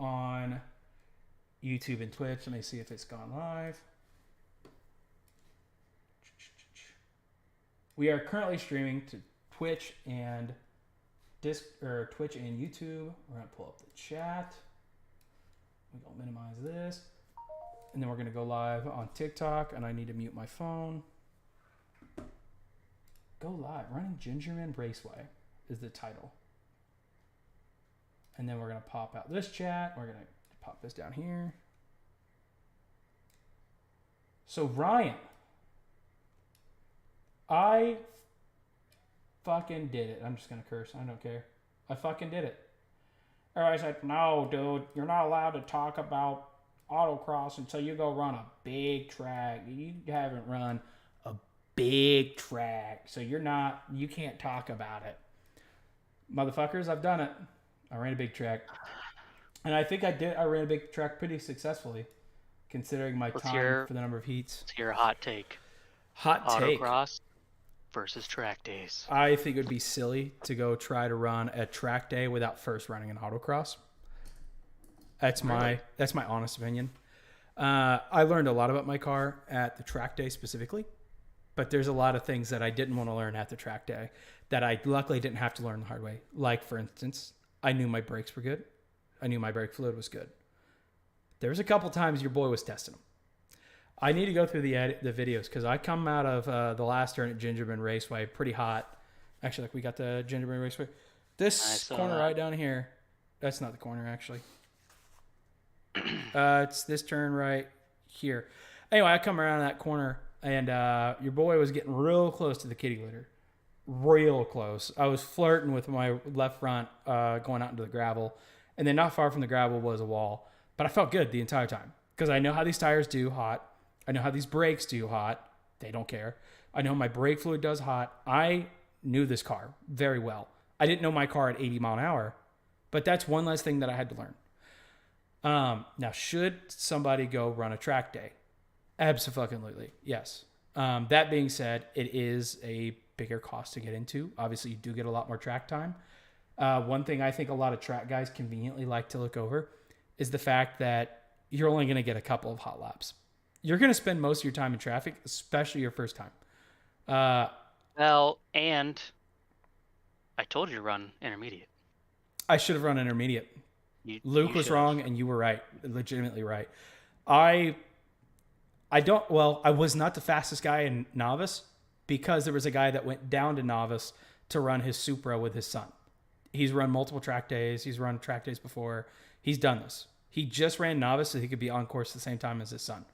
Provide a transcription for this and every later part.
on YouTube and Twitch. Let me see if it's gone live. We are currently streaming to Twitch and Twitch and YouTube. We're gonna pull up the chat. We're gonna minimize this, and then we're gonna go live on TikTok. And I need to mute my phone. Go live. Running Gingerman Raceway is the title. And then we're gonna pop out this chat. We're gonna pop this down here. So Ryan, I fucking did it. I'm just gonna curse. I don't care. I fucking did it. Everybody's like, no, dude, you're not allowed to talk about autocross until you go run a big track. You haven't run a big track, so you can't talk about it. Motherfuckers, I've done it. I ran a big track. And I think I ran a big track pretty successfully, considering my time for the number of heats. Let's hear a hot take. Autocross versus track days. I think it would be silly to go try to run a track day without first running an autocross. That's my honest opinion. I learned a lot about my car at the track day specifically, but there's a lot of things that I didn't want to learn at the track day that I luckily didn't have to learn the hard way. Like, for instance, I knew my brakes were good. I knew my brake fluid was good. There was a couple times your boy was testing them. I need to go through the videos because I come out of the last turn at Gingerman Raceway pretty hot. Actually, like we got the Gingerman Raceway. This corner right down here. That's not the corner, actually. It's this turn right here. Anyway, I come around that corner, and your boy was getting real close to the kitty litter. Real close. I was flirting with my left front going out into the gravel. And then not far from the gravel was a wall. But I felt good the entire time. Because I know how these tires do hot. I know how these brakes do hot. They don't care. I know my brake fluid does hot. I knew this car very well. I didn't know my car at 80 mile an hour. But that's one less thing that I had to learn. Now, should somebody go run a track day? Absolutely, yes. That being said, it is a bigger cost to get into. Obviously, you do get a lot more track time. One thing I think a lot of track guys conveniently like to look over is the fact that you're only going to get a couple of hot laps. You're going to spend most of your time in traffic, especially your first time. And I told you to run intermediate. I should have run intermediate. Luke was wrong, and you were right. Legitimately right. I was not the fastest guy in novice because there was a guy that went down to novice to run his Supra with his son. He's run multiple track days. He's run track days before. He's done this. He just ran novice so he could be on course at the same time as his son.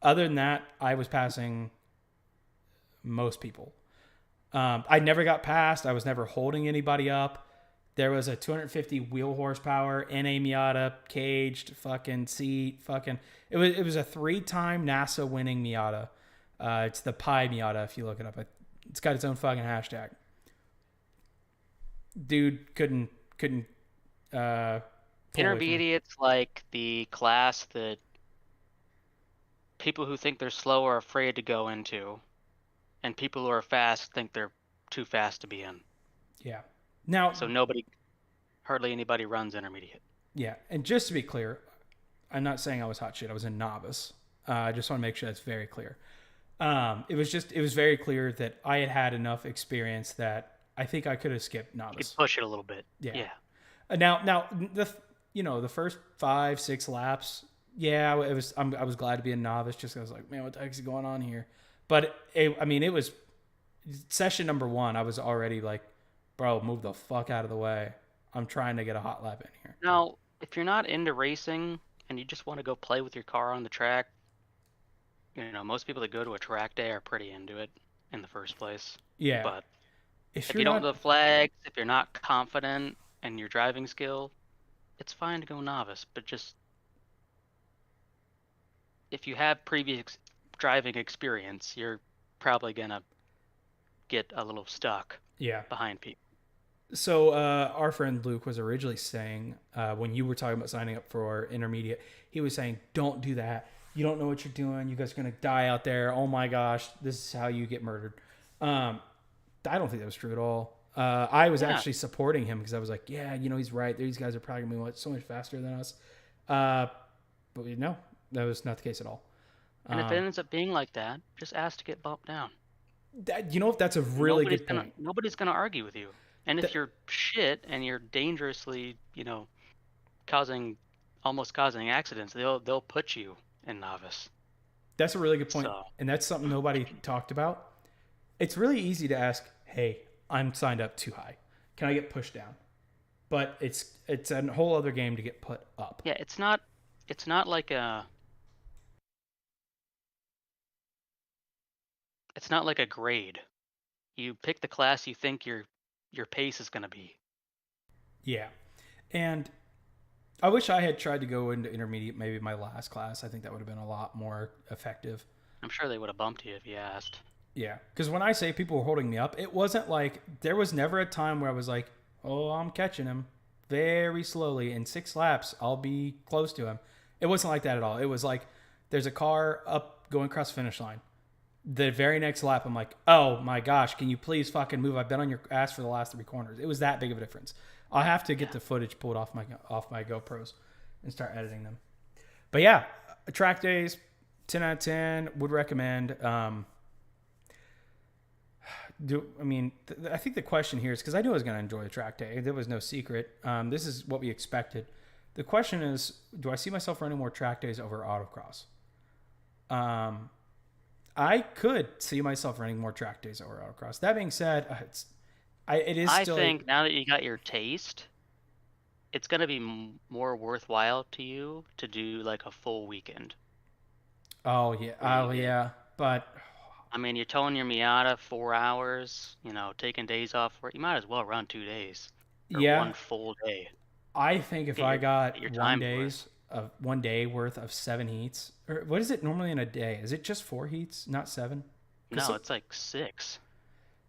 Other than that, I was passing most people. I never got past. I was never holding anybody up. There was a 250 wheel horsepower NA Miata caged fucking seat. It was a 3-time NASA winning Miata. It's the Pi Miata if you look it up. It's got its own fucking hashtag. Dude couldn't Intermediate's like the class that people who think they're slow are afraid to go into, and people who are fast think they're too fast to be in. Yeah. Now, so hardly anybody runs intermediate. Yeah, and just to be clear, I'm not saying I was hot shit. I was a novice. I just want to make sure that's very clear. It was very clear that I had enough experience that I think I could have skipped novice. You could push it a little bit. Yeah. Now the first 5-6 laps, I was glad to be a novice just because I was like, man, what the heck is going on here? But it was session number 1. I was already like, bro, move the fuck out of the way. I'm trying to get a hot lap in here. Now, if you're not into racing and you just want to go play with your car on the track, most people that go to a track day are pretty into it in the first place. Yeah. But if you don't have the flags, if you're not confident in your driving skill, it's fine to go novice. But just if you have previous driving experience, you're probably going to get a little stuck behind people. So our friend Luke was originally saying, when you were talking about signing up for intermediate, he was saying, don't do that. You don't know what you're doing. You guys are going to die out there. Oh my gosh, this is how you get murdered. I don't think that was true at all. I was Yeah. actually supporting him because I was like, yeah, he's right. These guys are probably going to be so much faster than us. But no, that was not the case at all. And if it ends up being like that, just ask to get bumped down. That's a really good point. Nobody's gonna argue with you. And if That, you're shit and you're dangerously, causing almost causing accidents, they'll put you in novice. that's a really good point. So And that's something nobody talked about. It's really easy to ask, hey, I'm signed up too high. Can I get pushed down? But it's a whole other game to get put up. yeah, it's not like a grade. You pick the class you think your pace is gonna be. Yeah. And I wish I had tried to go into intermediate, maybe my last class. I think that would have been a lot more effective. I'm sure they would have bumped you if you asked. Yeah. Because when I say people were holding me up, it wasn't like there was never a time where I was like, oh, I'm catching him very slowly. In 6 laps, I'll be close to him. It wasn't like that at all. It was like there's a car up going across the finish line. The very next lap, I'm like, oh my gosh, can you please fucking move? I've been on your ass for the last 3 corners. It was that big of a difference. I'll have to get the footage pulled off my GoPros and start editing them. But yeah, track days, 10 out of 10, would recommend. I think the question here is because I knew I was going to enjoy the track day. There was no secret. This is what we expected. The question is, do I see myself running more track days over autocross? I could see myself running more track days over autocross. That being said, I think now that you got your taste, it's gonna be more worthwhile to you to do like a full weekend. Oh yeah. But I mean, you're towing your Miata 4 hours, taking days off work. You might as well run 2 days or yeah, one full day. I think if I got Your time worth. 1 day worth of 7 heats, or what is it normally in a day? Is it just 4 heats, not 7? No, it's like 6.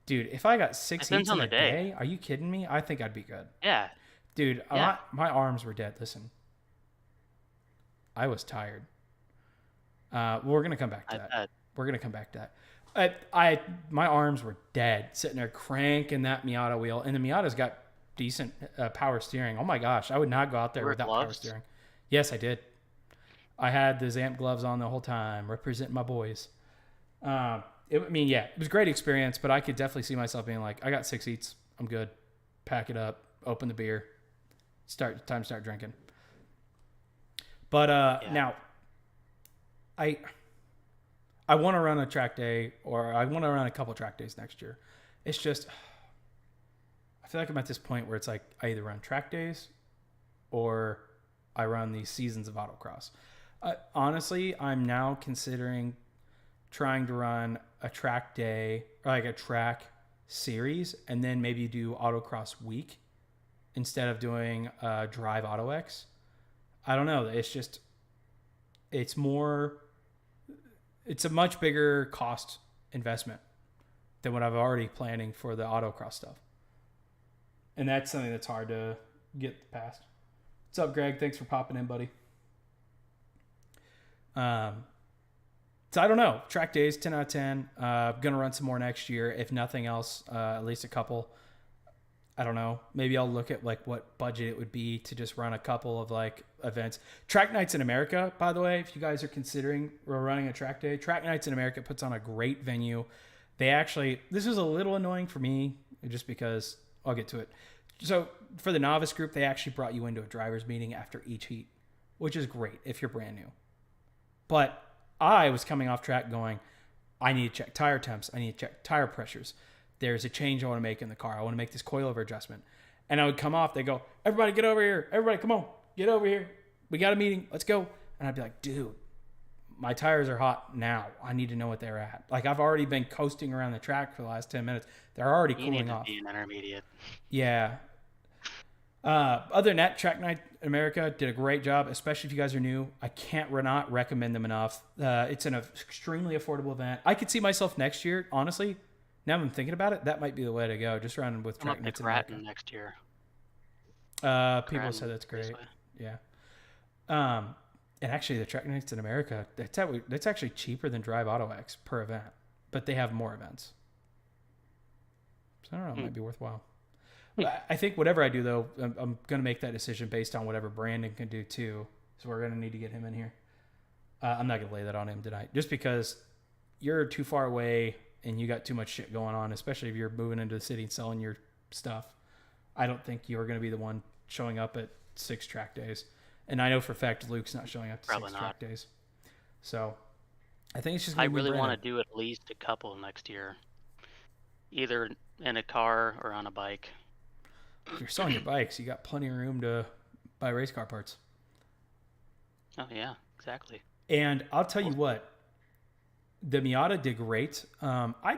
Dude, if I got 6 Depends heats in on a the day. day, are you kidding me? I think I'd be good. Yeah. Dude, Yeah. my arms were dead. Listen, I was tired. We're gonna come back to that. bet. We're gonna come back to that. My arms were dead sitting there cranking that Miata wheel, and the Miata's got decent power steering. Oh my gosh, I would not go out there Wear without power gloves? steering. Yes, I did. I had the Zamp gloves on the whole time, representing my boys. It was a great experience, but I could definitely see myself being like, I got 6 heats, I'm good. Pack it up, open the beer, time to start drinking. But now, I want to run a track day, or I want to run a couple track days next year. It's just, I feel like I'm at this point where it's like I either run track days or I run these seasons of autocross. Honestly, I'm now considering trying to run a track day, or like a track series, and then maybe do autocross week instead of doing drive AutoX. I don't know. It's a much bigger cost investment than what I've already planning for the autocross stuff. And that's something that's hard to get past. What's up, Greg? Thanks for popping in, buddy. So I don't know. Track days, 10 out of 10. Gonna run some more next year. If nothing else, at least a couple. I don't know. Maybe I'll look at like what budget it would be to just run a couple of like events. Track Nights in America, by the way, if you guys are considering running a track day, Track Nights in America puts on a great venue. This was a little annoying for me just because I'll get to it. So for the novice group, they actually brought you into a driver's meeting after each heat, which is great if you're brand new. But I was coming off track going, I need to check tire temps. I need to check tire pressures. There's a change I want to make in the car. I want to make this coilover adjustment. And I would come off. They go, everybody get over here. Everybody, come on. Get over here. We got a meeting. Let's go. And I'd be like, dude, my tires are hot now. I need to know what they're at. Like, I've already been coasting around the track for the last 10 minutes. They're already cooling off. You need to be an intermediate. Yeah. Other than that, Track Night America did a great job, especially if you guys are new. I can't not recommend them enough. It's an extremely affordable event. I could see myself next year, honestly. Now I'm thinking about it, that might be the way to go. Just running with Track Nights America next year. People said that's great. Yeah. And actually, the Track Nights in America, that's actually cheaper than Drive AutoX per event, but they have more events. So I don't know, it might be worthwhile. I think whatever I do, though, I'm going to make that decision based on whatever Brandon can do, too. So we're going to need to get him in here. I'm not going to lay that on him tonight. Just because you're too far away and you got too much shit going on, especially if you're moving into the city and selling your stuff. I don't think you're going to be the one showing up at 6 track days. And I know for a fact Luke's not showing up to Probably 6 not. track days. So I think it's just I going to be really want Brandon. to do at least a couple next year, either in a car or on a bike. If you're selling your bikes, you got plenty of room to buy race car parts. Oh yeah, exactly. And I'll tell you what, the Miata did great. I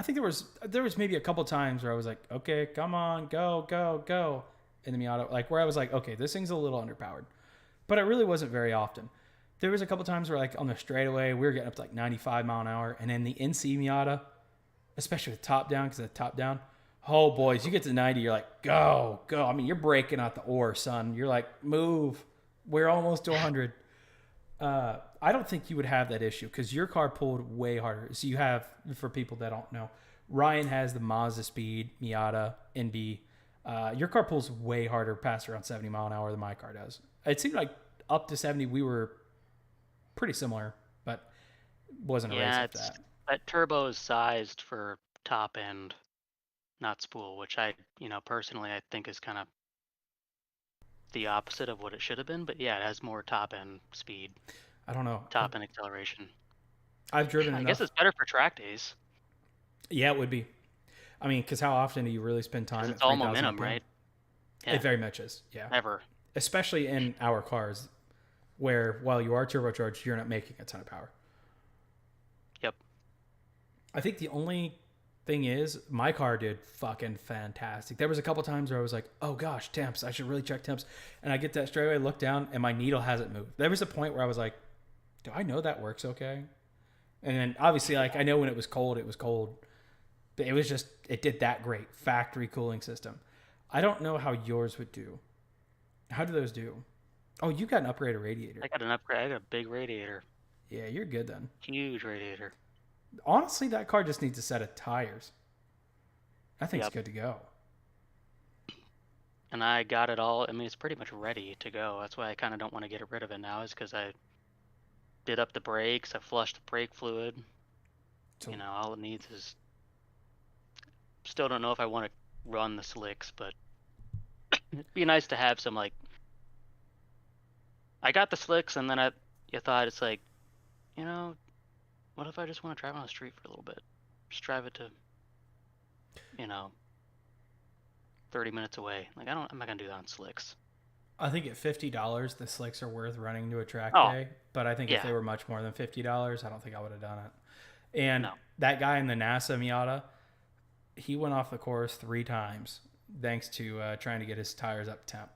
think there was maybe a couple times where I was like, okay, come on, go, go, go. In the Miata, like where I was like, okay, this thing's a little underpowered. But it really wasn't very often. There was a couple times where like on the straightaway, we were getting up to like 95 mile an hour. And then the NC Miata, especially with top down, because of the top down, oh boys, you get to 90, you're like, go, go. I mean, you're breaking out the ore, son. You're like, move. We're almost to 100. I don't think you would have that issue because your car pulled way harder. So you have, for people that don't know, Ryan has the Mazda Speed, Miata, NB. Your car pulls way harder past around 70 mile an hour than my car does. It seemed like up to 70 we were pretty similar, but wasn't a race Yeah, like that. that turbo is sized for top end, not spool, which personally I think is kind of the opposite of what it should have been. But yeah, it has more top end speed, I don't know. top end acceleration. I've driven I enough. guess it's better for track days. Yeah, it would be. I mean, because how often do you really spend time 'Cause at it's all 3,000 momentum, RPM? right? It Yeah, very much is. Yeah. ever. Especially in our cars where while you are turbocharged, you're not making a ton of power. Yep. I think the only thing is my car did fucking fantastic. There was a couple times where I was like, oh gosh, temps. I should really check temps. And I get that straightaway, look down, and my needle hasn't moved. There was a point where I was like, do I know that works okay? And then obviously, like, I know when it was cold, it was cold. But it was just, it did that great. Factory cooling system. I don't know how yours would do. How do those do? Oh, you got an upgraded radiator. I got an upgrade. I got a big radiator. Yeah, you're good then. Huge radiator. Honestly, that car just needs a set of tires. That thing's Yep. good to go. And I got it all. I mean, it's pretty much ready to go. That's why I kind of don't want to get rid of it now, is because I did up the brakes. I flushed the brake fluid. So, All it needs is. Still don't know if I want to run the slicks, but it'd be nice to have some, like. I got the slicks, and then I thought it's like, what if I just want to drive on the street for a little bit? Just drive it to, 30 minutes away. Like, I'm not gonna do that on slicks. I think at $50, the slicks are worth running to a track Oh, day. But I think if yeah. they were much more than $50, I don't think I would have done it. And No. that guy in the NASA Miata, he went off the course 3 times thanks to trying to get his tires up temp.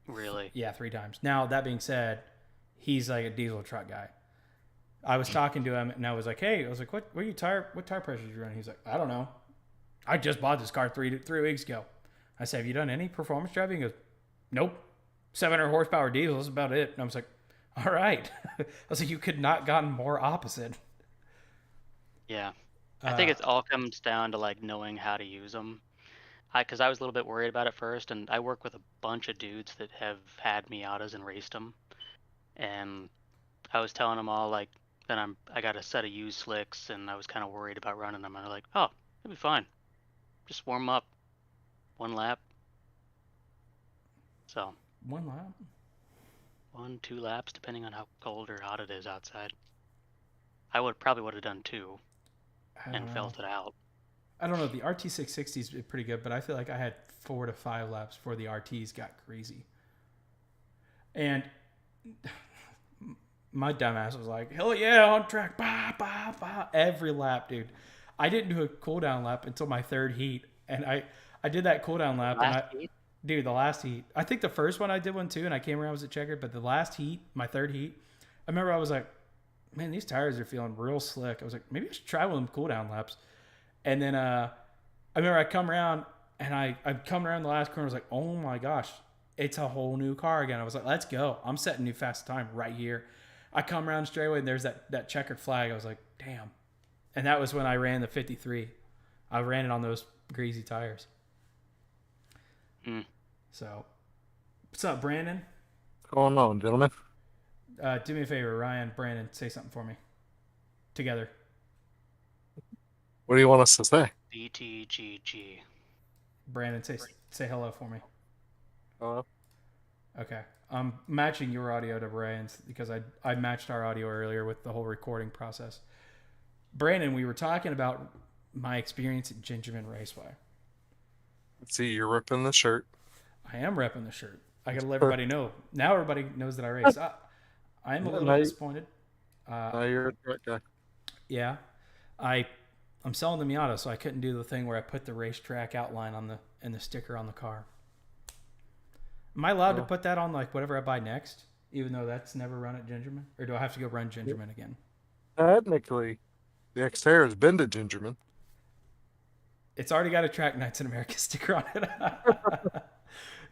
Really? Yeah, 3 times. Now, that being said, he's like a diesel truck guy. I was talking to him and I was like, hey, what tire pressure did you run? He's like, I don't know. I just bought this car 3 weeks ago. I said, have you done any performance driving? He goes, nope. 700 horsepower diesel, that's about it. And I was like, all right. I was like, you could not gotten more opposite. Yeah. I think it all comes down to, like, knowing how to use them. Because I was a little bit worried about it first, and I work with a bunch of dudes that have had Miatas and raced them. And I was telling them all, like, that I got a set of used slicks, and I was kind of worried about running them. And they're like, oh, it'll be fine. Just warm up 1 lap. So 1 lap? 1, 2 laps, depending on how cold or hot it is outside. I probably would have done 2 and felt it out. I don't know. The RT660 is pretty good, but I feel like I had 4 to 5 laps before the RTs got crazy. And my dumbass was like, hell yeah, on track. Bah, bah, bah. Every lap, dude. I didn't do a cooldown lap until my 3rd heat. And I did that cooldown lap. Dude, the last heat. I think the first one I did one too, and I came around, was at checkered. But the last heat, my 3rd heat, I remember I was like, man, these tires are feeling real slick. I was like, maybe I should try one of them cooldown laps. And then I remember I come around, and I come around the last corner. I was like, oh my gosh, it's a whole new car again. I was like, let's go. I'm setting new fast time right here. I come around straightaway, and there's that checkered flag. I was like, damn. And that was when I ran the 53. I ran it on those greasy tires. Mm. So, what's up, Brandon? What's going on, gentlemen? Do me a favor, Ryan, Brandon, say something for me. Together. What do you want us to say? BTGG. Brandon, say hello for me. Hello? Okay. I'm matching your audio to Brian's because I matched our audio earlier with the whole recording process. Brandon, we were talking about my experience at Gingerman Raceway. Let's see, you're ripping the shirt. I am repping the shirt. I got to let everybody know. Now everybody knows that I race. I am a little disappointed. Now you're a track guy. Yeah. I'm selling the Miata, so I couldn't do the thing where I put the racetrack outline on the sticker on the car. Am I allowed to put that on like whatever I buy next, even though that's never run at Gingerman? Or do I have to go run Gingerman again? Technically, the Xterra has been to Gingerman. It's already got a Track Nights in America sticker on it.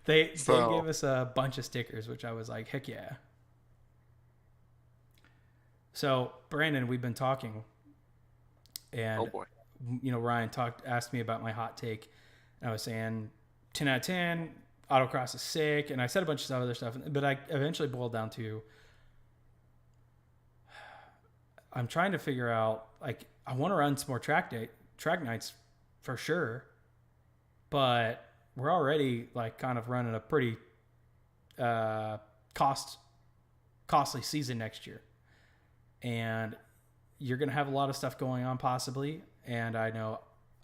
They gave us a bunch of stickers, which I was like, heck yeah. So, Brandon, we've been talking. And, Ryan asked me about my hot take. And I was saying 10 out of 10, autocross is sick. And I said a bunch of other stuff. But I eventually boiled down to, I'm trying to figure out, like, I want to run some more track nights for sure. But we're already, like, kind of running a pretty costly season next year. And you're going to have a lot of stuff going on possibly. And I know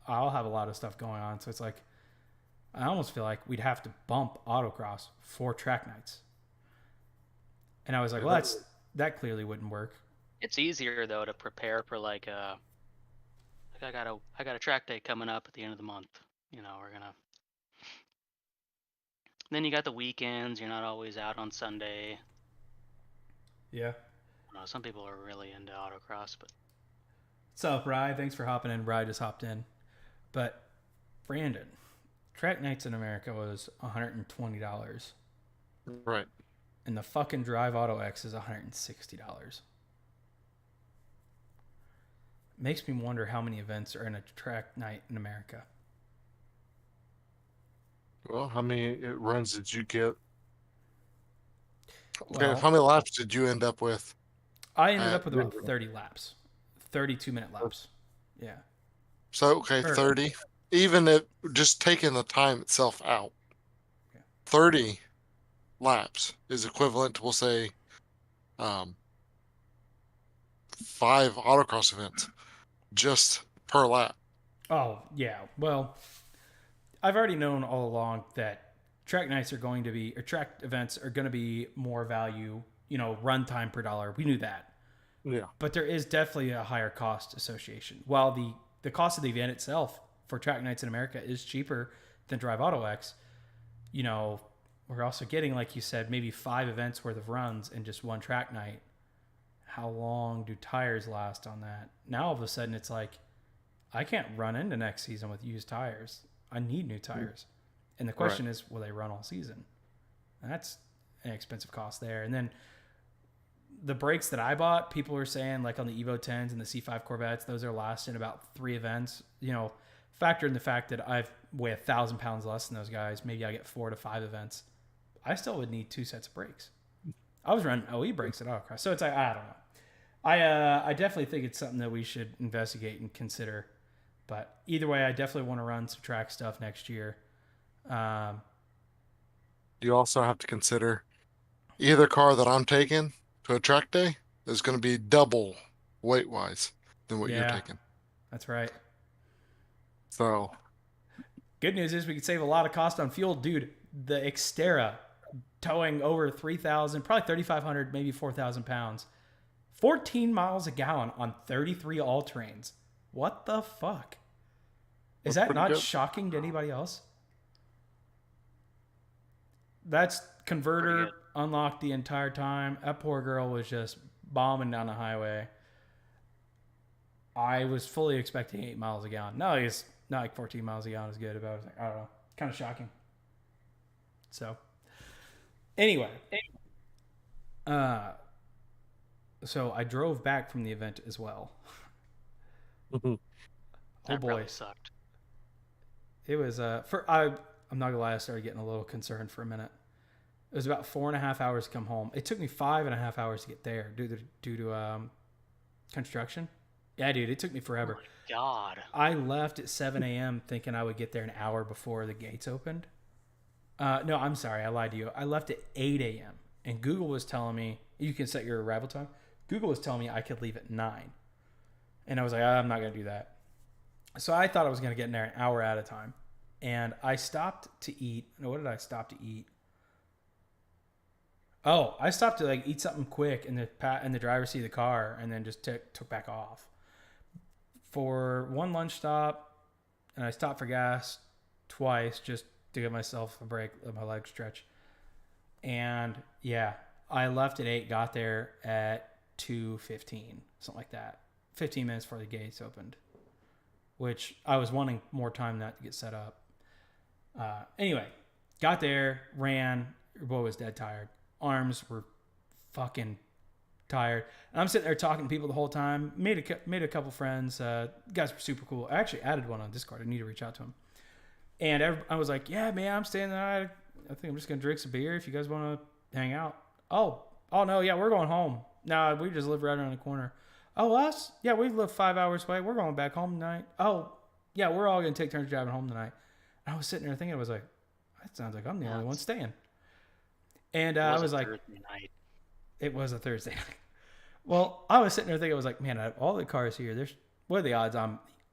I'll have a lot of stuff going on. So it's like, I almost feel like we'd have to bump autocross for track nights. And I was like, well, that clearly wouldn't work. It's easier though to prepare for like I got a track day coming up at the end of the month. We're gonna. Then you got the weekends. You're not always out on Sunday. Yeah. Some people are really into autocross, but. What's up, Rye? Thanks for hopping in. Rye just hopped in. But, Brandon, Track Nights in America was $120. Right. And the fucking Drive AutoX is $160. Makes me wonder how many events are in a track night in America. Well, how many runs did you get? Okay, Well, how many laps did you end up with? I ended up with about 30 laps. 32-minute laps. Yeah. So, okay, 30. Even if just taking the time itself out, 30 laps is equivalent to, we'll say, 5 autocross events just per lap. Oh, yeah. Well, I've already known all along that track nights are going to be, or track events are going to be more value, run time per dollar. We knew that. Yeah. But there is definitely a higher cost association. While the cost of the event itself for track nights in America is cheaper than Drive AutoX, we're also getting, like you said, maybe 5 events worth of runs in just one track night. How long do tires last on that? Now all of a sudden it's like, I can't run into next season with used tires. I need new tires. And the question is, will they run all season? And that's an expensive cost there. And then the brakes that I bought, people were saying, like on the Evo 10s and the C5 Corvettes, those are lasting about 3 events. Factor in the fact that I weigh 1,000 pounds less than those guys. Maybe I get 4 to 5 events. I still would need 2 sets of brakes. I was running OE brakes at autocross, so it's like, I don't know. I definitely think it's something that we should investigate and consider. But either way, I definitely want to run some track stuff next year. You also have to consider either car that I'm taking to a track day is going to be double weight-wise than what you're taking. That's right. So, good news is we could save a lot of cost on fuel. Dude, the Xterra towing over 3,000, probably 3,500, maybe 4,000 pounds. 14 miles a gallon on 33 all-terrains. What the fuck? Is that not shocking to anybody else? That's converter unlocked the entire time. That poor girl was just bombing down the highway. I was fully expecting 8 miles a gallon. No, it's not like 14 miles a gallon is good, but I was like, I don't know. Kind of shocking. So, anyway. So I drove back from the event as well. That Oh boy. probably sucked. It was I'm not gonna lie, I started getting a little concerned for a minute. It was about 4.5 hours to come home. It took me 5.5 hours to get there due to construction. Yeah, dude, it took me forever. Oh my God. I left at 7 a.m. thinking I would get there an hour before the gates opened. No, I'm sorry, I lied to you. I left at 8 a.m. and Google was telling me you can set your arrival time. Google was telling me I could leave at 9, and I was like, I'm not gonna do that. So I thought I was gonna get in there an hour at a time, and I stopped to eat. No, what did I stop to eat? Oh, I stopped to like eat something quick in the driver's seat of the car, and then just took back off for one lunch stop, and I stopped for gas twice just to give myself a break, let my legs stretch. And yeah, I left at 8, got there at 2:15, something like that. 15 minutes before the gates opened, which I was wanting more time than that to get set up. Anyway, got there, ran. Your boy was dead tired. Arms were fucking tired. And I'm sitting there talking to people the whole time. Made a couple friends. Guys were super cool. I actually added one on Discord. I need to reach out to him. And I was like, yeah, man, I'm staying the night. I think I'm just going to drink some beer if you guys want to hang out. Oh, no, yeah, we're going home. No, we just live right around the corner. Oh, us? Yeah, we live 5 hours away. We're going back home tonight. Oh, yeah, we're all going to take turns driving home tonight. And I was sitting there thinking, I was like, that sounds like I'm the only one staying. And I was like, night. It was a Thursday night. Well, I was sitting there thinking, I was like, man, out of all the cars here, what are the odds I'm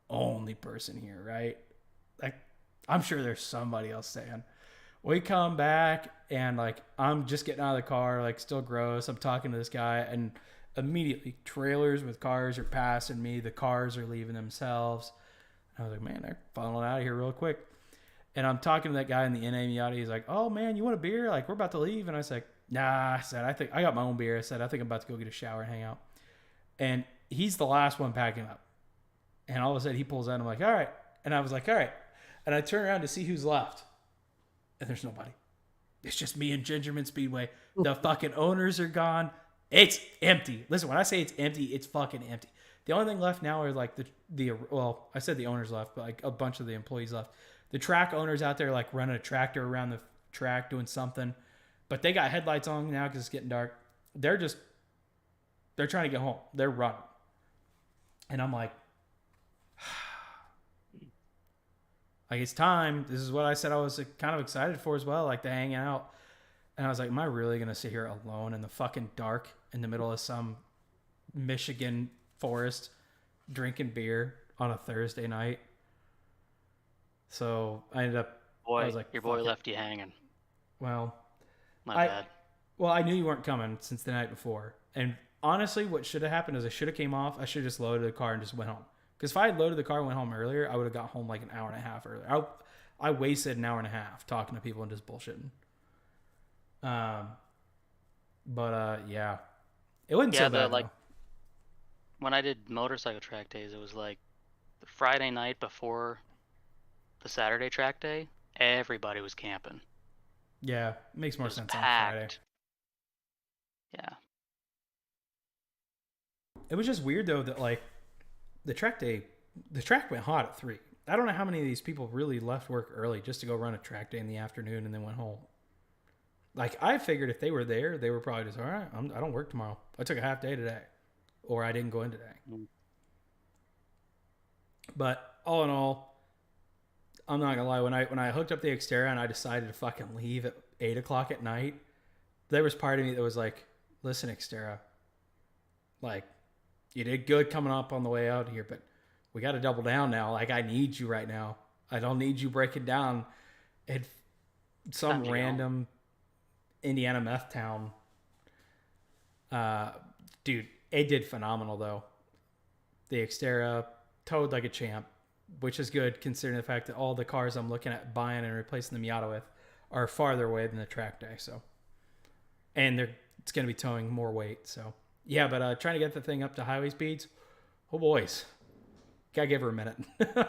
the only person here, right? Like, I'm sure there's somebody else staying. We come back, and like, I'm just getting out of the car, like, still gross. I'm talking to this guy, and immediately trailers with cars are passing me. The cars are leaving themselves. And I was like, man, they're funneling out of here real quick. And I'm talking to that guy in the NA Miata. He's like, oh, man, you want a beer? Like, we're about to leave. And I was like, nah. I said, I think I got my own beer. I said, I think I'm about to go get a shower and hang out. And he's the last one packing up. And all of a sudden, he pulls out. And I'm like, all right. And I was like, all right. And I turn around to see who's left. And there's nobody. It's just me and Gingerman Speedway. The fucking owners are gone. It's empty. Listen, when I say it's empty, it's fucking empty. The only thing left now are like well, I said the owners left, but like a bunch of the employees left. The track owners out there like running a tractor around the track doing something, but they got headlights on now because it's getting dark. They're trying to get home. They're running. And I'm like it's time. This is what I said I was kind of excited for as well, like to hang out. And I was like, am I really going to sit here alone in the fucking dark in the middle of some Michigan forest drinking beer on a Thursday night? So I ended up... Boy, I was like, your boy left you hanging. Well... My bad. Well, I knew you weren't coming since the night before. And honestly, what should have happened is I should have came off. I should have just loaded the car and just went home. Because if I had loaded the car and went home earlier, I would have got home like an hour and a half earlier. I wasted an hour and a half talking to people and just bullshitting. Yeah. It wasn't so bad, like, when I did motorcycle track days, it was like the Friday night before the Saturday track day, everybody was camping. Yeah, it makes more sense packed. On Friday. Yeah. It was just weird though that like the track went hot at 3. I don't know how many of these people really left work early just to go run a track day in the afternoon and then went home. Like, I figured if they were there, they were probably just, all right, I don't work tomorrow. I took a half day today. Or I didn't go in today. Mm. But all in all, I'm not going to lie. When I hooked up the Xterra and I decided to fucking leave at 8 o'clock at night, there was part of me that was like, listen, Xterra, like, you did good coming up on the way out here, but we got to double down now. Like, I need you right now. I don't need you breaking down at some random Indiana meth town. Dude, it did phenomenal though. The Xterra towed like a champ, which is good considering the fact that all the cars I'm looking at buying and replacing the Miata with are farther away than the track day. So, and it's going to be towing more weight. So yeah, but trying to get the thing up to highway speeds. Oh boys, gotta give her a minute. You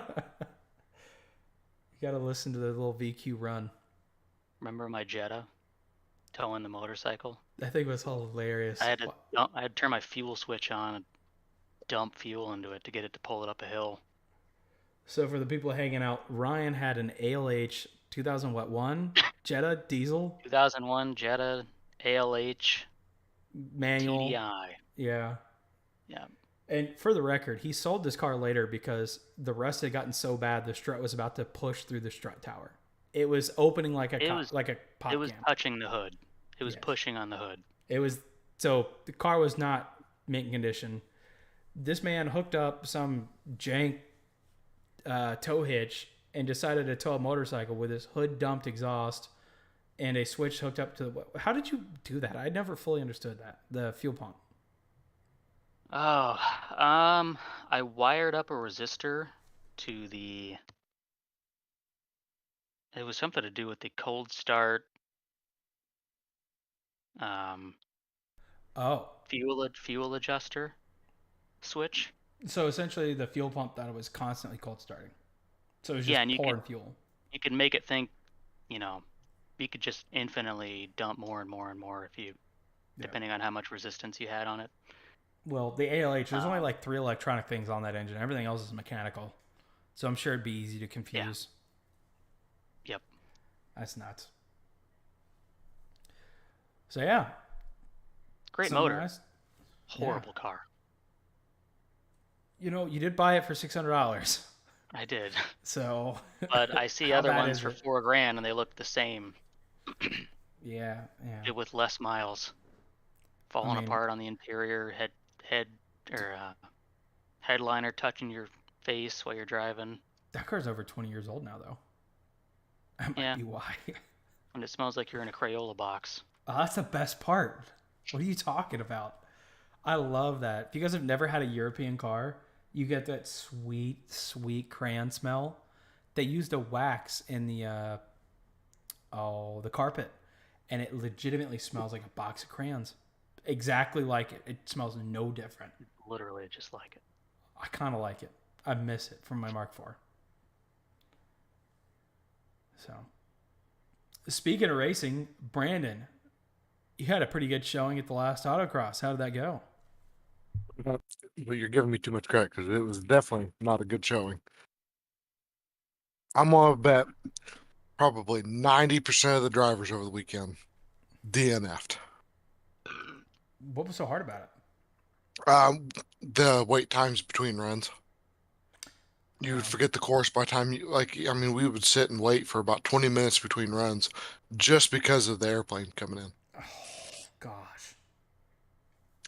gotta listen to the little VQ run. Remember my Jetta towing the motorcycle? I think it was hilarious. I had to turn my fuel switch on and dump fuel into it to get it to pull it up a hill. So for the people hanging out, Ryan had an ALH 2001 Jetta diesel 2001 Jetta ALH manual. TDI. Yeah. Yeah. And for the record, he sold this car later because the rust had gotten so bad the strut was about to push through the strut tower. It was opening like a pop It was can. touching the hood. It was Yes. pushing on the hood. It was so the car was not mint condition. This man hooked up some jank tow hitch and decided to tow a motorcycle with his hood dumped exhaust and a switch hooked up to the. How did you do that? I never fully understood that. The fuel pump. Oh, I wired up a resistor to the. It was something to do with the cold start. Oh. Fuel adjuster switch. So essentially, the fuel pump thought it was constantly cold starting. So it was just Yeah, and pouring fuel. You could make it think, you could just infinitely dump more and more and more if you, depending on how much resistance you had on it. Well, the ALH, there's only like 3 electronic things on that engine. Everything else is mechanical. So I'm sure it'd be easy to confuse. Yeah. Yep. That's nuts. So yeah. Great motor. Horrible car. You know, you did buy it for $600. I did. So. But I see other ones for $4,000 and they look the same. Yeah. With less miles. Falling apart on the interior, headliner touching your face while you're driving. That car's over 20 years old now, though. That might be why. And it smells like you're in a Crayola box. Oh, that's the best part. What are you talking about? I love that. If you guys have never had a European car, you get that sweet, sweet crayon smell. They used a wax in the carpet, and it legitimately smells like a box of crayons. Exactly like it. It smells no different. Literally just like it. I kind of like it. I miss it from my Mark IV. So, speaking of racing, Brandon, you had a pretty good showing at the last autocross. How did that go? Well, you're giving me too much credit because it was definitely not a good showing. I'm going to bet probably 90% of the drivers over the weekend DNF'd. What was so hard about it? The wait times between runs. You would forget the course by the time we would sit and wait for about 20 minutes between runs just because of the airplane coming in. Oh, gosh.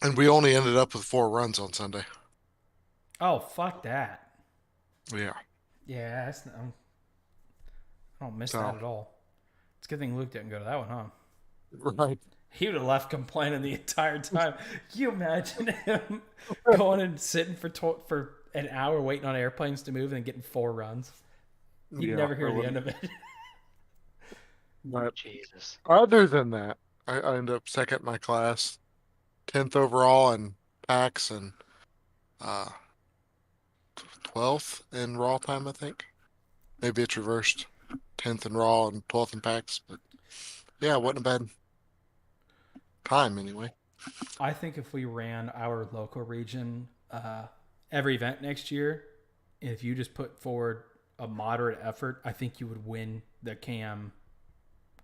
And we only ended up with 4 runs on Sunday. Oh, fuck that. Yeah. Yeah, I don't miss that at all. It's a good thing Luke didn't go to that one, huh? Right. He would have left complaining the entire time. Can you imagine him going and sitting for an hour waiting on airplanes to move and getting 4 runs? You'd never hear the end of it. But Jesus. other than that, I ended up second in my class, 10th overall in packs, and 12th in raw time, I think. Maybe it's reversed. 10th in raw and 12th in packs. But yeah, it wasn't a bad time anyway. I think if we ran our local region every event next year, if you just put forward a moderate effort, I think you would win the CAM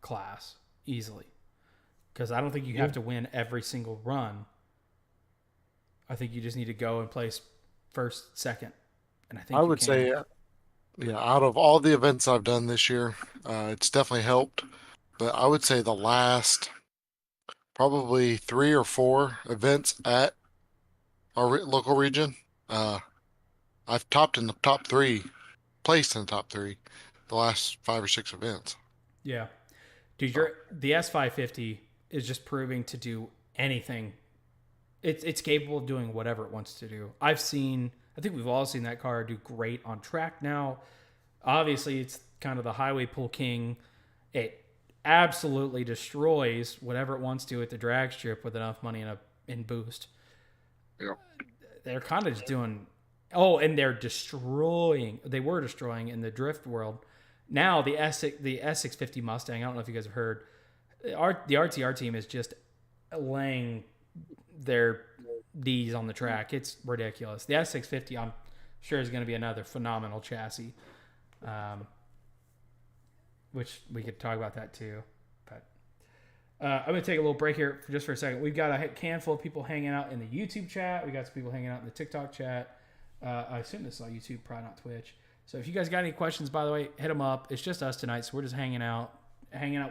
class easily. Because I don't think you have to win every single run. I think you just need to go and place first, second. And I would say, out of all the events I've done this year, it's definitely helped. But I would say the last probably 3 or 4 events at our local region, I've topped in the top 3, placed in the top 3 the last 5 or 6 events. Yeah. Dude, the S550 is just proving to do anything. It's capable of doing whatever it wants to do. I think we've all seen that car do great on track now. Obviously, it's kind of the highway pull king. It absolutely destroys whatever it wants to at the drag strip with enough money in boost. Yeah. They're kind of just doing... Oh, and they were destroying in the drift world. Now, the S650 Mustang, I don't know if you guys have heard, the RTR team is just laying their D's on the track. It's ridiculous. The S650, I'm sure is going to be another phenomenal chassis, which we could talk about that too. But I'm going to take a little break here just for a second. We've got a handful of people hanging out in the YouTube chat. We got some people hanging out in the TikTok chat. I assume this is on YouTube, probably not Twitch. So if you guys got any questions, by the way, hit them up. It's just us tonight, so we're just hanging out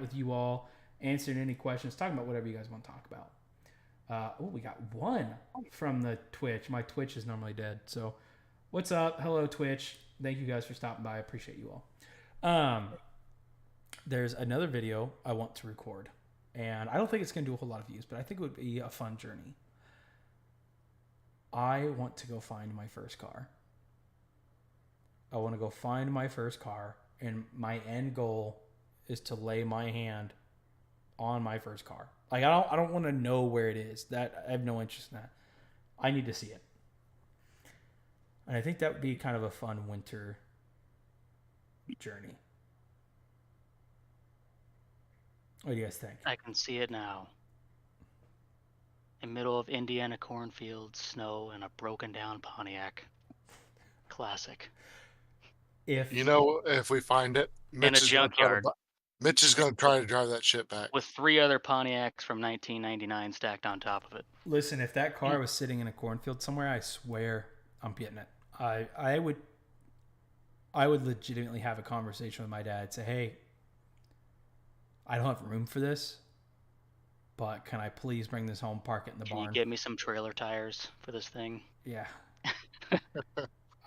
with you all, answering any questions, talking about whatever you guys want to talk about. We got one from the Twitch. My Twitch is normally dead. So what's up? Hello, Twitch. Thank you guys for stopping by. I appreciate you all. There's another video I want to record, and I don't think it's going to do a whole lot of views, but I think it would be a fun journey. I want to go find my first car. I want to go find my first car, and my end goal is to lay my hand on my first car. Like, I don't want to know where it is. That I have no interest in that. I need to see it. And I think that would be kind of a fun winter journey. What do you guys think? I can see it now. In the middle of Indiana cornfields, snow, and a broken down Pontiac. Classic. If we find it, in a junkyard. Mitch is going to try to drive that shit back. With 3 other Pontiacs from 1999 stacked on top of it. Listen, if that car was sitting in a cornfield somewhere, I swear I'm getting it. I would legitimately have a conversation with my dad. Say, hey, I don't have room for this, but can I please bring this home, park it in the barn? Can you get me some trailer tires for this thing? Yeah.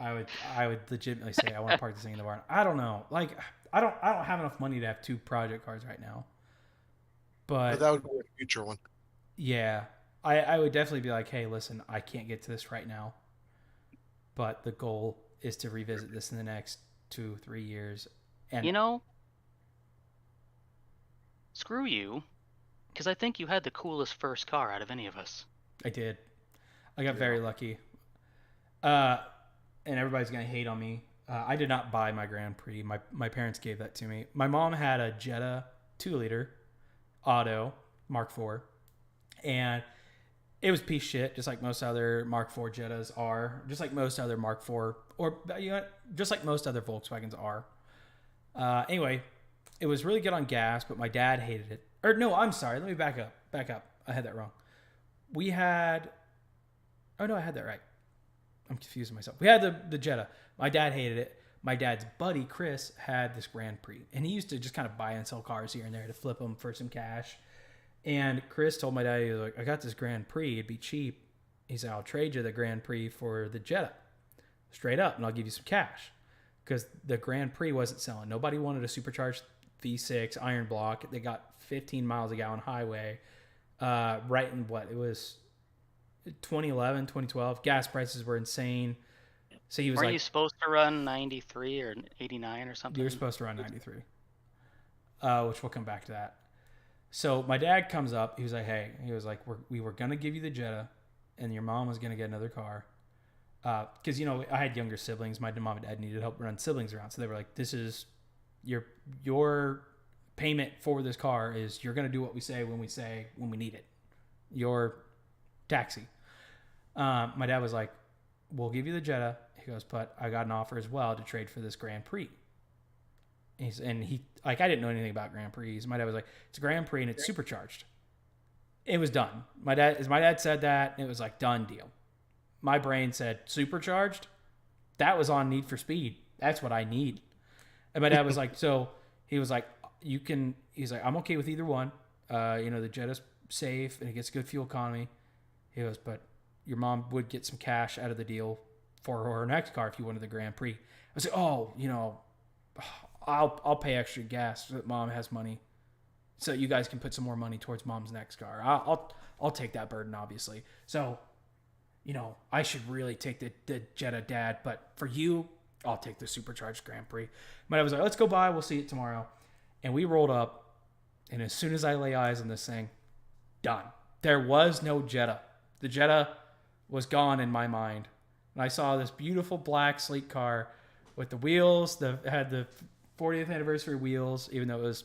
I would legitimately say I want to park this thing in the barn. I don't know. Like, I don't have enough money to have 2 project cars right now. But that would be a future one. Yeah. I would definitely be like, hey, listen, I can't get to this right now. But the goal is to revisit this in the next 2-3 years. And screw you, because I think you had the coolest first car out of any of us. I did. I got very lucky. And everybody's going to hate on me. I did not buy my Grand Prix. My parents gave that to me. My mom had a Jetta 2-liter auto Mark IV. And it was piece shit, just like most other Mark IV Jettas are. Just like most other Mark IV, or just like most other Volkswagens are. Anyway, it was really good on gas, but my dad hated it. Or no, I'm sorry. Let me back up. I had that wrong. I had that right. I'm confusing myself. We had the Jetta. My dad hated it. My dad's buddy, Chris, had this Grand Prix. And he used to just kind of buy and sell cars here and there to flip them for some cash. And Chris told my dad, he was like, I got this Grand Prix. It'd be cheap. He said, I'll trade you the Grand Prix for the Jetta. Straight up. And I'll give you some cash. Because the Grand Prix wasn't selling. Nobody wanted a supercharged V6 iron block. They got 15 miles a gallon highway. Right in what? It was 2011, 2012. Gas prices were insane. So he was Weren't you supposed to run 93 or 89 or something? You were supposed to run 93. Which we'll come back to that. So my dad comes up. He was like, hey, we were going to give you the Jetta, and your mom was going to get another car. Because, I had younger siblings. My mom and dad needed help run siblings around. So they were like, this is your payment for this car is you're going to do what we say when we need it. Your taxi. My dad was like, we'll give you the Jetta. He goes, but I got an offer as well to trade for this Grand Prix. I didn't know anything about Grand Prix. My dad was like, it's a Grand Prix and it's supercharged. It was done. My dad said that, it was like, done deal. My brain said, supercharged? That was on Need for Speed. That's what I need. And my dad was like, so he was like, he's like, I'm okay with either one. The Jetta's safe and it gets good fuel economy. He goes, but your mom would get some cash out of the deal for her next car if you wanted the Grand Prix. I said, I'll pay extra gas so that mom has money, so you guys can put some more money towards mom's next car. I'll take that burden, obviously. So, I should really take the Jetta, Dad, but for you, I'll take the supercharged Grand Prix. My dad was like, let's go by. We'll see it tomorrow. And we rolled up, and as soon as I lay eyes on this thing, done. There was no Jetta. The Jetta was gone in my mind. And I saw this beautiful black sleek car with the wheels, had the 40th anniversary wheels, even though it was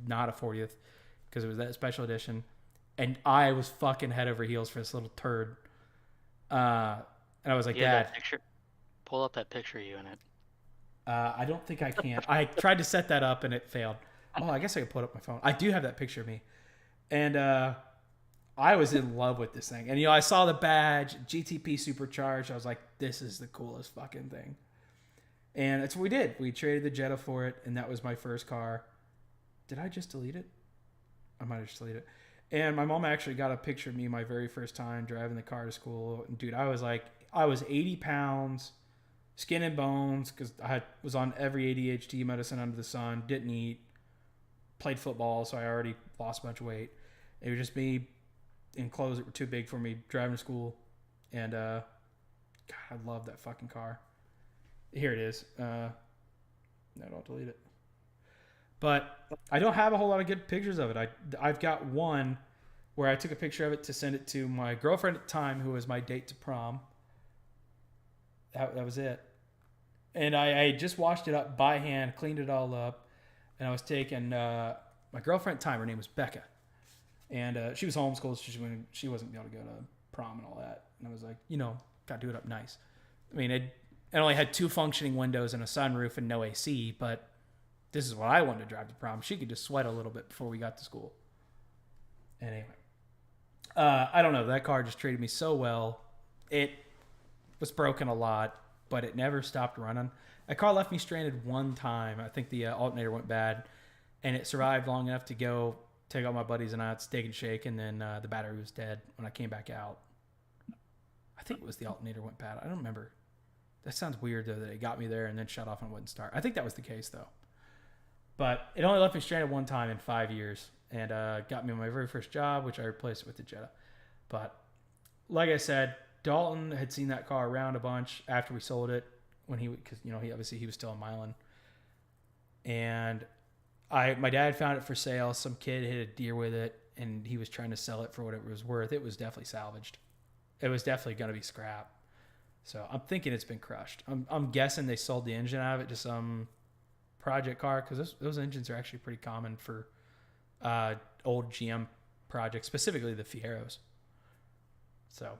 not a 40th because it was that special edition. And I was fucking head over heels for this little turd. And I was like, Dad. pull up that picture of you in it. I don't think I can. I tried to set that up and it failed. Oh, I guess I could put up my phone. I do have that picture of me. And I was in love with this thing. And, I saw the badge, GTP Supercharged. I was like, this is the coolest fucking thing. And that's what we did. We traded the Jetta for it, and that was my first car. Did I just delete it? I might have just deleted it. And my mom actually got a picture of me my very first time driving the car to school. And, dude, I was 80 pounds, skin and bones, because I was on every ADHD medicine under the sun, didn't eat, played football, so I already lost a bunch of weight. It was just me in clothes that were too big for me driving to school. And, God, I love that fucking car. Here it is. No, don't delete it. But I don't have a whole lot of good pictures of it. I've got one where I took a picture of it to send it to my girlfriend at the time, who was my date to prom. That was it. And I just washed it up by hand, cleaned it all up, and I was taking my girlfriend at the time. Her name was Becca, and she was homeschooled, so she wasn't able to go to prom and all that. And I was like, got to do it up nice. I mean, it only had 2 functioning windows and a sunroof and no AC, but this is what I wanted to drive to prom. She could just sweat a little bit before we got to school. And anyway, I don't know. That car just treated me so well. It was broken a lot, but it never stopped running. That car left me stranded one time. I think the alternator went bad, and it survived long enough to go take all my buddies and I out Steak and Shake, and then the battery was dead when I came back out. I think it was the alternator went bad. I don't remember. That sounds weird, though, that it got me there and then shut off and wouldn't start. I think that was the case, though. But it only left me stranded one time in 5 years, and got me my very first job, which I replaced it with the Jetta. But like I said, Dalton had seen that car around a bunch after we sold it, because he was still in Milan. And my dad found it for sale. Some kid hit a deer with it, and he was trying to sell it for what it was worth. It was definitely salvaged. It was definitely going to be scrap. So I'm thinking it's been crushed. I'm guessing they sold the engine out of it to some project car, because those engines are actually pretty common for old GM projects, specifically the Fieros. So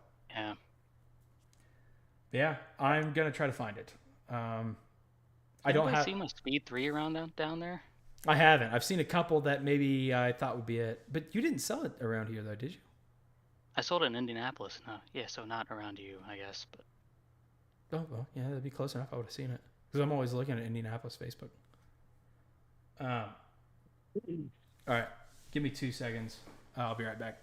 yeah, I'm gonna try to find it. I don't have seen my Speed 3 around down there. I haven't. I've seen a couple that maybe I thought would be it, but you didn't sell it around here, though, did you? I sold it in Indianapolis. No, yeah, so not around you, I guess. But oh well, yeah, that'd be close enough. I would have seen it, because I'm always looking at Indianapolis Facebook. All right, give me 2 seconds. I'll be right back.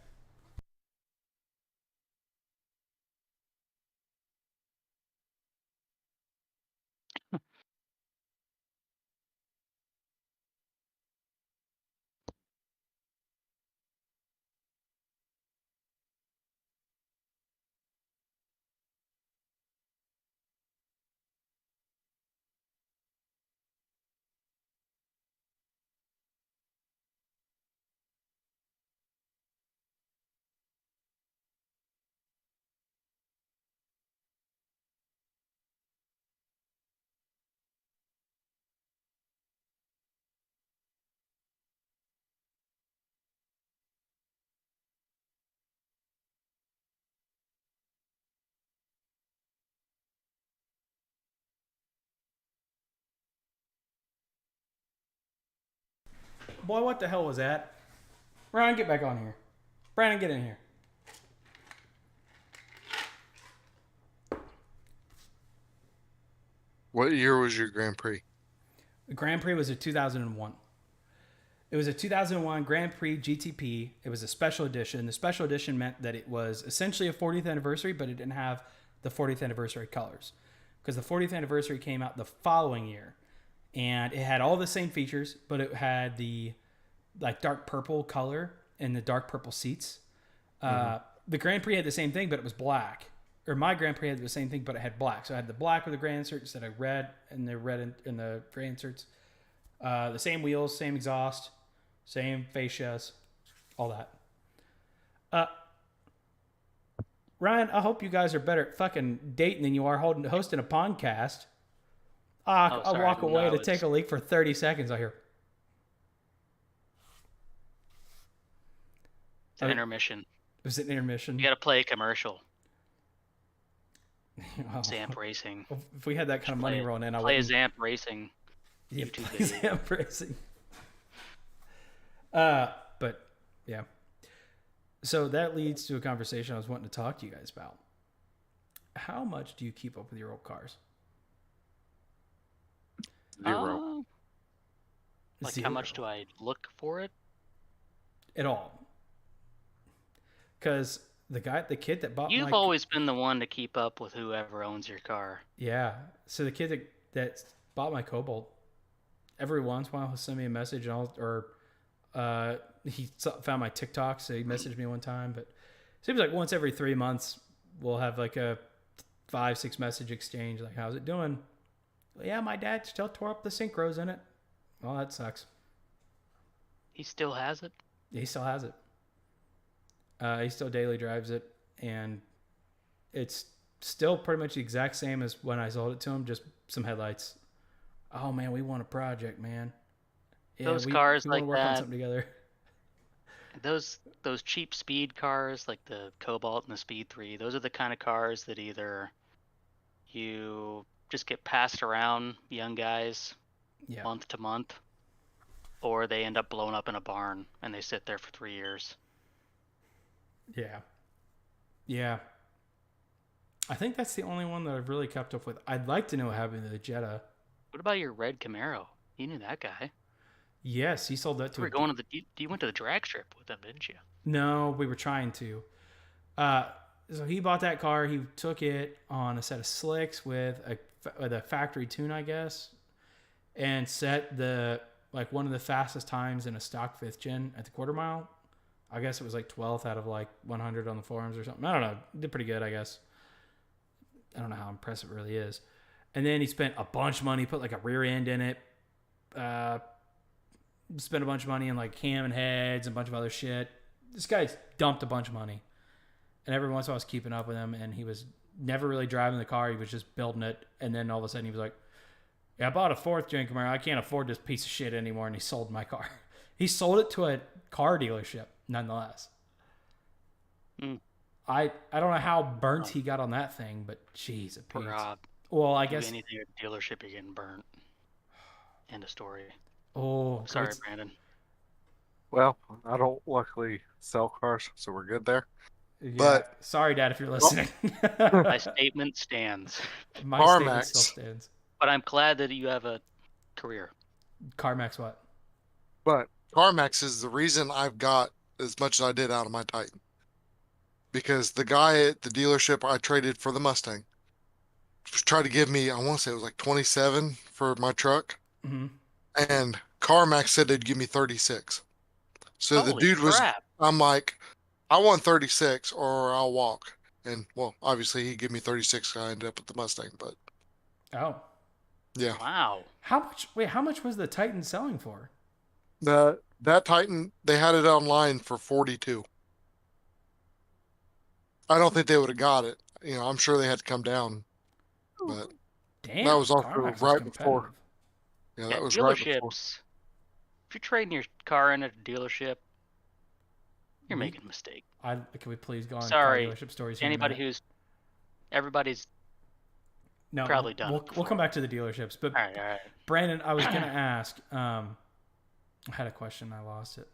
Boy, what the hell was that? Ryan, get back on here. Brandon, get in here. What year was your Grand Prix? The Grand Prix was a 2001. It was a 2001 Grand Prix GTP. It was a special edition. The special edition meant that it was essentially a 40th anniversary, but it didn't have the 40th anniversary colors, because the 40th anniversary came out the following year, and it had all the same features, but it had the dark purple color and the dark purple seats. The Grand Prix had the same thing, but it was black. Or my Grand Prix had the same thing, but it had black. So I had the black with the gray insert instead of red, and the red in the gray inserts. The same wheels, same exhaust, same fascias, all that. Ryan, I hope you guys are better at fucking dating than you are hosting a podcast. I'll walk away to take a leak for 30 seconds. I hear. It's an intermission. It was an intermission. You got to play a commercial. Oh, Zamp Racing. if we had that kind of money rolling in, I play a wouldn't. Zamp Racing Yeah, YouTube play video. Zamp Racing. But yeah. So that leads to a conversation I was wanting to talk to you guys about. How much do you keep up with your old cars? 0. Like Zero. how much do I look for it? At all? Because the kid that bought You've always been the one to keep up with whoever owns your car. Yeah. So the kid that bought my Cobalt, every once in a while he'll send me a message, he found my TikTok, so he messaged me one time. But it seems like once every 3 months we'll have like a 5-6 message exchange, like, how's it doing? Well, yeah, my dad still tore up the synchros in it. Well, that sucks. He still has it? He still has it. He still daily drives it, and it's still pretty much the exact same as when I sold it to him, just some headlights. Oh man, we want a project, man. Yeah, those cars we like want to work that, on something together. Those cheap speed cars like the Cobalt and the Speed 3, those are the kind of cars that either you just get passed around young guys month to month, or they end up blown up in a barn and they sit there for 3 years. Yeah. I think that's the only one that I've really kept up with. I'd like to know what happened to the Jetta. What about your red Camaro? You knew that guy. Yes, he sold that to. You went to the drag strip with him, didn't you? No, we were trying to. So he bought that car. He took it on a set of slicks with a factory tune, I guess, and set one of the fastest times in a stock 5th gen at the quarter mile. I guess it was like 12th out of like 100 on the forums or something. I don't know. Did pretty good, I guess. I don't know how impressive it really is. And then he spent a bunch of money, put like a rear end in it, spent a bunch of money on like cam and heads and a bunch of other shit. This guy's dumped a bunch of money. And every once in a while I was keeping up with him, and he was never really driving the car. He was just building it. And then all of a sudden he was like, yeah, I bought a 4th gen Camaro. I can't afford this piece of shit anymore. And he sold my car. He sold it to a car dealership, nonetheless. I don't know how burnt he got on that thing, but jeez, Poor Rob. Well, I guess anything at a dealership, you're getting burnt. End of story. Oh, sorry, Brandon. Well, I don't luckily sell cars, so we're good there. Yeah, but sorry, Dad, if you're listening. My statement stands. My statement still stands. But I'm glad that you have a career. CarMax what? But CarMax is the reason I've got as much as I did out of my Titan. Because the guy at the dealership I traded for the Mustang tried to give me, I want to say it was like 27 for my truck. Mm-hmm. And CarMax said they'd give me 36. So Holy the dude crap. I'm like, I want 36 or I'll walk. And well, obviously he gave me 36. I ended up with the Mustang, but. Oh. Yeah. Wow. How much was the Titan selling for? That Titan, they had it online for 42. I don't think they would have got it. I'm sure they had to come down. But damn, that was also right before. Yeah, that was right before. If you're trading your car in at a dealership, you're making a mistake. Can we please go on car dealership stories? Everybody's probably done. We'll come back to the dealerships. But all right. Brandon, I was gonna ask. I had a question. I lost it.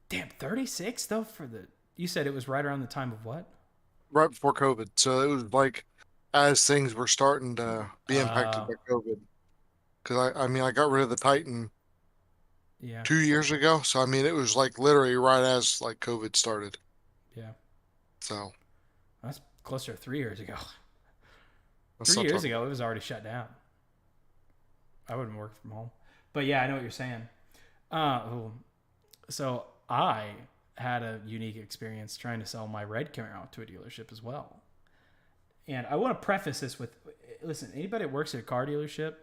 Damn, 36 though you said it was right around the time of what? Right before COVID. So it was like as things were starting to be impacted by COVID. Because I got rid of the Titan 2 years ago. So it was like literally right as like COVID started. Yeah. So that's closer to 3 years ago. 3 years ago, it was already shut down. I wouldn't work from home. But yeah, I know what you're saying. So I had a unique experience trying to sell my red Camaro to a dealership as well. And I want to preface this with, listen, anybody that works at a car dealership,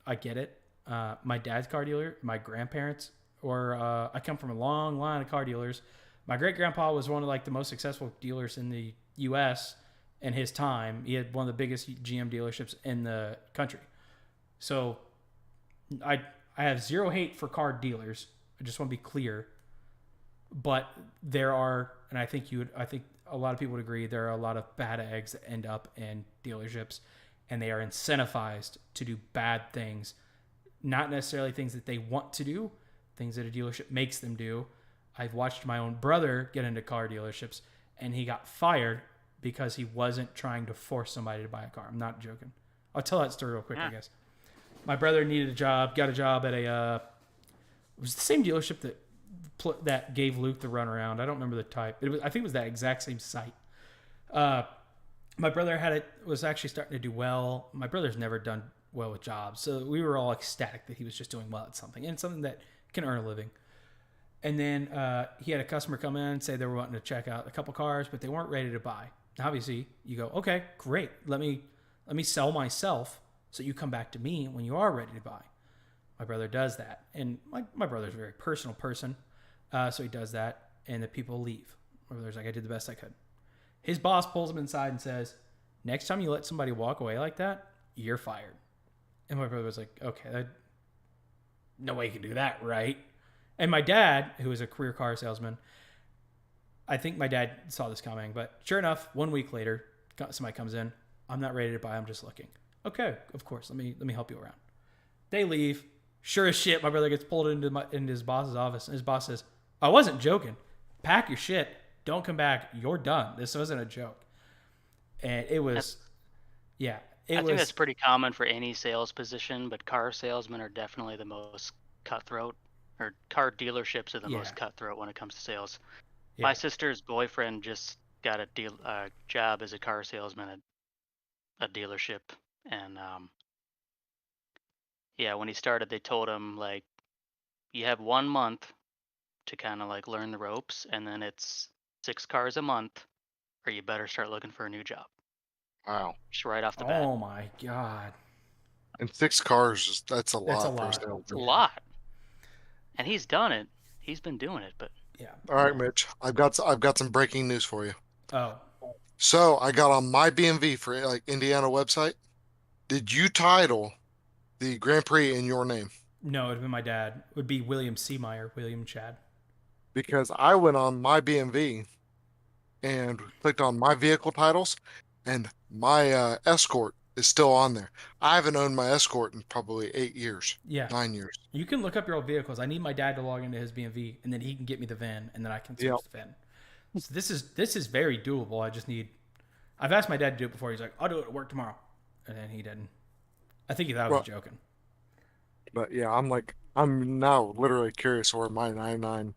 I get it. My dad's car dealer, my grandparents, or I come from a long line of car dealers. My great-grandpa was one of like the most successful dealers in the U.S. in his time. He had one of the biggest GM dealerships in the country. So I have zero hate for car dealers. I just want to be clear. But there are, and I think a lot of people would agree there are a lot of bad eggs that end up in dealerships, and they are incentivized to do bad things, not necessarily things that they want to do, things that a dealership makes them do. I've watched my own brother get into car dealerships, and he got fired because he wasn't trying to force somebody to buy a car. I'm not joking. I'll tell that story real quick, I guess. My brother needed a job, got a job at it was the same dealership that gave Luke the runaround. I don't remember the type. I think it was that exact same site. My brother was actually starting to do well. My brother's never done well with jobs, so we were all ecstatic that he was just doing well at something, and something that can earn a living. And then he had a customer come in and say they were wanting to check out a couple cars, but they weren't ready to buy. Obviously, you go, okay, great. Let me sell myself so you come back to me when you are ready to buy. My brother does that, and my brother's a very personal person, so he does that, and the people leave. My brother's like, I did the best I could. His boss pulls him inside and says, next time you let somebody walk away like that, you're fired. And my brother was like, okay, no way you can do that, right? And my dad, who was a career car salesman, I think my dad saw this coming, but sure enough, 1 week later, somebody comes in. I'm not ready to buy. I'm just looking. Okay, of course. Let me help you around. They leave. Sure as shit, my brother gets pulled into his boss's office, and his boss says, I wasn't joking. Pack your shit. Don't come back. You're done. This wasn't a joke. And it was, I think that's pretty common for any sales position, but car salesmen are definitely the most cutthroat, or car dealerships are the most cutthroat when it comes to sales. Yeah. My sister's boyfriend just got a job as a car salesman at a dealership, and when he started, they told him, like, you have 1 month to kind of like learn the ropes, and then it's 6 cars a month, or you better start looking for a new job. Wow. Just right off the bat. Oh my God. And 6 cars, that's a lot. That's a lot. It's a lot. And he's done it. He's been doing it, but yeah. All right, Mitch. I've got some breaking news for you. Oh. So I got on my BMV for like Indiana website. Did you title the Grand Prix in your name? No, it would be my dad. It would be William Seameyer, William Chad. Because I went on my BMV and clicked on my vehicle titles, and my Escort is still on there. I haven't owned my Escort in probably 8 years. Yeah. 9 years. You can look up your old vehicles. I need my dad to log into his BMV, and then he can get me the VIN, and then I can switch the VIN. So this is very doable. I've asked my dad to do it before. He's like, I'll do it at work tomorrow. And then he didn't. I think he thought I was joking. But yeah, I'm now literally curious where my 99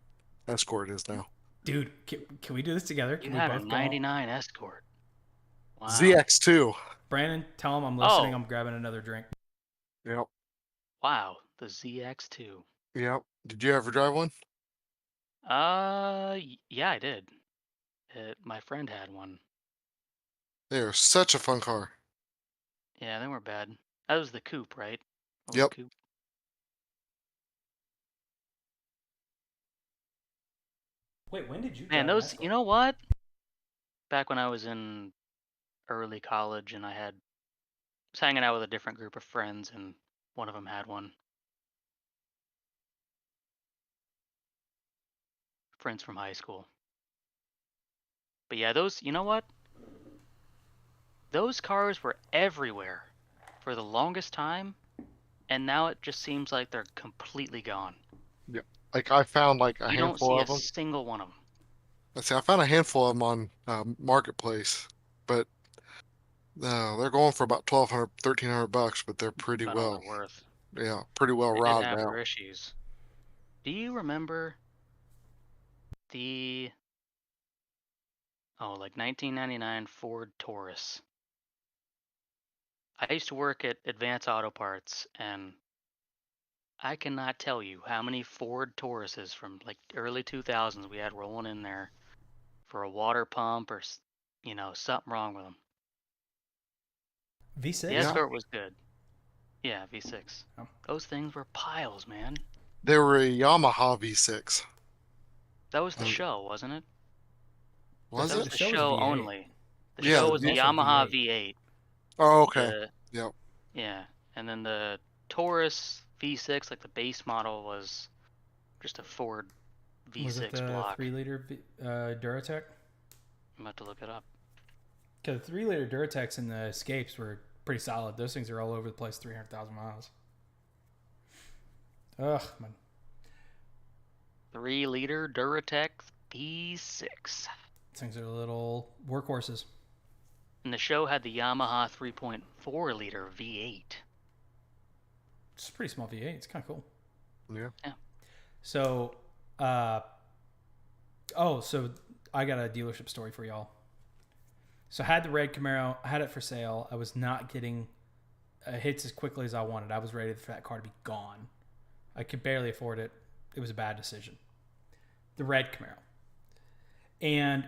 Escort is now. Dude, can we do this together? Can you have a 99 Escort. Wow. ZX2. Brandon, tell him I'm listening. I'm grabbing another drink. Yep. Wow, the ZX2. Yep. Did you ever drive one? Yeah, I did. My friend had one. They are such a fun car. Yeah, they weren't bad. That was the coupe, right? Yep. Coupe. Wait, when did you? Man, those. You know what? Back when I was in early college, and I was hanging out with a different group of friends, and one of them had one. Friends from high school. But yeah, those. You know what? Those cars were everywhere for the longest time, and now it just seems like they're completely gone. Yeah, like I found like a handful of them. You don't see a single one of them. Let's see, I found a handful of them on Marketplace, but they're going for about $1,200, $1,300, but they're pretty well worth. Yeah, pretty well rotted out. Their issues. Do you remember the 1999 Ford Taurus? I used to work at Advance Auto Parts, and I cannot tell you how many Ford Tauruses from like early 2000s we had rolling in there for a water pump or something wrong with them. V6? The Escort was good. Yeah, V6. Oh. Those things were piles, man. They were a Yamaha V6. That was the show, wasn't it? Was that it? Was the show only. The yeah, show was the Yamaha V8. Oh, okay. Yep. Yeah, and then the Taurus V6, like the base model, was just a Ford V6 was it the block. 3-liter Duratec? I'm about to look it up. Because the 3-liter Duratex and the Escapes were pretty solid. Those things are all over the place, 300,000 miles. Ugh, man. 3-liter Duratex V6. These things are little workhorses. And the show had the Yamaha 3.4-liter V8. It's a pretty small V8. It's kind of cool. Yeah. So, so I got a dealership story for y'all. So I had the red Camaro. I had it for sale. I was not getting hits as quickly as I wanted. I was ready for that car to be gone. I could barely afford it. It was a bad decision. The red Camaro. And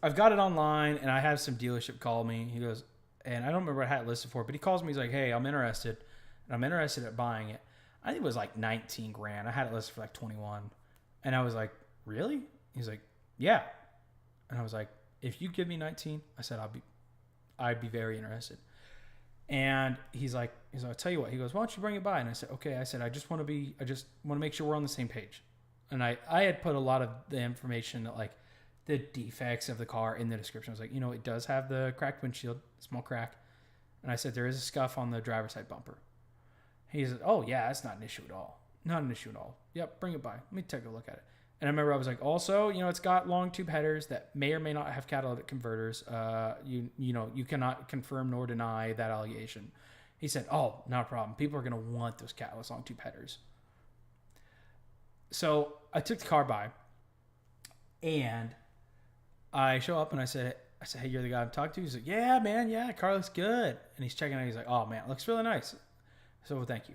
I've got it online, and I have some dealership call me. He goes, and I don't remember what I had it listed for, but he calls me. He's like, hey, I'm interested. And I'm interested at buying it. I think it was like 19 grand. I had it listed for like 21. And I was like, really? He's like, yeah. And I was like, if you give me 19, I said, I'd be very interested. And he's like, I'll tell you what. He goes, why don't you bring it by? And I said, okay. I said, I just want to make sure we're on the same page. And I had put a lot of the information, like the defects of the car, in the description. I was like, it does have the cracked windshield, small crack. And I said, there is a scuff on the driver's side bumper. He said, oh yeah, that's not an issue at all. Not an issue at all. Yep, bring it by. Let me take a look at it. And I remember I was like, also, it's got long tube headers that may or may not have catalytic converters. You cannot confirm nor deny that allegation. He said, oh, not a problem. People are going to want those catalytic long tube headers. So I took the car by, and I show up and I said, hey, you're the guy I'm talking to? He's like, yeah, man, yeah, the car looks good. And he's checking it out. He's like, oh man, it looks really nice. So well, thank you.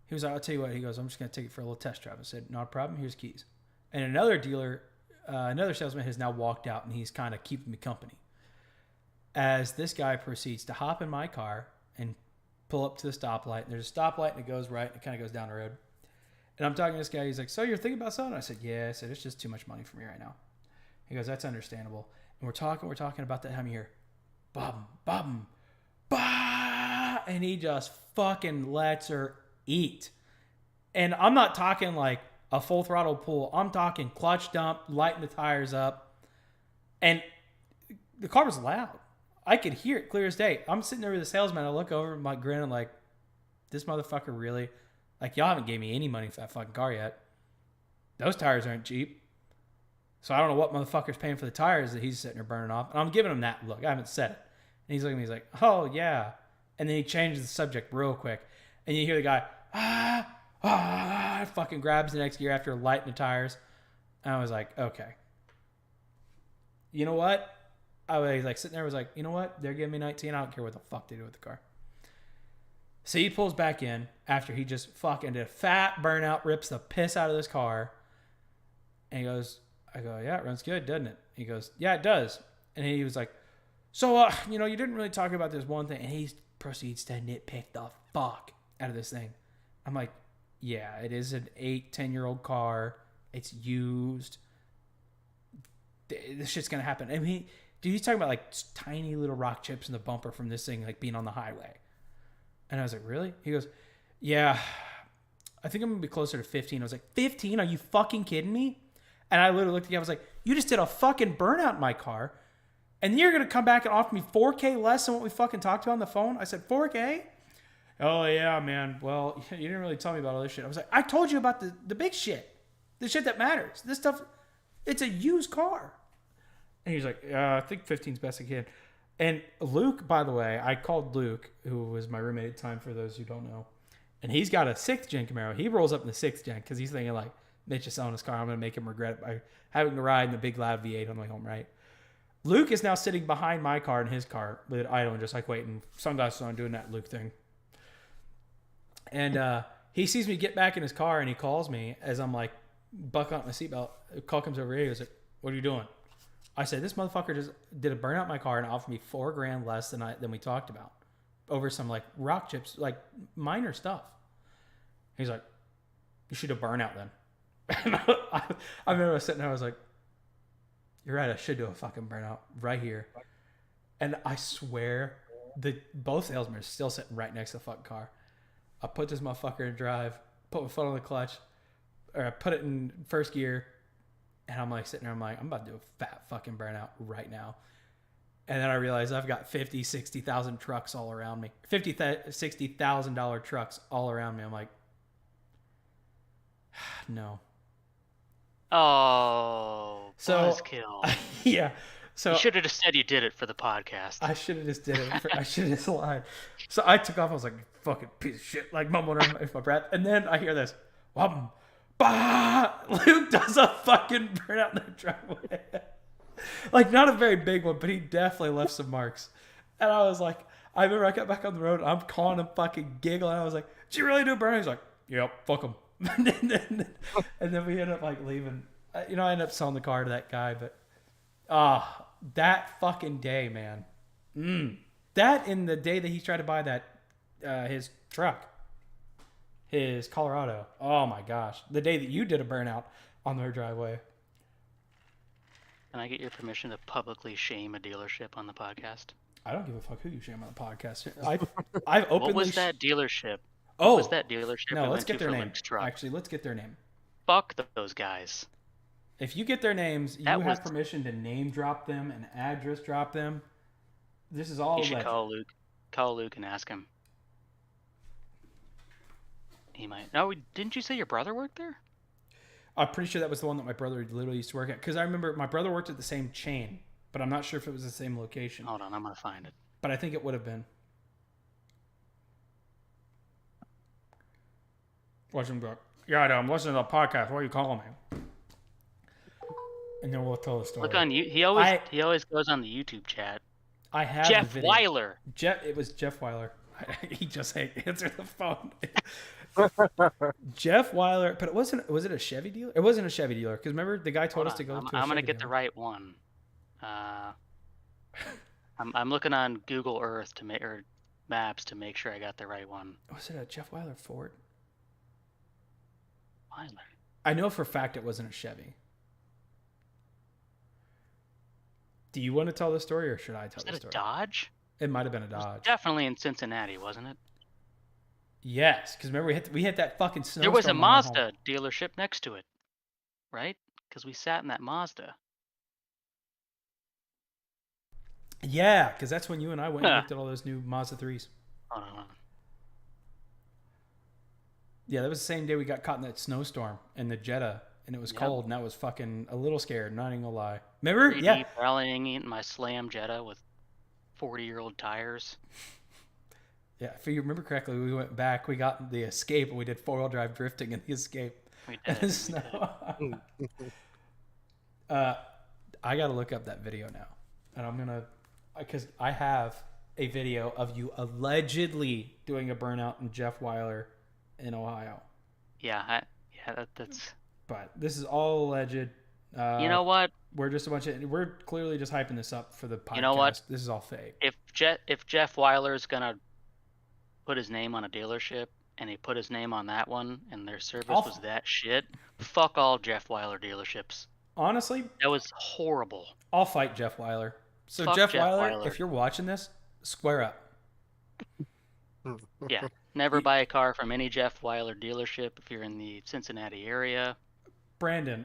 He was like, I'll tell you what. He goes, I'm just going to take it for a little test drive. I said, not a problem. Here's keys. And another dealer, another salesman has now walked out, and he's kind of keeping me company. As this guy proceeds to hop in my car and pull up to the stoplight. There's a stoplight, and it goes right. And it kind of goes down the road. And I'm talking to this guy. He's like, so you're thinking about selling? I said, yeah. I said, it's just too much money for me right now. He goes, that's understandable. And we're talking about that time of year. Bum, bum, bah! And he just fucking lets her eat. And I'm not talking like a full throttle pull. I'm talking clutch dump, lighting the tires up. And the car was loud. I could hear it clear as day. I'm sitting there with the salesman. I look over, I'm like grinning like, this motherfucker really, like, y'all haven't gave me any money for that fucking car yet. Those tires aren't cheap. So I don't know what motherfucker's paying for the tires that he's sitting there burning off. And I'm giving him that look. I haven't said it. And he's looking at me, he's like, oh yeah. And then he changes the subject real quick. And you hear the guy, fucking grabs the next gear after lighting the tires. And I was like, okay. You know what? I was like sitting there, was like, you know what? They're giving me 19. I don't care what the fuck they do with the car. So he pulls back in after he just fucking did a fat burnout, rips the piss out of this car. And he goes, I go, yeah, it runs good, doesn't it? He goes, yeah, it does. And he was like, so, you didn't really talk about this one thing. And he proceeds to nitpick the fuck out of this thing. I'm like, yeah, it is an 8-10-year-old car. It's used. This shit's going to happen. I mean, dude, he's talking about like tiny little rock chips in the bumper from this thing, like being on the highway. And I was like, really? He goes, yeah, I think I'm going to be closer to 15. I was like, 15? Are you fucking kidding me? And I literally looked at him. I was like, you just did a fucking burnout in my car. And then you're going to come back and offer me $4K less than what we fucking talked about on the phone? I said, $4K? Oh, yeah, man. Well, you didn't really tell me about all this shit. I was like, I told you about the big shit. The shit that matters. This stuff, it's a used car. And he's like, I think 15's best I can. And Luke, by the way, I called Luke, who was my roommate at the time, for those who don't know. And he's got a 6th gen Camaro. He rolls up in the 6th gen because he's thinking like, Mitch is selling his car. I'm going to make him regret it by having to ride in the big loud V8 on the way home, right? Luke is now sitting behind my car in his car with it idle and just like waiting, sunglasses on, doing that Luke thing. And he sees me get back in his car and he calls me as I'm like buckling up my seatbelt. A call comes over here. He goes like, what are you doing? I said, this motherfucker just did a burnout in my car and offered me $4,000 less than we talked about over some like rock chips, like minor stuff. He's like, you should have burnout then. And I remember I was sitting there, I was like, you're right, I should do a fucking burnout right here. And I swear, both salesmen are still sitting right next to the fucking car. I put this motherfucker in drive, put my foot on the clutch, or I put it in first gear, And I'm like sitting there, I'm like, I'm about to do a fat fucking burnout right now. And then I realized I've got 50, 60,000 trucks all around me. $60,000 trucks all around me. I'm like, no. Oh, So, buzzkill. yeah. So You should have just said you did it for the podcast. I should have just did it. I should have just lied. So I took off. I was like, fucking piece of shit, like mumbling under my breath. And then I hear this, whum, bah! Luke does a fucking burnout in the driveway. Like, not a very big one, but he definitely left some marks. And I was like, I remember I got back on the road. I'm calling him fucking giggling. I was like, did you really do a burnout? He's like, yep, fuck him. and then we ended up like leaving. I ended up selling the car to that guy. But, that fucking day, man. That in the day that he tried to buy that, his truck, his Colorado. Oh my gosh. The day that you did a burnout on their driveway. Can I get your permission to publicly shame a dealership on the podcast? I don't give a fuck who you shame on the podcast. I've openly. What was that dealership? Oh, what was that dealership? No, we let's went get to their for name. Luke's truck? Actually, let's get their name. Fuck those guys. If you get their names, you That have was- permission to name drop them and address drop them. This is all You should legend. call Luke. Call Luke and ask him. He might. No, didn't you say your brother worked there? I'm pretty sure that was the one that my brother literally used to work at. Because I remember my brother worked at the same chain, but I'm not sure if it was the same location. Hold on, I'm gonna find it. But I think it would have been. Watch him go, yeah, I know, I'm listening to the podcast. What are you calling me? And then we'll tell the story. Look on you. He always goes on the YouTube chat. I have Jeff the video. Weiler. It was Jeff Weiler. He just answered the phone. Jeff Weiler, but was it a Chevy dealer? It wasn't a Chevy dealer because remember the guy told us to go to. I'm gonna get the right one. I'm looking on Google Earth or Maps to make sure I got the right one. Was it a Jeff Weiler Ford? Weiler. I know for a fact it wasn't a Chevy. Do you want to tell the story or should I tell the Was story? it a Dodge? It might have been a It was Dodge. definitely in Cincinnati, wasn't it? Yes, because remember we hit that fucking snowstorm. There was a on our home. Mazda dealership next to it, right? Because we sat in that Mazda. Yeah, because that's when you and I went and looked at all those new Mazda 3s. Hold on. Yeah, that was the same day we got caught in that snowstorm in the Jetta, and it was cold, and I was fucking a little scared, not even gonna lie. Remember? 3D Yeah. rallying in my Slam Jetta with 40-year-old tires. Yeah, if you remember correctly, we went back, we got the Escape, and we did four-wheel drive drifting in the Escape. We In did. the snow. I gotta look up that video now, and I'm gonna, because I have a video of you allegedly doing a burnout in Jeff Weiler in Ohio. Yeah, that's. But this is all alleged. You know what? We're just we're clearly just hyping this up for the podcast. You know what? This is all fake. If Jeff Weiler's gonna put his name on a dealership and he put his name on that one and their service was that shit, fuck all Jeff Weiler dealerships. Honestly, that was horrible. I'll fight Jeff Weiler. So Fuck Jeff Jeff Weiler, Weiler. if you're watching this, square up. Yeah, never buy a car from any Jeff Weiler dealership if you're in the Cincinnati area. Brandon,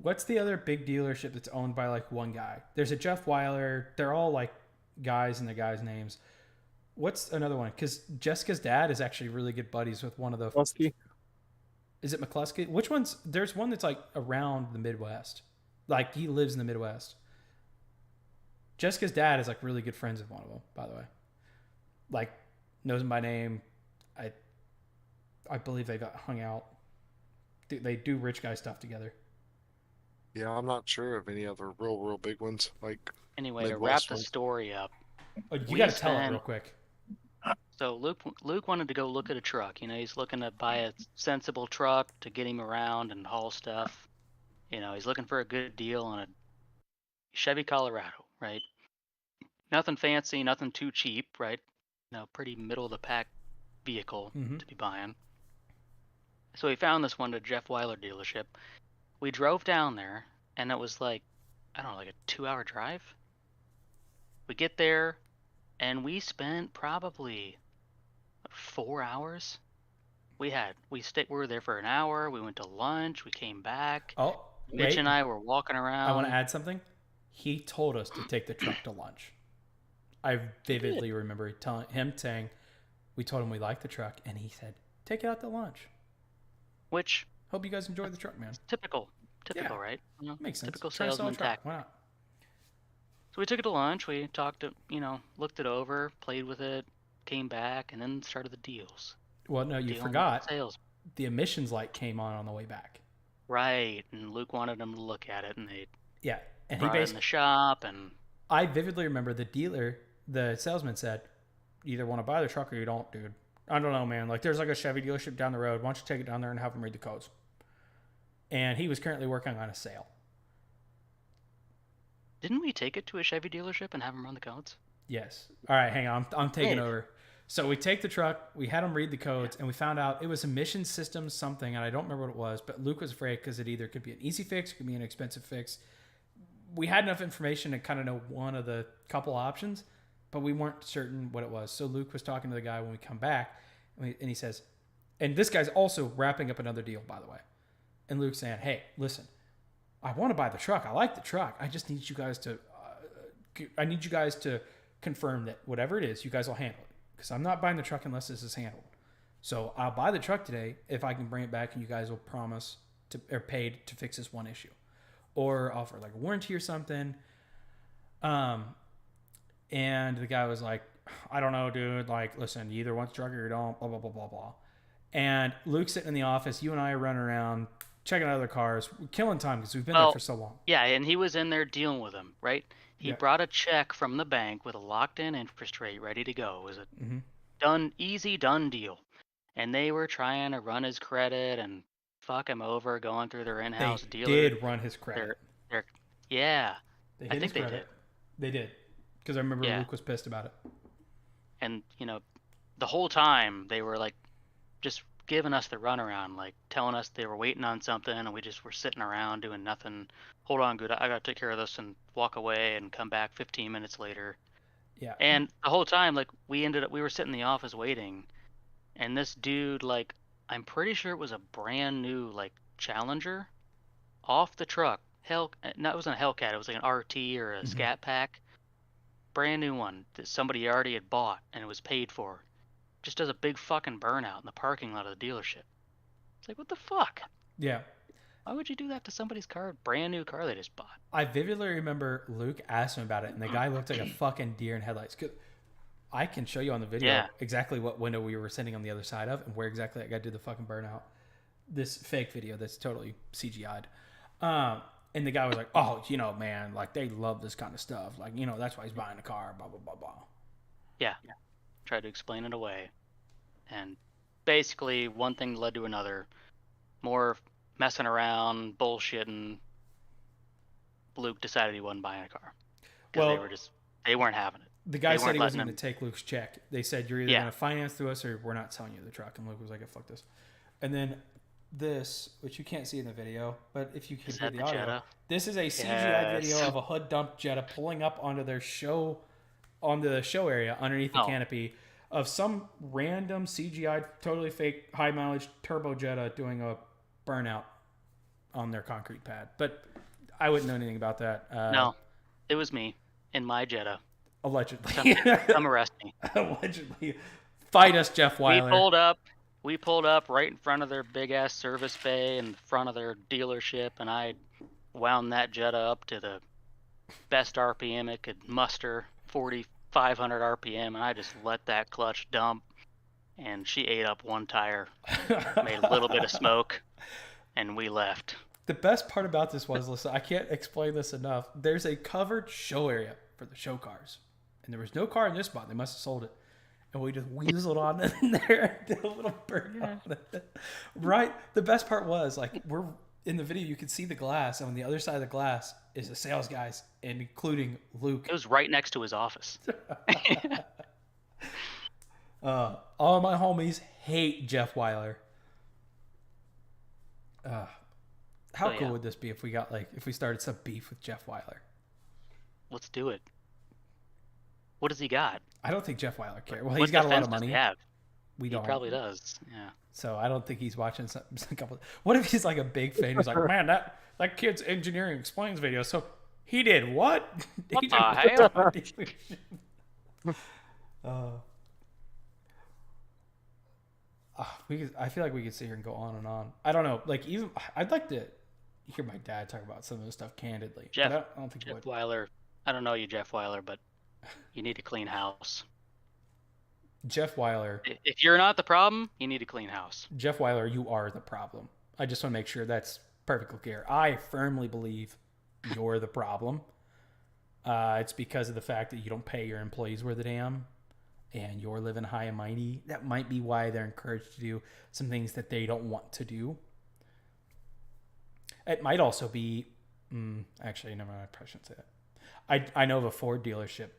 what's the other big dealership that's owned by like one guy? There's a Jeff Weiler. They're all like guys and the guys' names. What's another one? Because Jessica's dad is actually really good buddies with one of the. McCluskey? Is it McCluskey? Which one's? There's one that's like around the Midwest. Like he lives in the Midwest. Jessica's dad is like really good friends with one of them, by the way. Like knows him by name. I believe they got hung out. They do rich guy stuff together. Yeah, I'm not sure of any other real big ones. Like Anyway, to wrap Midwest the ones. story up. Oh, you We got to tell it spent- real quick. So Luke wanted to go look at a truck. You know, he's looking to buy a sensible truck to get him around and haul stuff. You know, he's looking for a good deal on a Chevy Colorado, right? Nothing fancy, nothing too cheap, right? You know, pretty middle of the pack vehicle Mhm. to be buying. So we found this one at Jeff Weiler dealership. We drove down there, and it was like, I don't know, like a 2-hour drive. We get there, and we spent probably 4 hours. We were there for an hour. We went to lunch. We came back. Oh, Mitch and I were walking around. I want to add something. He told us to take the truck to lunch. I vividly remember him saying, we told him we liked the truck, and he said, take it out to lunch. Which, hope you guys enjoyed the truck, man. Typical, right? You know, makes sense. Typical salesman tactic. Why not? So we took it to lunch. We talked to, looked it over, played with it, came back, and then started the deals. Well, no, you forgot. The emissions light came on the way back. Right, and Luke wanted him to look at it, and they and brought it in the shop, and I vividly remember the salesman said, you either want to buy the truck or you don't, dude. I don't know, man. Like, there's like a Chevy dealership down the road. Why don't you take it down there and have them read the codes? And he was currently working on a sale. Didn't we take it to a Chevy dealership and have them run the codes? Yes. All right, hang on. I'm taking over. So we take the truck, we had them read the codes, and we found out it was emission system something, and I don't remember what it was, but Luke was afraid because it either could be an easy fix, it could be an expensive fix. We had enough information to kind of know one of the couple options, but we weren't certain what it was. So Luke was talking to the guy when we come back, and he says, and this guy's also wrapping up another deal, by the way. And Luke's saying, hey, listen, I want to buy the truck. I like the truck. I just need you guys to confirm that whatever it is, you guys will handle it. Because I'm not buying the truck unless this is handled. So I'll buy the truck today if I can bring it back and you guys will promise or paid to fix this one issue. Or offer like a warranty or something. And the guy was like, I don't know, dude. Like, listen, you either want the truck or you don't, blah, blah, blah, blah, blah. And Luke's sitting in the office. You and I are running around, checking out other cars, killing time because we've been there for so long. Yeah, and he was in there dealing with them, right? He brought a check from the bank with a locked-in interest rate ready to go. It was a easy done deal. And they were trying to run his credit and fuck him over, going through their in-house dealer. They did run his credit. I think they did. They did. Because I remember Luke was pissed about it. And, the whole time they were like just giving us the runaround, like telling us they were waiting on something and we just were sitting around doing nothing. Hold on, good. I got to take care of this and walk away and come back 15 minutes later. Yeah. And the whole time, like, we were sitting in the office waiting, and this dude, like, I'm pretty sure it was a brand new, like, Challenger off the truck. It wasn't a Hellcat. It was like an RT or a Scat Pack. Brand new one that somebody already had bought and it was paid for. Just does a big fucking burnout in the parking lot of the dealership. It's like, what the fuck? Yeah. Why would you do that to somebody's car? Brand new car they just bought. I vividly remember Luke asked him about it, and the guy looked like a fucking deer in headlights. I can show you on the video exactly what window we were sitting on the other side of and where exactly that guy did the fucking burnout. This fake video that's totally CGI'd. And the guy was like, oh, man, like, they love this kind of stuff. Like, that's why he's buying a car, blah, blah, blah, blah. Yeah. Tried to explain it away. And basically, one thing led to another. More messing around, bullshitting. Luke decided he wasn't buying a car. Because they weren't having it. The guy said he wasn't going to take Luke's check. They said, you're either going to finance through us or we're not selling you the truck. And Luke was like, fuck this. And then this, which you can't see in the video, but if you can hear the audio, Jetta? This is a CGI video of a hood dump Jetta pulling up onto the show area underneath the canopy of some random CGI, totally fake, high mileage turbo Jetta doing a burnout on their concrete pad. But I wouldn't know anything about that. No, it was me in my Jetta. Allegedly. Come arrest me. Allegedly. Fight us, Jeff Weiler. We pulled up right in front of their big ass service bay in front of their dealership, and I wound that Jetta up to the best RPM it could muster, 4,500 RPM, and I just let that clutch dump, and she ate up one tire, made a little bit of smoke, and we left. The best part about this was, listen, I can't explain this enough. There's a covered show area for the show cars, and there was no car in this spot. They must have sold it. And we just weaseled on in there and did a little burnout. Right? The best part was, like, we're in the video, you can see the glass, and on the other side of the glass is the sales guys, and including Luke. It was right next to his office. All my homies hate Jeff Weiler. How cool would this be if we started some beef with Jeff Weiler? Let's do it. What does he got? I don't think Jeff Weiler cares. Well, he's got a lot of money. We He don't. probably does. Yeah. So I don't think he's watching some couple. What if he's like a big fan? He's like, man, that kid's engineering explains video. So he did what? What He the did hell? to my dealership. I feel like we could sit here and go on and on. I don't know. Like, even I'd like to hear my dad talk about some of this stuff candidly. Jeff, but I don't think he Jeff would. Weiler. I don't know you, Jeff Weiler, but you need to clean house. Jeff Weiler. If you're not the problem, you need to clean house. Jeff Weiler, you are the problem. I just want to make sure that's perfectly clear. I firmly believe you're the problem. It's because of the fact that you don't pay your employees worth a damn, and you're living high and mighty. That might be why they're encouraged to do some things that they don't want to do. It might also be, actually, never mind, I probably shouldn't say that. I know of a Ford dealership.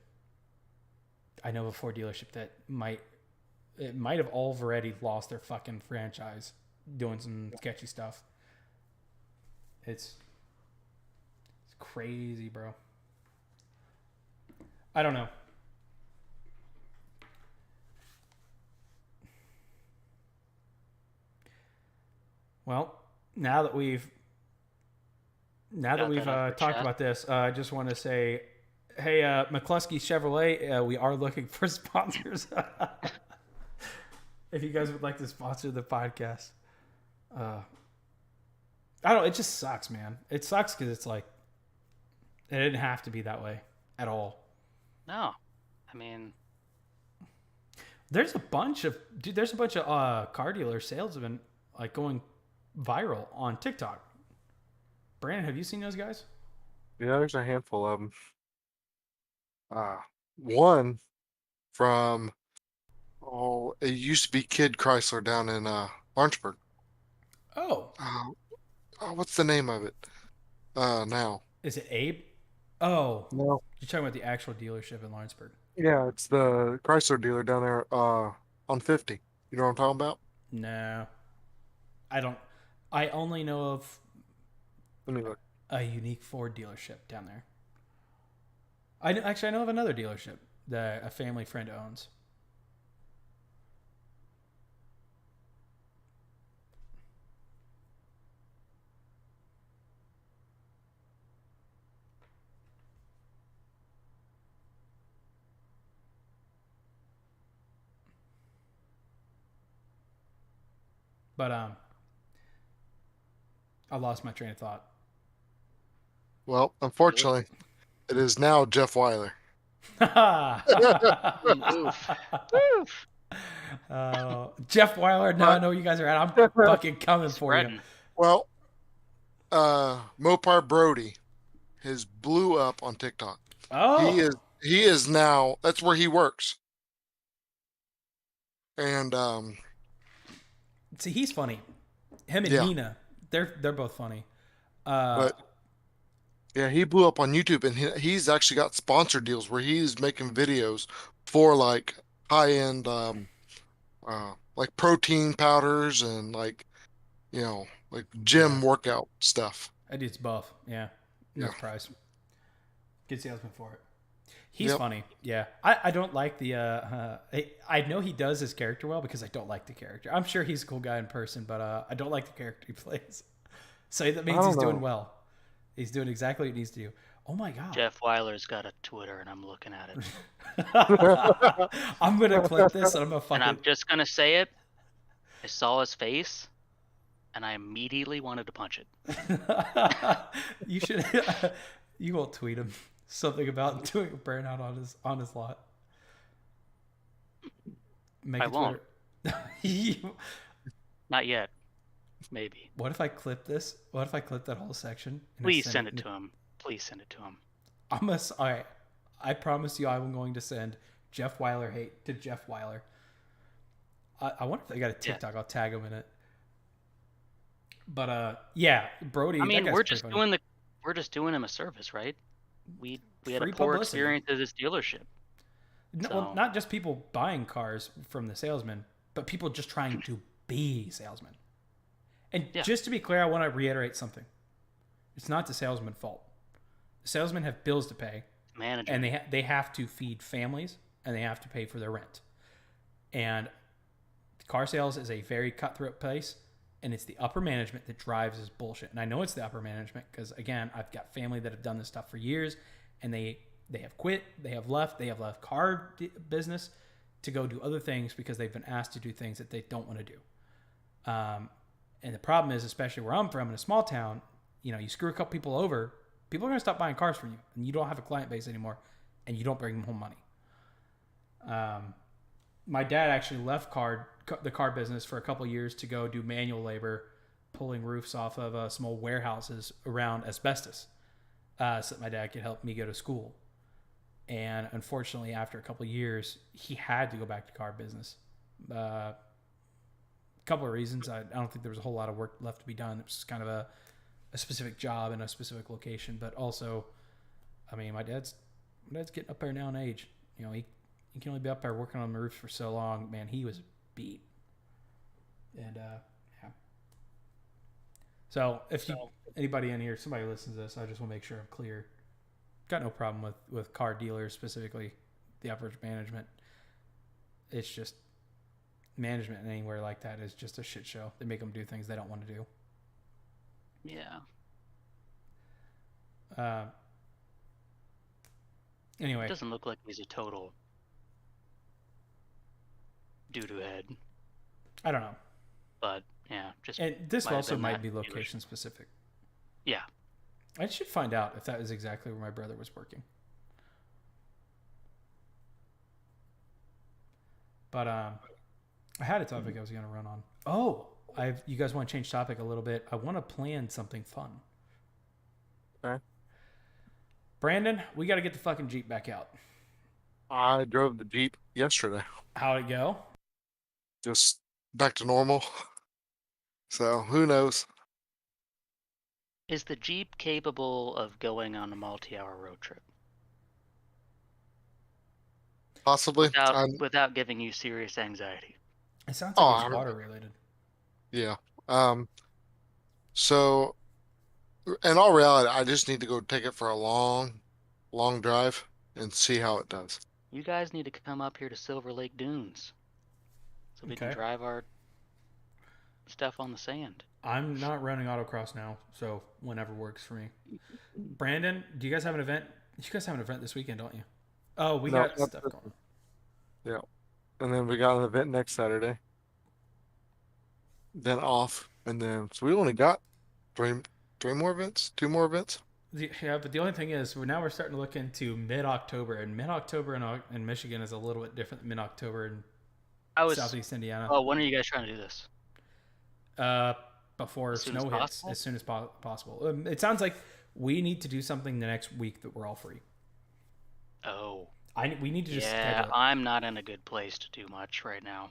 That might have already lost their fucking franchise doing some sketchy stuff. It's crazy, bro. I don't know. Well, now that we've talked about this, I just want to say, hey, McCluskey Chevrolet, we are looking for sponsors. If you guys would like to sponsor the podcast, I don't know. It just sucks, man. It sucks because it's like it didn't have to be that way at all. No, I mean, there's a bunch of car dealer salesmen like going viral on TikTok. Brandon, have you seen those guys? Yeah, there's a handful of them. One from it used to be Kid Chrysler down in Lawrenceburg. Oh, what's the name of it? Now is it Abe? Oh, no, you're talking about the actual dealership in Lawrenceburg. yeah, it's the Chrysler dealer down there on 50. You know what I'm talking about? No, I don't. I only know of Let me look. a unique Ford dealership down there. I know of another dealership that a family friend owns. But I lost my train of thought. Well, unfortunately, it is now Jeff Weiler. oof. Oof. Jeff Weiler, now I know where you guys are at. I'm fucking coming for you. Well, Mopar Brody has blew up on TikTok. Oh, he is now, that's where he works. And see, he's funny. Him and Nina, they're both funny. But yeah, he blew up on YouTube, and he's actually got sponsored deals where he's making videos for like high-end like protein powders and like like gym workout stuff. That dude's buff. Yeah, no surprise. Good salesman for it. He's funny. Yeah, I don't like the I know he does his character well because I don't like the character. I'm sure he's a cool guy in person, but I don't like the character he plays. So that means he's doing well. He's doing exactly what he needs to do. Oh my god. Jeff Weiler's got a Twitter, and I'm looking at it. I'm gonna click this, and I'm gonna And I'm just gonna say it. I saw his face, and I immediately wanted to punch it. You should. You will tweet him something about doing a burnout on his lot. I won't. Not yet. Maybe. What if I clip this? What if I clip that whole section? Please send it to him. Please send it to him. All right. I promise you, I'm going to send Jeff Weiler hate to Jeff Weiler. I wonder if they got a TikTok. Yeah. I'll tag him in it. But yeah, Brody. I mean, we're just doing him a service, right? We had a poor experience at this dealership. No, well, not just people buying cars from the salesman, but people just trying to be salesmen. And just to be clear, I want to reiterate something. It's not the salesman's fault. The salesmen have bills to pay, manager, and they have to feed families, and they have to pay for their rent. And car sales is a very cutthroat place, and it's the upper management that drives this bullshit. And I know it's the upper management because, again, I've got family that have done this stuff for years, and they have quit, they have left car business to go do other things because they've been asked to do things that they don't want to do. And the problem is, especially where I'm from in a small town, you screw a couple people over, people are going to stop buying cars from you, and you don't have a client base anymore, and you don't bring them home money. My dad actually left the car business for a couple of years to go do manual labor, pulling roofs off of small warehouses around asbestos, so that my dad could help me go to school. And unfortunately, after a couple of years, he had to go back to car business. A couple of reasons. I don't think there was a whole lot of work left to be done. It was kind of a specific job in a specific location, but also, I mean, my dad's getting up there now in age. He can only be up there working on the roofs for so long. Man, he was beat. And yeah. So if anybody in here, somebody listens to this, I just want to make sure I'm clear. Got no problem with car dealers, specifically the upper management. It's just management anywhere like that is just a shit show. They make them do things they don't want to do. Yeah. Anyway. It doesn't look like he's a total doo-doo head. I don't know. But, yeah. And this also might be location specific. Yeah. I should find out if that is exactly where my brother was working. But I had a topic I was going to run on. Oh, you guys want to change topic a little bit? I want to plan something fun. Okay. Brandon, we got to get the fucking Jeep back out. I drove the Jeep yesterday. How'd it go? Just back to normal. So who knows? Is the Jeep capable of going on a multi-hour road trip? Possibly. Without giving you serious anxiety. It sounds like it's water related. Yeah. So in all reality, I just need to go take it for a long drive and see how it does. You guys need to come up here to Silver Lake Dunes so we can drive our stuff on the sand. I'm not running autocross now, so whenever works for me. Brandon, do you guys have an event? You guys have an event this weekend, don't you? Oh, we got stuff going. Yeah. And then we got an event next Saturday. Then off. And then, so we only got three more events? 2 more events? Yeah, but the only thing is, we're starting to look into mid-October, and mid-October in Michigan is a little bit different than mid-October in Southeast Indiana. Oh, when are you guys trying to do this? Before snow hits, as soon as possible. It sounds like we need to do something the next week that we're all free. Oh. We need to just schedule it. I'm not in a good place to do much right now.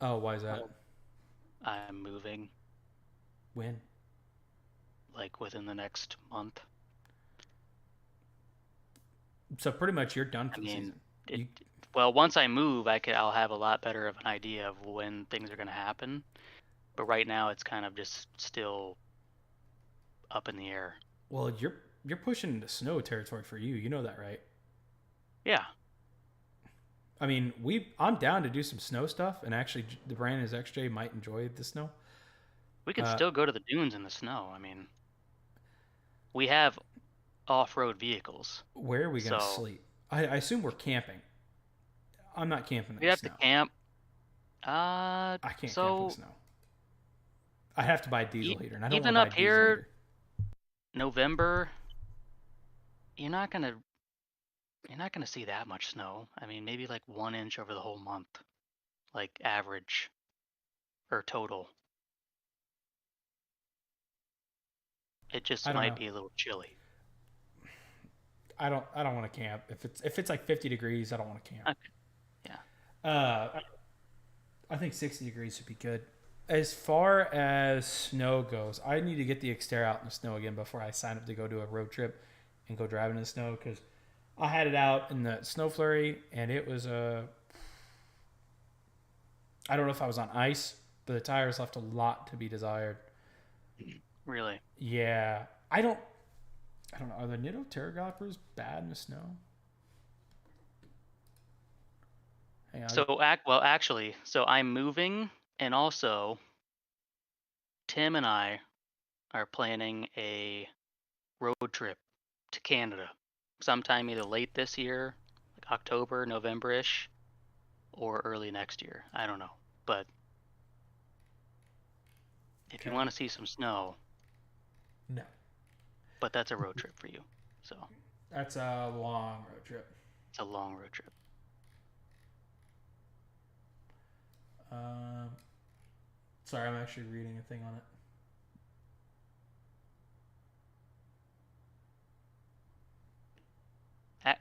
Oh, why is that? I'm moving. When? Like within the next month. So pretty much you're done for the season. Well, once I move, I'll have a lot better of an idea of when things are going to happen. But right now, it's kind of just still up in the air. Well, you're pushing into snow territory for you. You know that, right? Yeah. I mean, I'm down to do some snow stuff, and actually, the brand is XJ might enjoy the snow. We can still go to the dunes in the snow. I mean, we have off-road vehicles. Where are we going to sleep? I assume we're camping. I'm not camping in we the have snow. To camp. I can't camp in the snow. I have to buy a diesel heater, and I don't even want up to buy a diesel heater. November, you're not gonna see that much snow. I mean, maybe like 1 inch over the whole month, like average or total. It just might be a little chilly. I don't want to camp. If it's like 50 degrees, I don't want to camp. Okay. Yeah. I think 60 degrees would be good. As far as snow goes, I need to get the Xterra out in the snow again before I sign up to go do a road trip and go driving in the snow, because I had it out in the snow flurry and it was I don't know if I was on ice, but the tires left a lot to be desired. Really? Yeah. I don't know. Are the Nitto Terragoppers bad in the snow? Hang on. So actually, so I'm moving, and also Tim and I are planning a road trip to Canada sometime either late this year, like October, November-ish, or early next year. I don't know. But if you Okay. want to see some snow, No. but that's a road trip for you. So That's a long road trip. it's a long road trip. Um, sorry, I'm actually reading a thing on it.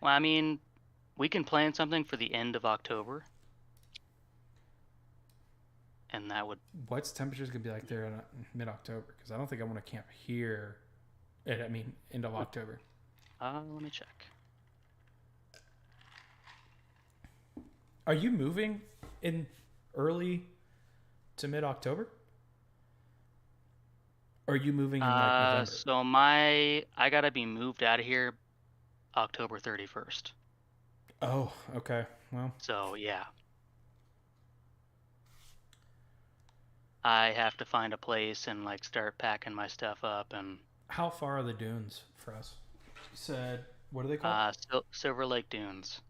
Well, I mean, we can plan something for the end of October, and that would. What's temperatures gonna be like there in mid-October? Because I don't think I want to camp here. End of October. Let me check. Are you moving in early to mid-October? Or are you moving in like November? So I gotta be moved out of here October 31st. Oh, okay. Well, So yeah, I have to find a place and like start packing my stuff up. And how far are the dunes for us? You said, what are they called? Silver Lake Dunes.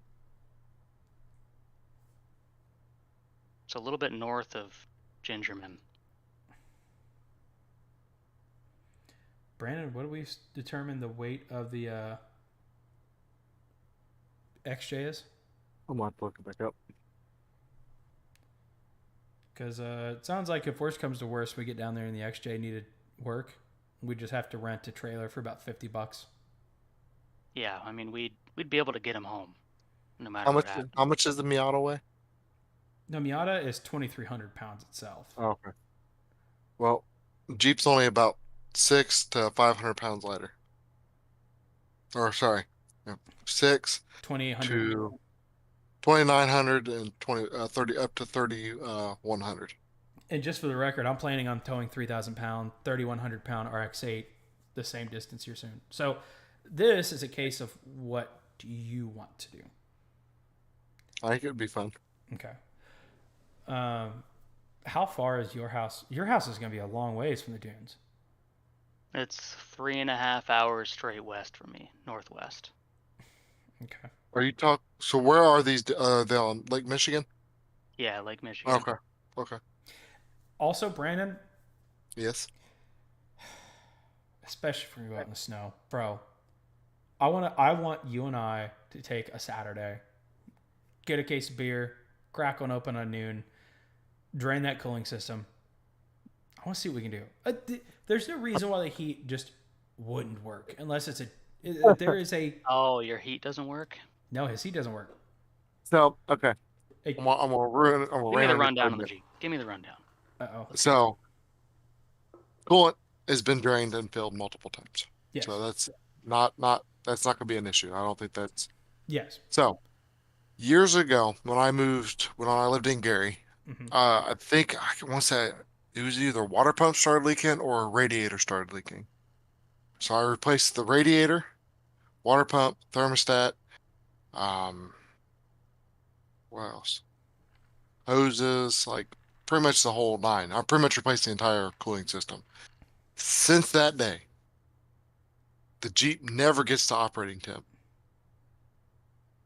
It's a little bit north of Gingerman. Brandon, what do we determine the weight of the XJ is? I might look it back up. Because it sounds like if worst comes to worst, we get down there and the XJ needed work, we just have to rent a trailer for about $50. Yeah, I mean we'd be able to get him home, no matter How what much? happens. How much does the Miata weigh? No, Miata is 2,300 pounds itself. Oh, okay. Well, Jeep's only about 600 to 500 pounds lighter. Or sorry, 6 2,800. to 2,900 and 30 up to 3,100. And just for the record, I'm planning on towing 3,000 pound, 3,100 pound RX-8 the same distance here soon. So this is a case of what do you want to do? I think it would be fun. Okay. How far is your house? Your house is going to be a long ways from the dunes. It's 3.5 hours straight west from me, northwest. Okay. Are you talk? So where are these? They on Lake Michigan? Yeah, Lake Michigan. Okay. Okay. Also, Brandon, Yes. especially if we go out in the snow, bro. I want you and I to take a Saturday, get a case of beer, crack one open at noon, drain that cooling system. I want to see what we can do. There's no reason why the heat just wouldn't work unless it's there is a Oh, your heat doesn't work? no, his heat doesn't work. So okay, Hey, I'm gonna ruin. I'm gonna Give me the ran rundown on the Jeep. Give me the rundown. uh-oh. So coolant has been drained and filled multiple times. Yes. So that's that's not gonna be an issue. I don't think that's Yes. so. Years ago, when I lived in Gary, Mm-hmm. I think I want to say it was either water pump started leaking or a radiator started leaking. So I replaced the radiator, water pump, thermostat, um, what else? Hoses, like pretty much the whole nine. I pretty much replaced the entire cooling system. Since that day, the Jeep never gets to operating temp.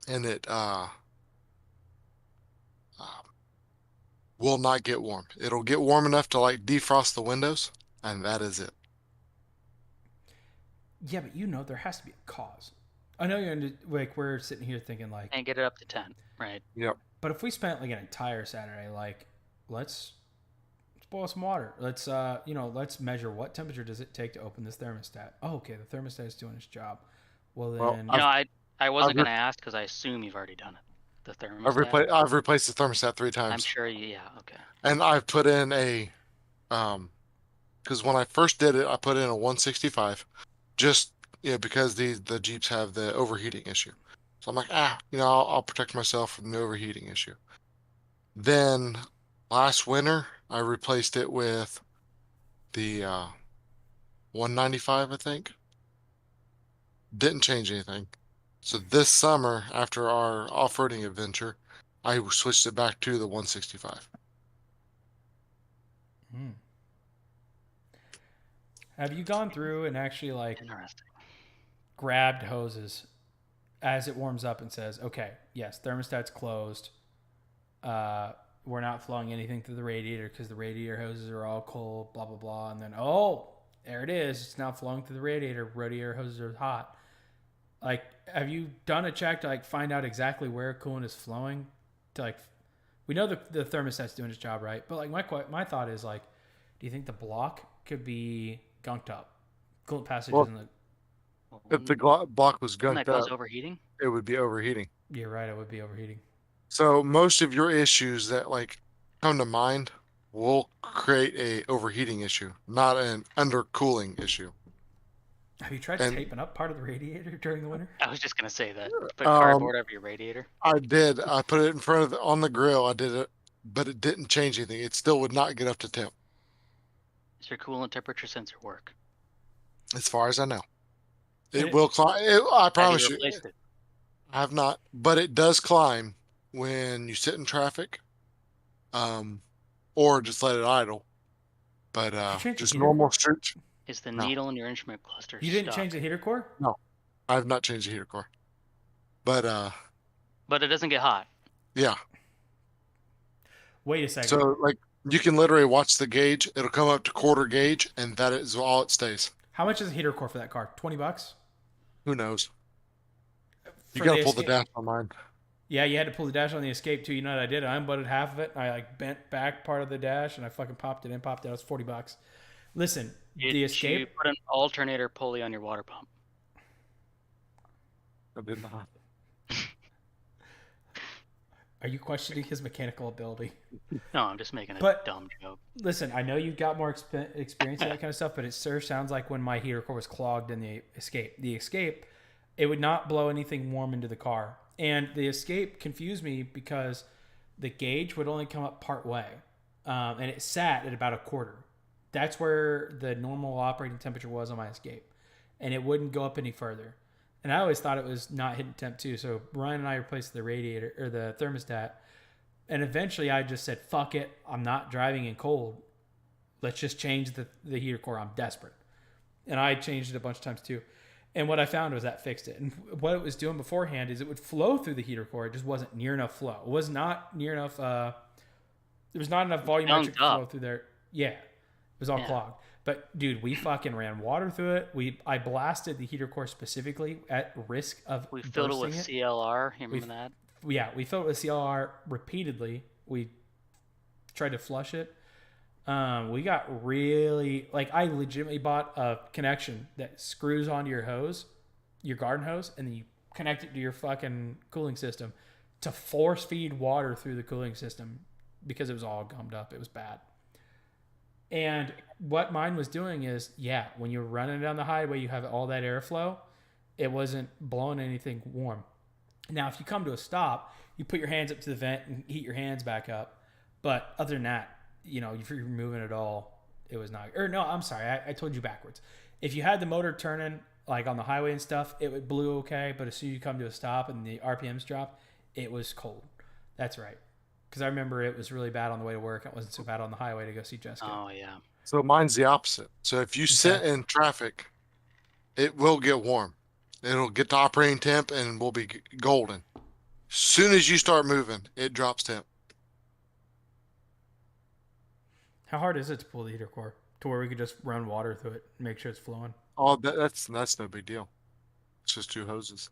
And it will not get warm. It'll get warm enough to like defrost the windows, and that is it. Yeah, but there has to be a cause. I know you're like we're sitting here thinking like, And get it up to 10, right? Yep. but if we spent like an entire Saturday, like let's boil some water. Let's let's measure what temperature does it take to open this thermostat. Oh, okay, the thermostat is doing its job. Well then, You know, I wasn't I've going to ask because I assume you've already done it. The thermostat. I've replaced the thermostat 3 I'm times, sure you. Yeah. Okay. and I've put in a because when I first did it, I put in a 165, just because the Jeeps have the overheating issue. So I'm like, I'll protect myself from the overheating issue. Then last winter, I replaced it with the 195, I think. Didn't change anything. So this summer, after our off-roading adventure, I switched it back to the 165. Have you gone through and actually like Interesting. grabbed hoses as it warms up and says, okay, yes, thermostat's closed. We're not flowing anything through the radiator because the radiator hoses are all cold, blah, blah, blah. And then, oh, there it is. It's now flowing through the radiator. Radiator hoses are hot. Like, have you done a check to like find out exactly where coolant is flowing? To like, we know the thermostat's doing its job, right? But like my thought is like, do you think the block could be gunked up? Coolant passages Well, in the. if the block was Wouldn't that gunked cause up, overheating? it would be overheating. You're right. It would be overheating. So most of your issues that like come to mind will create a overheating issue, not an undercooling issue. Have you tried And taping up part of the radiator during the winter? I was just gonna say that. Put cardboard over your radiator. I did. I put it in front of on the grill. I did it, but it didn't change anything. It still would not get up to temp, Does your coolant temperature sensor work? as far as I know. And It will climb. I Have promise you you, replaced it? I have not, but it does climb when you sit in traffic, or just let it idle. But Did you change the just heater normal core? street. Is the No. needle in your instrument cluster You didn't stuck? change the heater core? No, I have not changed the heater core. But But it doesn't get hot. yeah. Wait a second. So like you can literally watch the gauge. It'll come up to quarter gauge, and that is all it stays. How much is the heater core for that car? $20? Who knows? You For gotta the pull the Escape? dash on mine. Yeah, you had to pull the dash on the Escape too. You know what I did? I unbutted half of it. I like bent back part of the dash and I fucking popped it in, popped it out. It was $40. Listen, Did the you Escape. put an alternator pulley on your water pump? I did not. Are you questioning his mechanical ability? No, I'm just making a But- dumb joke. Listen, I know you've got more experience in that kind of stuff, but it sure sounds like when my heater core was clogged in the Escape. The Escape, it would not blow anything warm into the car. And the Escape confused me because the gauge would only come up part way. And it sat at about a quarter. That's where the normal operating temperature was on my Escape. And it wouldn't go up any further. And I always thought it was not hitting temp too. So Ryan and I replaced the radiator or the thermostat. And eventually I just said, fuck it. I'm not driving in cold. Let's just change the heater core. I'm desperate. And I changed it a bunch of times too. And what I found was that fixed it. And what it was doing beforehand is it would flow through the heater core. It just wasn't near enough flow. It was not near enough. There was not enough volumetric flow through there. Yeah. It was all clogged. But dude, we fucking ran water through it. I blasted the heater core specifically at risk of We filled it with bursting CLR. You remember that? Yeah, we filled it with CLR repeatedly. We tried to flush it. We got really I legitimately bought a connection that screws onto your hose, your garden hose, and then you connect it to your fucking cooling system to force feed water through the cooling system because it was all gummed up. It was bad. And what mine was doing is, yeah, when you're running down the highway, you have all that airflow. It wasn't blowing anything warm. Now, if you come to a stop, you put your hands up to the vent and heat your hands back up. But other than that, if you're moving at all, it was not. Or no, I'm sorry, I told you backwards. If you had the motor turning like on the highway and stuff, it would blew okay. But as soon as you come to a stop and the RPMs drop, it was cold. That's right. Because I remember it was really bad on the way to work. It wasn't so bad on the highway to go see Jessica. Oh yeah. So mine's the opposite. So if you sit in traffic, it will get warm. It'll get to operating temp and will be golden. Soon as you start moving, it drops temp. How hard is it to pull the heater core to where we could just run water through it and make sure it's flowing? Oh, that's no big deal. It's just two hoses.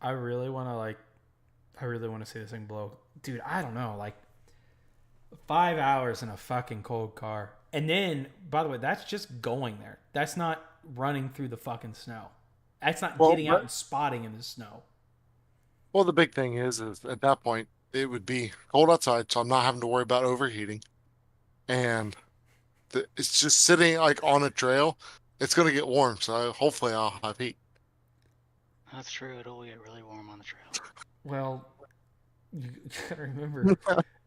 I really want to see this thing blow. Dude, I don't know, 5 hours in a fucking cold car. And then, by the way, that's just going there. That's not running through the fucking snow. That's not getting out and spotting in the snow. Well, the big thing is at that point, it would be cold outside, so I'm not having to worry about overheating. And it's just sitting on a trail. It's going to get warm, so hopefully I'll have heat. That's true. It'll get really warm on the trail. Well, you gotta remember,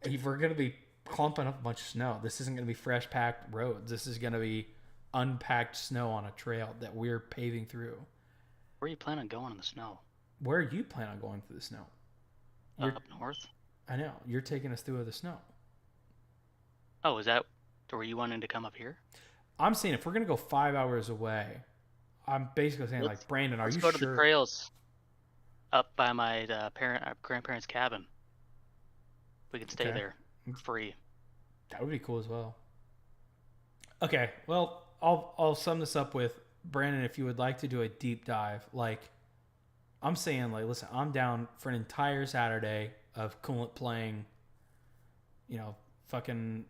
if we're gonna be clumping up a bunch of snow, this isn't gonna be fresh packed roads. This is gonna be unpacked snow on a trail that we're paving through. Where are you planning on going in the snow? Where are you planning on going through the snow? You're, up north. I know. You're taking us through the snow. Oh, is that where you wanted to come up here? I'm saying if we're gonna go 5 hours away, I'm basically saying like, Brandon, are let's you go sure? to the trails up by my grandparents' cabin. We can stay there free. That would be cool as well. Okay, well, I'll sum this up with Brandon. If you would like to do a deep dive, like I'm saying, like listen, I'm down for an entire Saturday of coolant playing. You know, fucking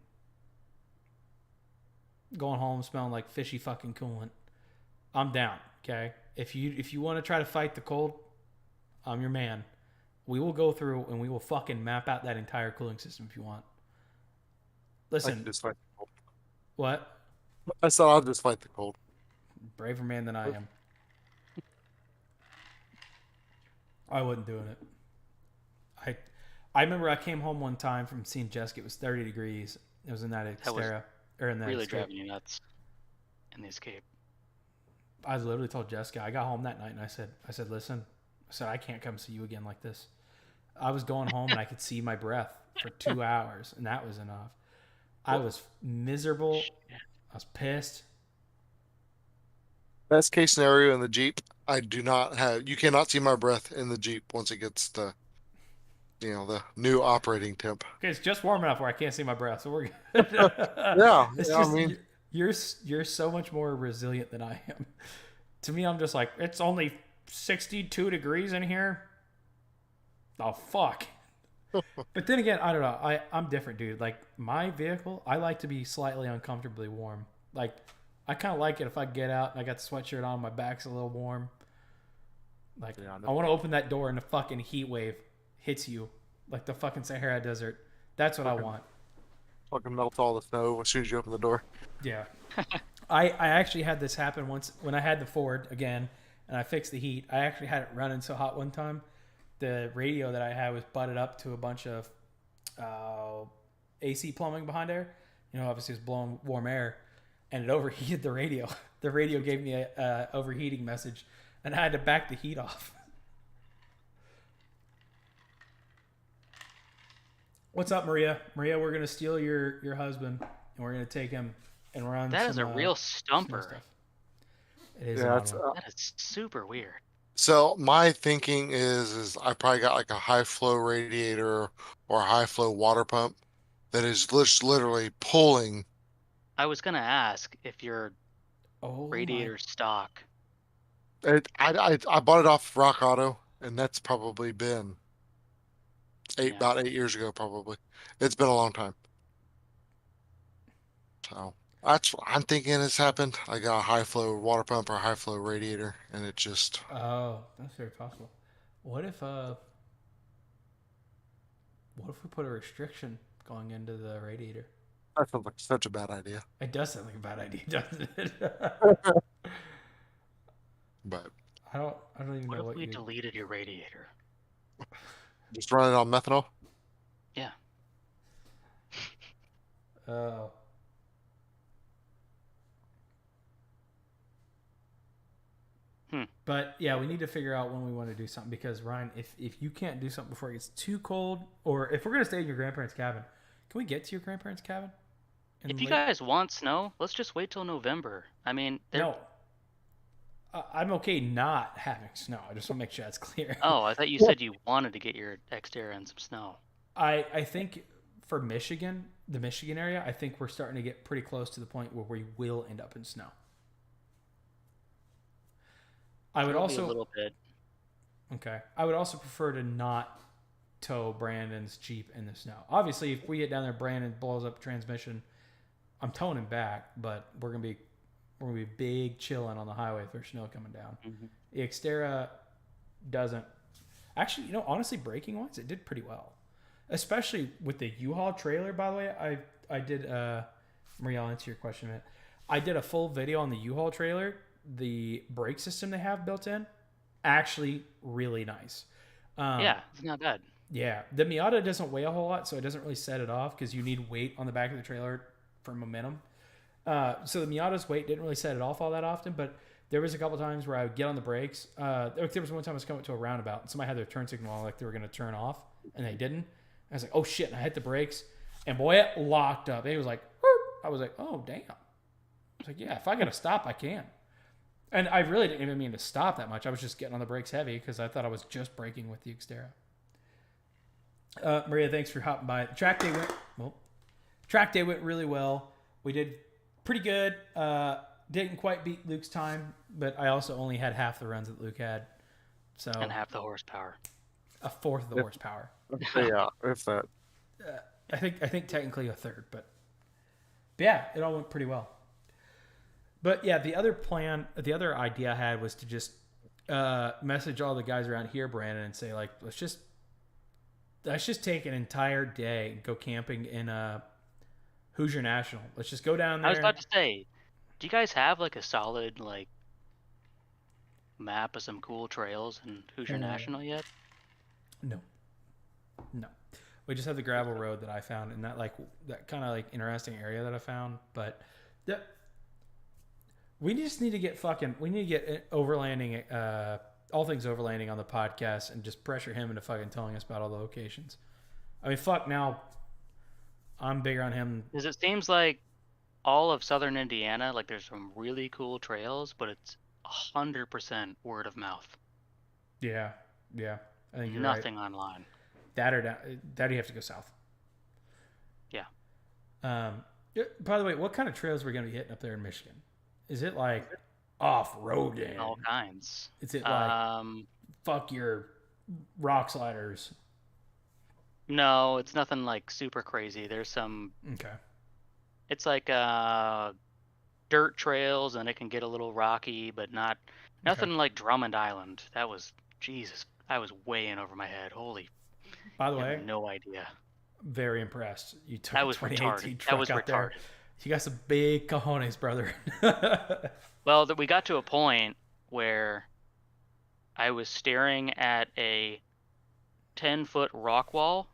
going home smelling like fishy fucking coolant. I'm down. Okay, if you want to try to fight the cold, I'm your man. We will go through and we will fucking map out that entire cooling system if you want. Listen, just fight the cold. What? I said I'll just fight the cold. Braver man than I am. I wasn't doing it. I remember I came home one time from seeing Jessica. It was 30 degrees. It was in that Xterra. Or in that really Escape. driving you nuts in the Escape. I literally told Jessica, I got home that night and I said, listen, I can't come see you again like this. I was going home and I could see my breath for 2 hours, and that was enough. I was miserable. I was pissed. Best case scenario in the Jeep, you cannot see my breath in the Jeep once it gets to, the new operating temp. Okay, it's just warm enough where I can't see my breath, so we're good. Yeah, it's just, I mean, you're so much more resilient than I am. To me, I'm just like, it's only 62 degrees in here. Oh, fuck. But then again, I don't know. I'm different, dude. Like, my vehicle, I like to be slightly uncomfortably warm. Like, I kind of like it if I get out and I got the sweatshirt on, my back's a little warm. Like, I want to open that door and the fucking heat wave hits you like the fucking Sahara Desert. That's what I want. Fucking melts all the snow as soon as you open the door. Yeah. I actually had this happen once when I had the Ford again and I fixed the heat. I actually had it running so hot one time. The radio that I had was butted up to a bunch of AC plumbing behind there. Obviously it was blowing warm air, and it overheated the radio. The radio gave me a overheating message, and I had to back the heat off. What's up, Maria? Maria, we're gonna steal your husband, and we're gonna take him and run. That is a real stumper. It is. Yeah, that is super weird. So my thinking is I probably got like a high flow radiator or a high flow water pump that is just literally pulling. I was gonna ask if your radiator stock. I bought it off Rock Auto, and that's probably been about 8 years ago. Probably it's been a long time. So that's what I'm thinking has happened. I got a high flow water pump or a high flow radiator, and it just. Oh, that's very possible. What if we put a restriction going into the radiator? That sounds like such a bad idea. It does sound like a bad idea, doesn't it? But I don't even know what if we deleted your radiator? Just run it on methanol? Yeah. Oh. But yeah, we need to figure out when we want to do something, because Ryan, if you can't do something before it gets too cold, or if we're gonna stay in your grandparents' cabin, can we get to your grandparents' cabin? If you guys want snow, let's just wait till November. I mean, no. I'm okay not having snow. I just want to make sure that's clear. Oh, I thought you said you wanted to get your Xterra in some snow. I think for Michigan, the Michigan area, I think we're starting to get pretty close to the point where we will end up in snow. I would also a little bit. Okay. I would also prefer to not tow Brandon's Jeep in the snow. Obviously, if we get down there, Brandon blows up transmission, I'm towing him back, but we're gonna be big chilling on the highway if there's snow coming down. Mm-hmm. The Xterra doesn't actually, honestly, braking wise, it did pretty well, especially with the U-Haul trailer. By the way, I did. Maria, I'll answer your question in a minute. I did a full video on the U-Haul trailer. The brake system they have built in, actually really nice. Yeah, it's not bad. Yeah, the Miata doesn't weigh a whole lot, so it doesn't really set it off because you need weight on the back of the trailer for momentum. So the Miata's weight didn't really set it off all that often, but there was a couple times where I would get on the brakes. There was one time I was coming to a roundabout and somebody had their turn signal on like they were going to turn off. and they didn't. I was like, oh shit! And I hit the brakes, and boy, it locked up. It was like, "Whoop." I was like, oh damn. I was like, yeah, if I gotta stop, I can. And I really didn't even mean to stop that much. I was just getting on the brakes heavy because I thought I was just braking with the Xterra. Maria, thanks for hopping by. Track day went really well. We did pretty good. Didn't quite beat Luke's time, but I also only had half the runs that Luke had. So And half the horsepower. a fourth of the horsepower. Yeah, if that. I think technically a third, but yeah, it all went pretty well. But yeah, the other idea I had was to just message all the guys around here, Brandon, and say like, let's just take an entire day and go camping in Hoosier National. Let's just go down there. I was about to say, do you guys have like a solid like map of some cool trails in Hoosier National yet? No. We just have the gravel road that I found in that kind of like interesting area that I found. But yeah, we just need to get overlanding, all things overlanding on the podcast and just pressure him into fucking telling us about all the locations. I mean, fuck, now I'm bigger on him. Because it seems like all of southern Indiana, like there's some really cool trails, but it's 100% word of mouth. Yeah. I think you're Nothing right. online. That you have to go south. Yeah. By the way, what kind of trails we're going to be hitting up there in Michigan? Is it like off-roading? All kinds. Is it like fuck your rock sliders? No, it's nothing like super crazy. There's some. Okay. It's like dirt trails, and it can get a little rocky, but nothing like Drummond Island. That was Jesus. I was way in over my head. Holy. By the I way, have no idea. Very impressed. You took That was a 2018 retarded. truck That was out retarded. there. You got some big cojones, brother. Well, we got to a point where I was staring at a 10-foot rock wall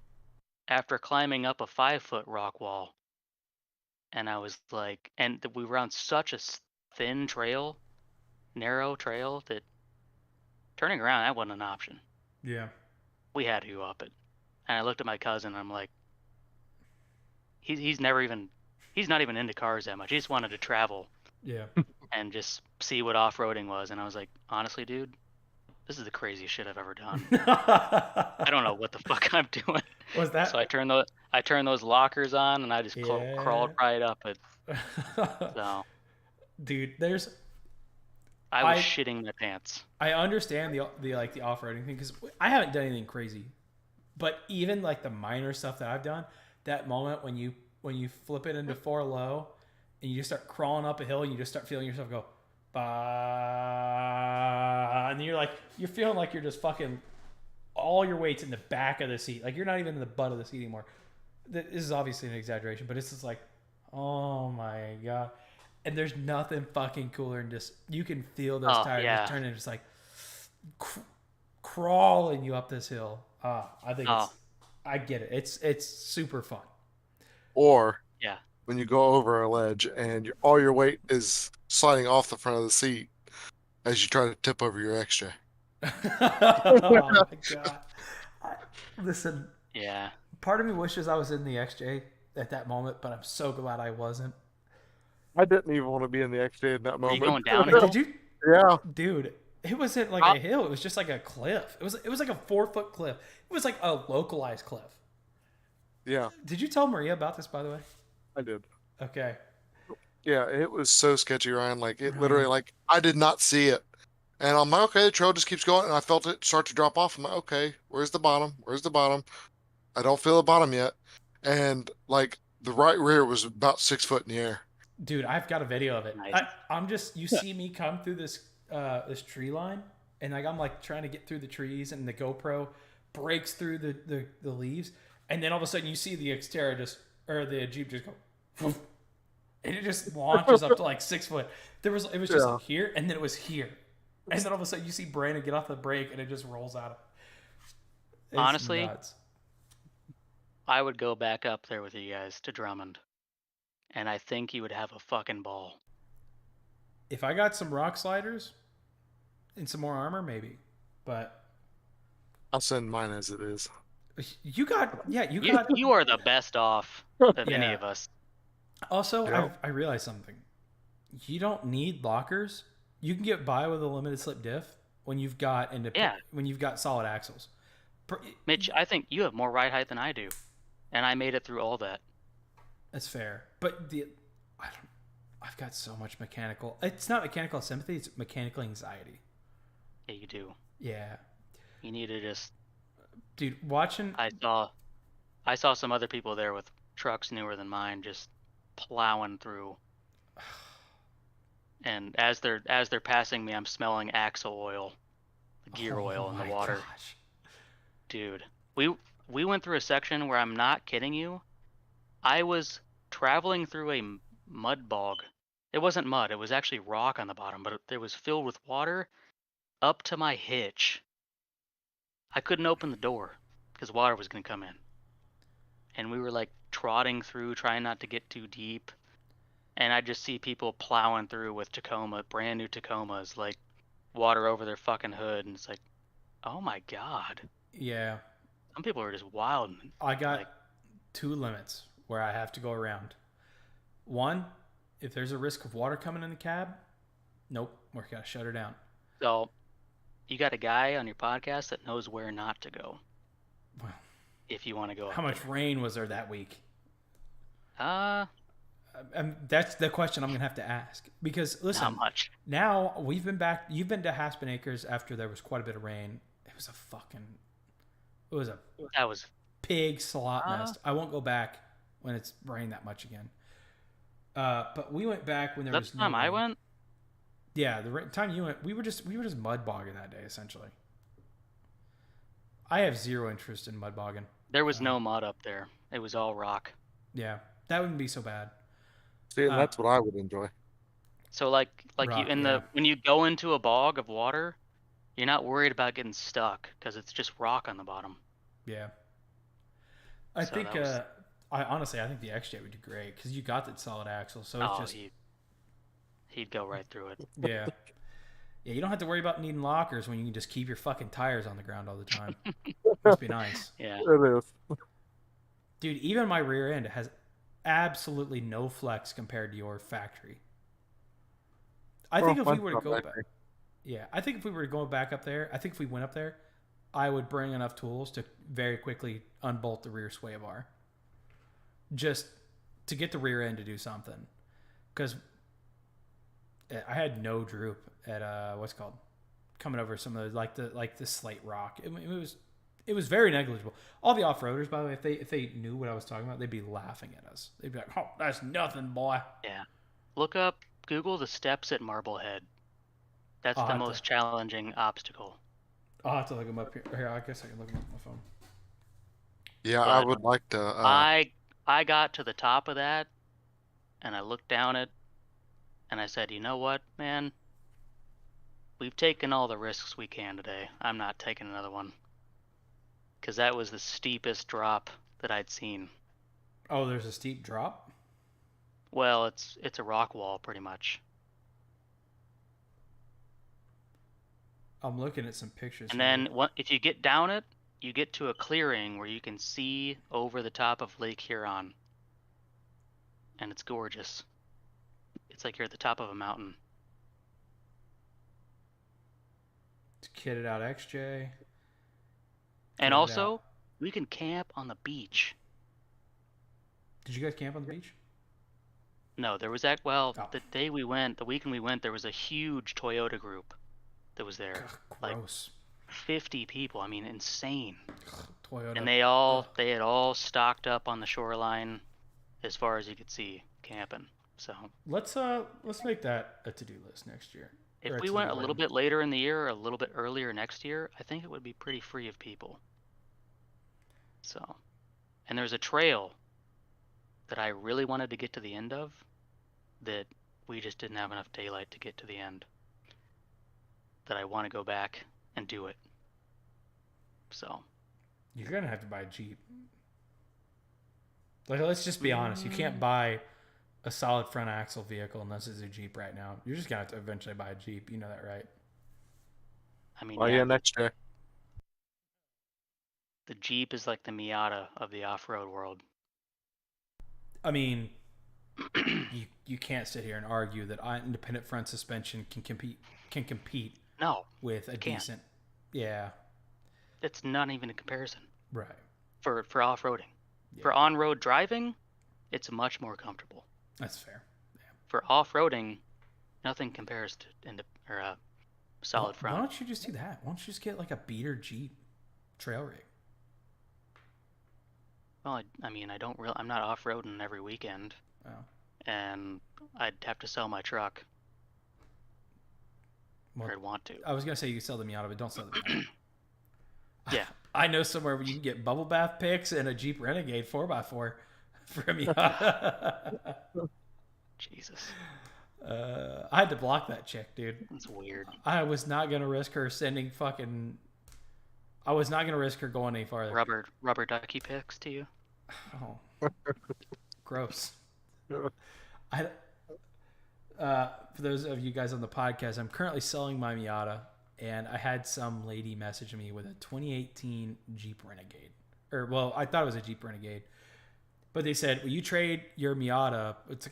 after climbing up a 5-foot rock wall. And I was like, and we were on such a thin trail, narrow trail, that turning around, that wasn't an option. Yeah. We had to go up it. And I looked at my cousin, and I'm like, he's not even into cars that much. He just wanted to travel. Yeah. And just see what off-roading was. And I was like, honestly, dude, this is the craziest shit I've ever done. I don't know what the fuck I'm doing. Was that? So I turned those lockers on, and I just crawled right up it. So, dude, I was shitting my pants. I understand the off-roading thing because I haven't done anything crazy, but even like the minor stuff that I've done, that moment when you flip it into 4 low and you just start crawling up a hill and you just start feeling yourself go, bah, and you're feeling like you're just fucking all your weight's in the back of the seat, like you're not even in the butt of the seat anymore. This is obviously an exaggeration, but it's just like, oh my god. And there's nothing fucking cooler than just you can feel those tires just turning, just like crawling you up this hill. I think I get it. It's super fun. Or yeah, when you go over a ledge and all your weight is sliding off the front of the seat as you try to tip over your extra. Oh my god! Listen. Yeah. Part of me wishes I was in the XJ at that moment, but I'm so glad I wasn't. I didn't even want to be in the XJ in that moment. Were you going downhill? Did you? Yeah. Dude, it wasn't like a hill. It was just like a cliff. It was like a 4-foot cliff. It was like a localized cliff. Yeah. Did you tell Maria about this, by the way? I did. Okay. Yeah, it was so sketchy, Ryan. Like, it literally, like, I did not see it. And I'm like, okay, the trail just keeps going. And I felt it start to drop off. I'm like, okay, where's the bottom? Where's the bottom? I don't feel the bottom yet. And, like, the right rear was about 6 foot in the air. Dude, I've got a video of it. Nice. I'm just, you see me come through this tree line, and like I'm like trying to get through the trees, and the GoPro breaks through the leaves, and then all of a sudden you see the Xterra or the Jeep just go, whoosh, and it just launches up to like 6 foot. It was just like here, and then it was here, and then all of a sudden you see Brandon get off the brake, and it just rolls out. It's honestly nuts. I would go back up there with you guys to Drummond. And I think you would have a fucking ball. If I got some rock sliders and some more armor, maybe. But I'll send mine as it is. You got You are the best off of any yeah. of us. Also, Yeah. I realized something. You don't need lockers. You can get by with a limited slip diff when you've got Yeah, solid axles. Mitch, I think you have more ride height than I do, and I made it through all that. That's fair, but I don't. I've got so much mechanical. It's not mechanical sympathy. It's mechanical anxiety. Yeah, you do. Yeah, You need to just. dude. Watching. I saw some other people there with trucks newer than mine just plowing through. And as they're passing me, I'm smelling axle oil, gear Oh oil in the my water. gosh, Dude, we went through a section where I'm not kidding you. I was traveling through a mud bog. It wasn't mud, it was actually rock on the bottom, but it was filled with water up to my hitch. I couldn't open the door because water was going to come in. And we were like trotting through, trying not to get too deep. And I just see people plowing through with Tacoma, brand new Tacomas, like water over their fucking hood. And it's like, oh my God. yeah. Some people are just wild. I got Like, 2 limits where I have to go around. One, if there's a risk of water coming in the cab, nope, we gotta shut her down. so you got a guy on your podcast that knows where not to go Well, if you want to go how up much rain was there that week? there. That's the question I'm gonna have to ask because listen, Not much. now we've been back. You've been to Haspen Acres after there was quite a bit of rain. It was a That was pig slop uh, nest. I won't go back when it's rained that much again. But we went back when there that's was the no time I rain. went. Yeah, time you went, we were just mud bogging that day essentially. I have zero interest in mud bogging. There was no mud up there. It was all rock. Yeah, that wouldn't be so bad. See, and Uh, that's what I would enjoy. So like you rock, in yeah, the when you go into a bog of water, you're not worried about getting stuck because it's just rock on the bottom. yeah. I So think. that was I think the XJ would do great because you got that solid axle, so it's oh just he'd go right through it. yeah, yeah. You don't have to worry about needing lockers when you can just keep your fucking tires on the ground all the time. Must be nice, Yeah. It is. dude. Even my rear end has absolutely no flex compared to your factory. I think if we Mine's were to not go that back, great. yeah, I think if we were to go back up there, I think if we went up there, I would bring enough tools to very quickly unbolt the rear sway bar, just to get the rear end to do something. Because I had no droop at what's it called coming over some of the slate rock. It was very negligible. All the off roaders, by the way, if they knew what I was talking about, they'd be laughing at us. They'd be like, "Oh, that's nothing, boy." Yeah. Google the steps at Marblehead. That's I'll the have to most challenging obstacle. look them up here. Here, I guess I can look them up on my phone. Yeah, I But would like to. I got to the top of that and I looked down it and I said, you know what, man? We've taken all the risks we can today. I'm not taking another one. Because that was the steepest drop that I'd seen. Oh, there's a steep drop. Well, it's a rock wall pretty much. I'm looking at some pictures. And here. then if you get down it, you get to a clearing where you can see over the top of Lake Huron. And it's gorgeous. It's like you're at the top of a mountain. It's kitted out XJ. And also, we can camp on the beach. Did you guys camp on the beach? No, there was the weekend we went, there was a huge Toyota group that was there. Ugh, gross. Like 50 people. I mean, insane. Toyota. And they had all stocked up on the shoreline as far as you could see, camping. So let's make that a to-do list next year. if we went a little bit later in the year or a little bit earlier next year, I think it would be pretty free of people. So, and there's a trail that I really wanted to get to the end of that we just didn't have enough daylight to get to the end. That I want to go back and do it. So you're gonna have to buy a Jeep. Like, let's just be honest. You can't buy a solid front axle vehicle unless it's a Jeep right now. You're just gonna have to eventually buy a Jeep. You know that, right? I mean, Oh yeah, next year. The Jeep is like the Miata of the off-road world. I mean, you can't sit here and argue that independent front suspension can compete No, with a can't. decent. Yeah. It's not even a comparison Right. for off-roading. Yeah. For on-road driving, it's much more comfortable. That's fair. Yeah. For off-roading, nothing compares to solid front. Why don't you just do that? Why don't you just get like a beater Jeep trail rig? Well, I mean, I'm not off-roading every weekend. Oh. And I'd have to sell my truck. Well, or I'd want to. I was gonna say you sell the Miata, but don't sell the Miata. Yeah. I know somewhere where you can get bubble bath picks and a Jeep Renegade 4x4 for a Miata. Jesus. I had to block that chick, dude. That's weird. I was not gonna risk her sending fucking. I was not gonna risk her going any farther. Rubber ducky pics to you. Oh, gross. For those of you guys on the podcast, I'm currently selling my Miata, and I had some lady message me with a 2018 Jeep Renegade. Or, well, I thought it was a Jeep Renegade, but they said, "Will you trade your Miata?" It's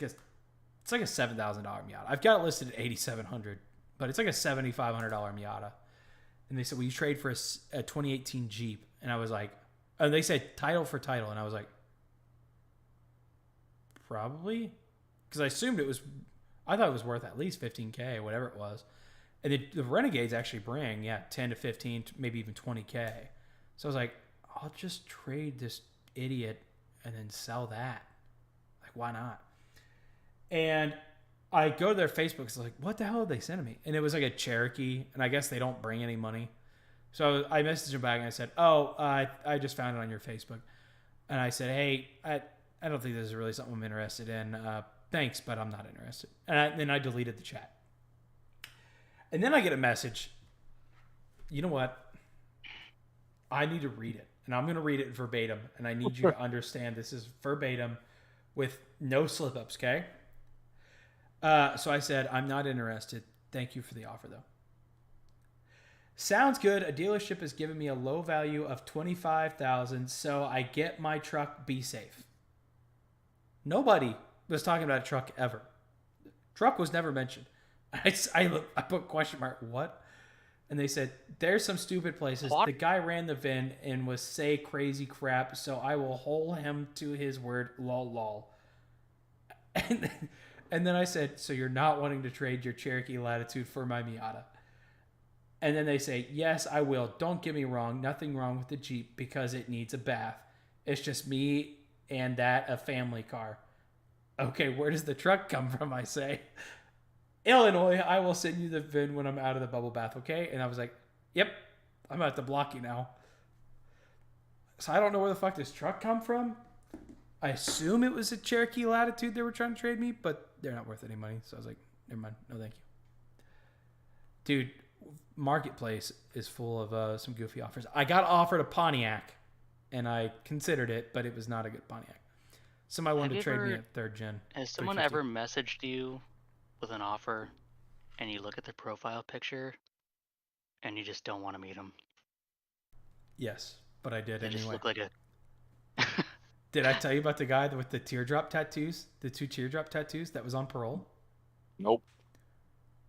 like a $7,000 Miata. I've got it listed at $8,700, but it's like a $7,500 Miata. And they said, "Will you trade for a 2018 Jeep?" And I was like, and they said title for title, and I was like, probably, because I assumed I thought it was worth at least $15K, whatever it was. And the Renegades actually bring 10 to 15, maybe even $20K. So I was like, I'll just trade this idiot and then sell that. Like, why not? And I go to their Facebook. It's like, what the hell did they send me? And it was like a Cherokee, and I guess they don't bring any money. So I messaged them back and I said, I just found it on your Facebook. And I said, hey, I don't think this is really something I'm interested in. Thanks, but I'm not interested. And then I deleted the chat. And then I get a message. You know what? I need to read it. And I'm going to read it verbatim. And I need you to understand this is verbatim with no slip-ups, okay? So I said, I'm not interested. Thank you for the offer, though. Sounds good. A dealership has given me a low value of $25,000, so I get my truck. Be safe. Nobody was talking about a truck ever. Truck was never mentioned. I put question mark, what? And they said, there's some stupid places. What? The guy ran the VIN and was say crazy crap, so I will hold him to his word, lol, lol. And then I said, so you're not wanting to trade your Cherokee Latitude for my Miata? And then they say, yes, I will. Don't get me wrong. Nothing wrong with the Jeep because it needs a bath. It's just me and that a family car. Okay, where does the truck come from, I say? Illinois, I will send you the VIN when I'm out of the bubble bath, okay? And I was like, yep, I'm about to block you now. So I don't know where the fuck this truck come from. I assume it was a Cherokee Latitude they were trying to trade me, but they're not worth any money. So I was like, never mind. No, thank you. Dude, Marketplace is full of some goofy offers. I got offered a Pontiac, and I considered it, but it was not a good Pontiac. Somebody wanted to trade me a third gen. Has someone ever messaged you with an offer, and you look at their profile picture, and you just don't want to meet them? Yes, but I did They anyway. just look like a... Did I tell you about the guy with the teardrop tattoos? The 2 teardrop tattoos that was on parole? Nope.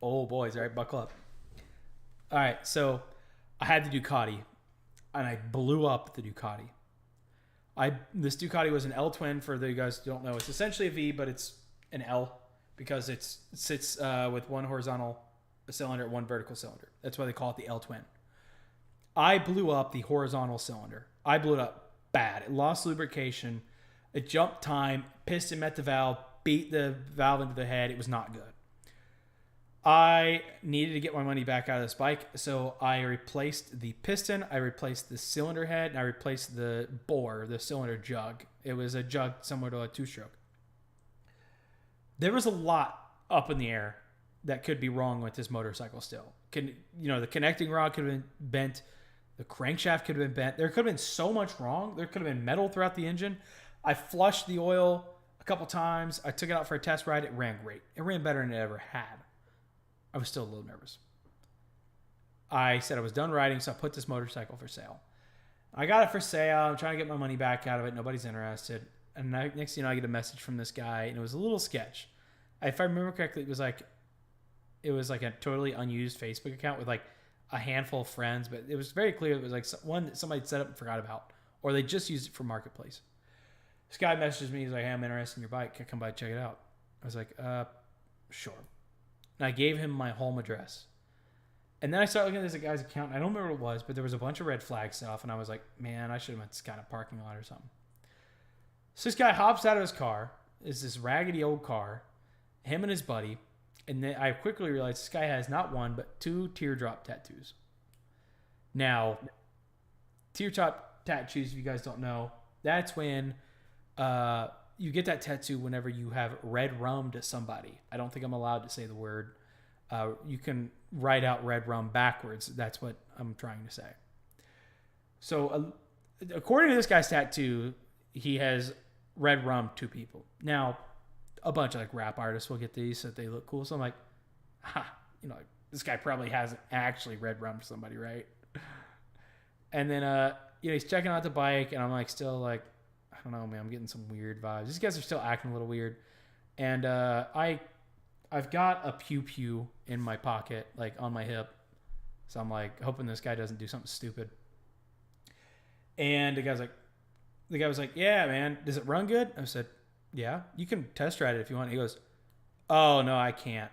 Oh, boys. All right, buckle up. All right, so I had the Ducati, and I blew up the Ducati. This Ducati was an L twin. For the you guys who don't know, it's essentially a V, but it's an L because it sits with one horizontal cylinder, one vertical cylinder. That's why they call it the L twin. I blew up the horizontal cylinder. I blew it up bad. It lost lubrication. It jumped time. Piston met the valve. Beat the valve into the head. It was not good. I needed to get my money back out of this bike, so I replaced the piston, I replaced the cylinder head, and I replaced the bore, the cylinder jug. It was a jug similar to a 2-stroke. There was a lot up in the air that could be wrong with this motorcycle still. The connecting rod could have been bent. The crankshaft could have been bent. There could have been so much wrong. There could have been metal throughout the engine. I flushed the oil a couple times. I took it out for a test ride. It ran great. It ran better than it ever had. I was still a little nervous. I said I was done riding, so I put this motorcycle for sale. I got it for sale. I'm trying to get my money back out of it. Nobody's interested. And next, I get a message from this guy, and it was a little sketch. If I remember correctly, it was like a totally unused Facebook account with like a handful of friends, but it was very clear it was like one that somebody set up and forgot about, or they just used it for marketplace. This guy messages me. He's like, "Hey, I'm interested in your bike. Can I come by and check it out?" I was like, sure. And I gave him my home address. And then I started looking at this guy's account. And I don't remember what it was, but there was a bunch of red flag stuff. And I was like, man, I should have went to this kind of parking lot or something. So this guy hops out of his car. It's this raggedy old car. Him and his buddy. And then I quickly realized this guy has not one, but 2 teardrop tattoos. Now, teardrop tattoos, if you guys don't know, that's when you get that tattoo whenever you have red rum to somebody. I don't think I'm allowed to say the word. You can write out red rum backwards. That's what I'm trying to say. So, according to this guy's tattoo, he has red rum to people. Now, a bunch of like rap artists will get these so that they look cool. So I'm like, like, this guy probably hasn't actually red rum to somebody, right? And then, he's checking out the bike, and I'm like, still like, I don't know, man. I'm getting some weird vibes. These guys are still acting a little weird, and I've got a pew in my pocket, like on my hip. So I'm like hoping this guy doesn't do something stupid. And the guy was like, yeah, man, does it run good? I said, yeah, you can test ride it if you want. He goes, oh no, I can't.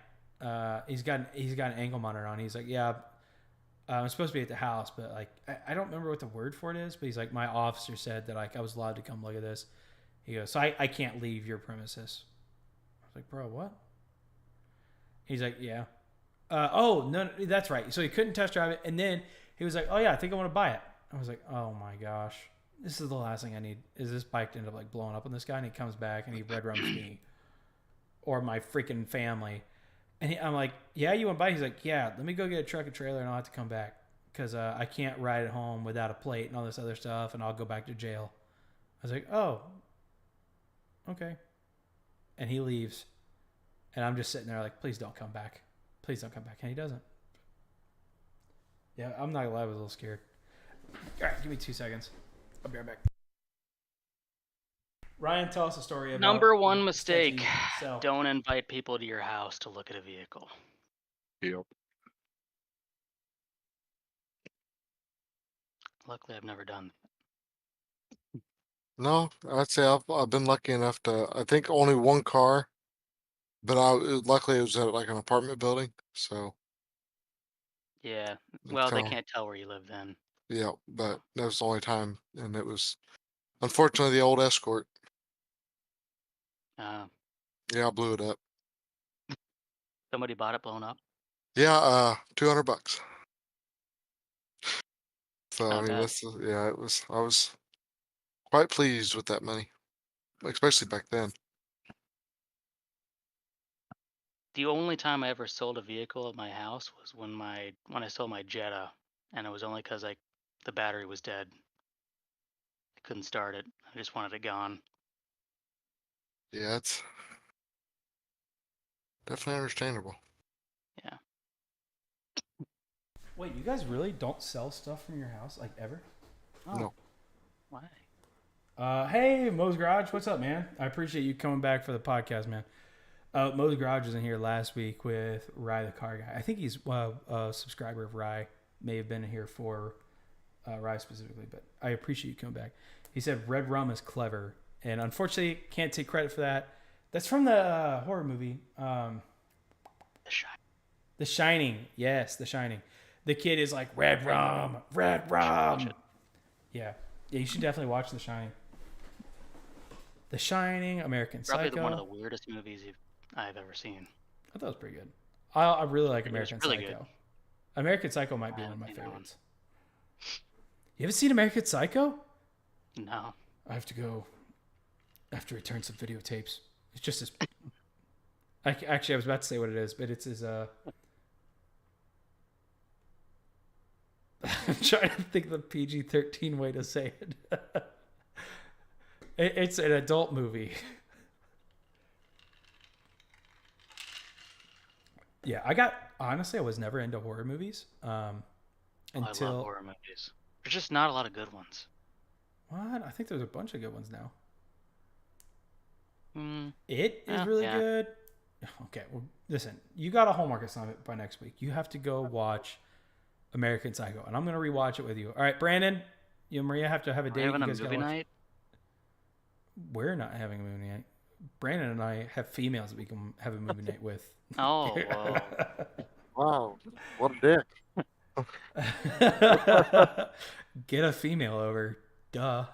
He's got an ankle monitor on. He's like, yeah, I'm supposed to be at the house, but like I don't remember what the word for it is. But he's like, my officer said that like I was allowed to come look at this. He goes, so I can't leave your premises. I was like, bro, what? He's like, yeah. Oh no, that's right. So he couldn't test drive it, and then he was like, oh yeah, I think I want to buy it. I was like, oh my gosh, this is the last thing I need. Is this bike to end up like blowing up on this guy, and he comes back and he red rums me or my freaking family. And I'm like, yeah, you want to buy? He's like, yeah, let me go get a truck and trailer and I'll have to come back because I can't ride it home without a plate and all this other stuff, and I'll go back to jail. I was like, oh, okay. And he leaves. And I'm just sitting there like, please don't come back. Please don't come back. And he doesn't. Yeah, I'm not gonna lie, I was a little scared. All right, give me 2 seconds. I'll be right back. Ryan, tell us a story about Number one mistake: sell. don't invite people to your house to look at a vehicle. Yep. Luckily, I've never done that. No, I'd say I've been lucky enough to. I think only one car, but luckily it was at like an apartment building. So Yeah. it's Well, they kinda, can't tell where you live then. yeah, but that was the only time, and it was unfortunately the old Escort. Yeah, I blew it up. Somebody bought it blown up. Yeah, $200. So I Not mean, bad. yeah, it was. I was quite pleased with that money, especially back then. The only time I ever sold a vehicle at my house was when I sold my Jetta, and it was only because the battery was dead. I couldn't start it. I just wanted it gone. Yeah, it's definitely understandable. Yeah. Wait, you guys really don't sell stuff from your house, like ever? Oh. No. Why? Hey, Mo's Garage, what's up, man? I appreciate you coming back for the podcast, man. Mo's Garage was in here last week with Rye the Car Guy. I think he's a subscriber of Rye. May have been here for Rye specifically, but I appreciate you coming back. He said red rum is clever, and unfortunately can't take credit for that. That's from the horror movie. The Shining. Yes, The Shining. The kid is like, red rum, red rum. Yeah, you should definitely watch The Shining. The Shining, American Psycho. Probably one of the weirdest movies I've ever seen. I thought it was pretty good. I really like American really Psycho. Good. American Psycho might be one of my favorites. You haven't seen American Psycho? No. I have to go. I have to return some videotapes. It's just as. Actually, I was about to say what it is, but it's as I'm trying to think of the PG-13 way to say it. It's an adult movie. Yeah, honestly, I was never into horror movies. Until I love horror movies. There's just not a lot of good ones. What? I think there's a bunch of good ones now. Mm, It is really yeah. good. Okay, well, listen, you got a homework assignment by next week. You have to go watch American Psycho, and I'm going to rewatch it with you. All right, Brandon, you and Maria have to have a We're date. having You a guys got to movie watch. night. We're not having a movie night. Brandon and I have females that we can have a movie night with. Oh, whoa. Wow, what a dick. Get a female over. Duh.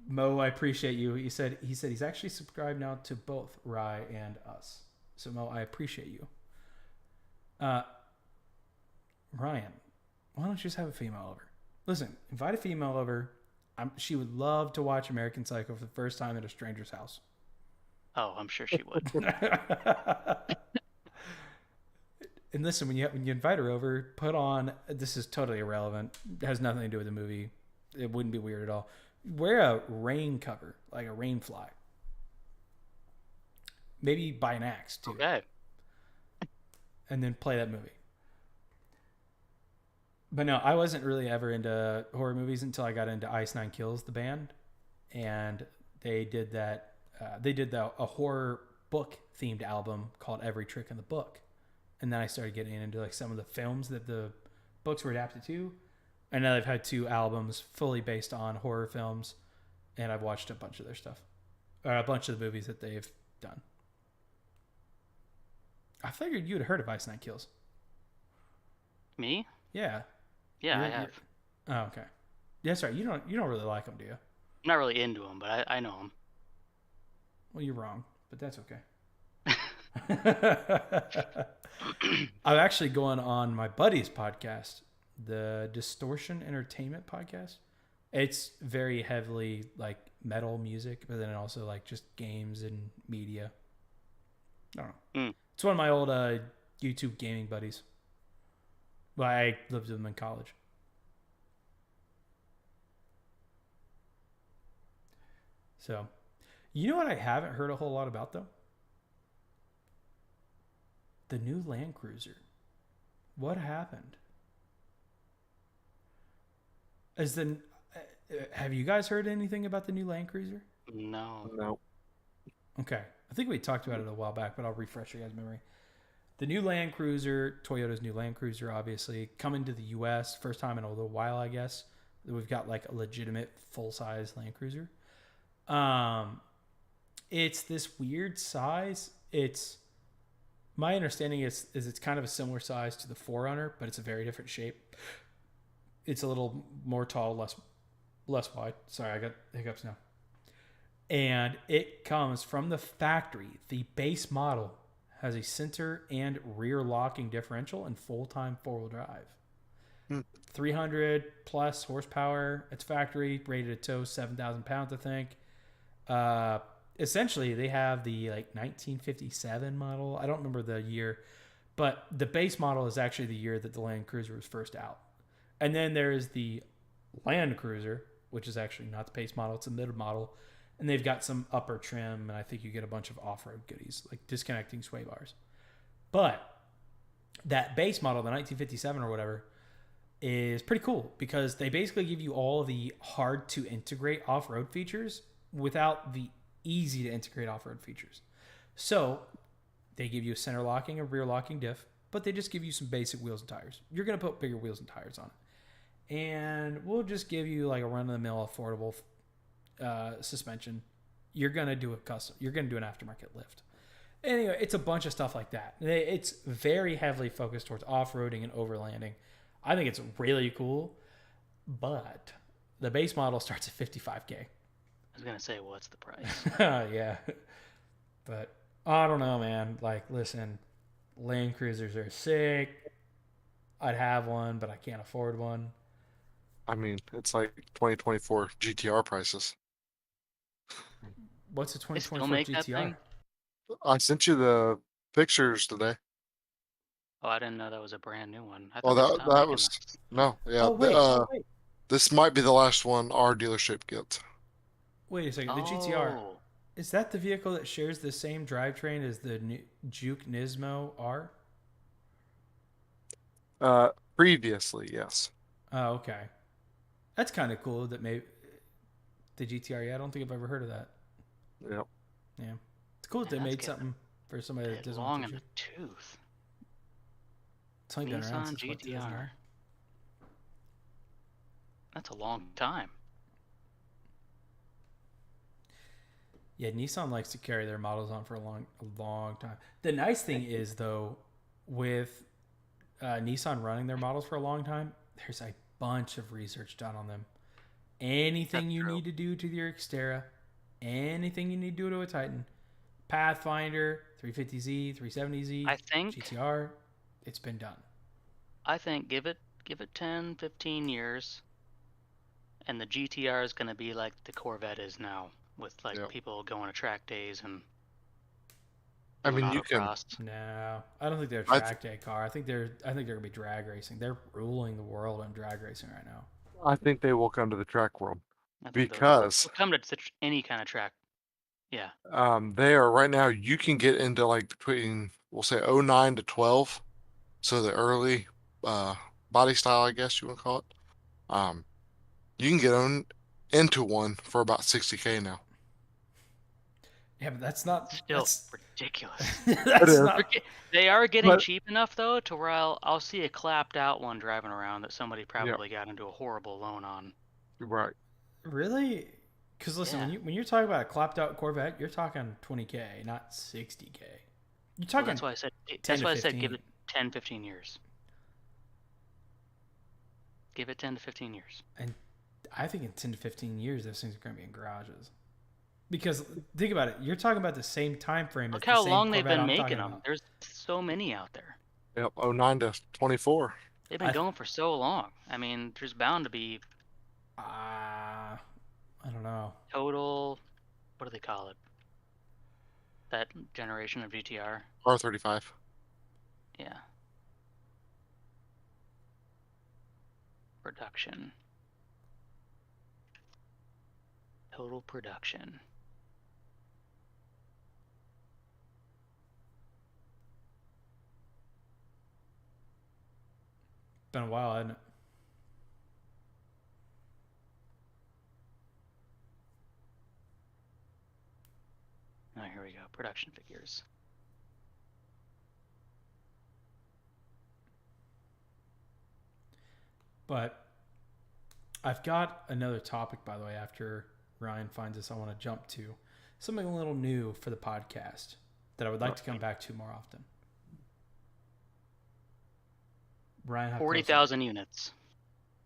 Mo, I appreciate you. He said he's actually subscribed now to both Rye and us. So Mo, I appreciate you. Uh, Ryan, why don't you just have a female over? Listen, invite a female over. She would love to watch American Psycho for the first time at a stranger's house. Oh, I'm sure she would. And listen, when you invite her over, put on, this is totally irrelevant. It has nothing to do with the movie. It wouldn't be weird at all. Wear a rain cover, like a rain fly. Maybe buy an axe too, Okay. and then play that movie. But no, I wasn't really ever into horror movies until I got into Ice Nine Kills, the band, and they did that. They did a horror book themed album called Every Trick in the Book, and then I started getting into like some of the films that the books were adapted to. And now they've had 2 albums fully based on horror films, and I've watched a bunch of their stuff, or a bunch of the movies that they've done. I figured you'd heard of Ice Nine Kills. Me? Yeah. Yeah, I You're- have. Oh, okay. That's right. You don't really like them, do you? I'm not really into them, but I know Well, you're wrong, but that's okay. them. I'm actually going on my buddy's podcast, the Distortion Entertainment podcast. It's very heavily like metal music, but then also like just games and media. I don't know. Mm. It's one of my old YouTube gaming buddies. Well, I lived with them in college. So, you know what I haven't heard a whole lot about though? The new Land Cruiser. What happened? As the Have you guys heard anything about the new Land Cruiser? No. No. Okay, I think we talked about it a while back, but I'll refresh your guys' memory. The new Land Cruiser, Toyota's new Land Cruiser, obviously coming to the U.S. first time in a little while, I guess. We've got like a legitimate full size Land Cruiser. It's this weird size. It's My understanding is it's kind of a similar size to the 4Runner, but it's a very different shape. It's a little more tall, less wide. Sorry, I got hiccups now. And it comes from the factory. The base model has a center and rear locking differential and full-time four-wheel drive. Hmm. 300 plus horsepower. It's factory rated to tow 7,000 pounds, I think. Essentially, they have the like 1957 model. I don't remember the year, but the base model is actually the year that the Land Cruiser was first out. And then there is the Land Cruiser, which is actually not the base model; it's a mid model, and they've got some upper trim, and I think you get a bunch of off-road goodies like disconnecting sway bars. But that base model, the 1957 or whatever, is pretty cool because they basically give you all the hard to integrate off-road features without the easy to integrate off-road features. So they give you a center locking, a rear locking diff, but they just give you some basic wheels and tires. You're going to put bigger wheels and tires on it. And we'll just give you like a run-of-the-mill affordable suspension. You're going to do a custom. You're going to do an aftermarket lift. Anyway, it's a bunch of stuff like that. It's very heavily focused towards off-roading and overlanding. I think it's really cool, but the base model starts at $55K. I was gonna say, what's the price? Yeah, but I don't know, man. Like, listen, Land Cruisers are sick. I'd have one, but I can't afford one. I mean, it's like 2024 GTR prices. What's a They still 2024 make that GTR? thing? I sent you the pictures today. Oh, I didn't know that was a brand new one. I Oh, thought they that stopped that making was those. no, yeah. Oh wait, This might be the last one our dealership gets. wait a second. The GTR, Oh, is that the vehicle that shares the same drivetrain as the Juke Nismo R? Previously, yes. Oh, okay. That's kind of cool that maybe the GTR. Yeah, I don't think I've ever heard of that. Yep. Yeah, it's cool that they Man, that's made getting something for a somebody that bit doesn't want long to in the drift. tooth. It's only been around Nissan since what, GTR. 2009? That's a long time. Yeah, Nissan likes to carry their models on for a long time. The nice thing is though, with Nissan running their models for a long time, there's a bunch of research done on them. Anything That's you true. need to do to your Xterra, anything you need to do to a Titan, Pathfinder, 350Z, 370Z, I think GTR, it's been done. give it 10, 15 years, and the GTR is going to be like the Corvette is now, with like Yep. people going to track days and I doing mean, you can. autocross. No, I don't think they're a I track day car. I think they're gonna be drag racing. They're ruling the world on drag racing right now. I think they will come to the track world I think because they'll come to any kind of track. Yeah. they are right now. You can get into like between we'll say 09 to 12, so the early body style, I guess you would call it. You can get on into one for about 60K now. Yeah, but that's not. Still ridiculous. That's not. They are getting But- cheap enough though to where I'll see a clapped out one driving around that somebody Yeah. probably got into a horrible loan on. Right. Really? Because listen, Yeah. when you're talking about a clapped out Corvette, you're talking 20K, not 60K. You're Well, talking. that's why I said 10 to give 15. it 10, 15 years. Give it 10 to 15 years. And I think in 10 to 15 years, those things are going to be in garages. Because think about it, you're talking about the same time frame. Look as how the same long they've Corvette been I'm making talking them. about. There's so many out there. Yep. 09 to 24. They've been going for so long. I mean, there's bound to be I don't know. total. What do they call it? That generation of GTR. R35. Yeah. Production. Total production. Been a while, hasn't it? Oh, here we go. Production figures. But I've got another topic, by the way, after Ryan finds this, I want to jump to something a little new for the podcast that I would like to come back to more often. Ryan, how close are you? 40,000 units.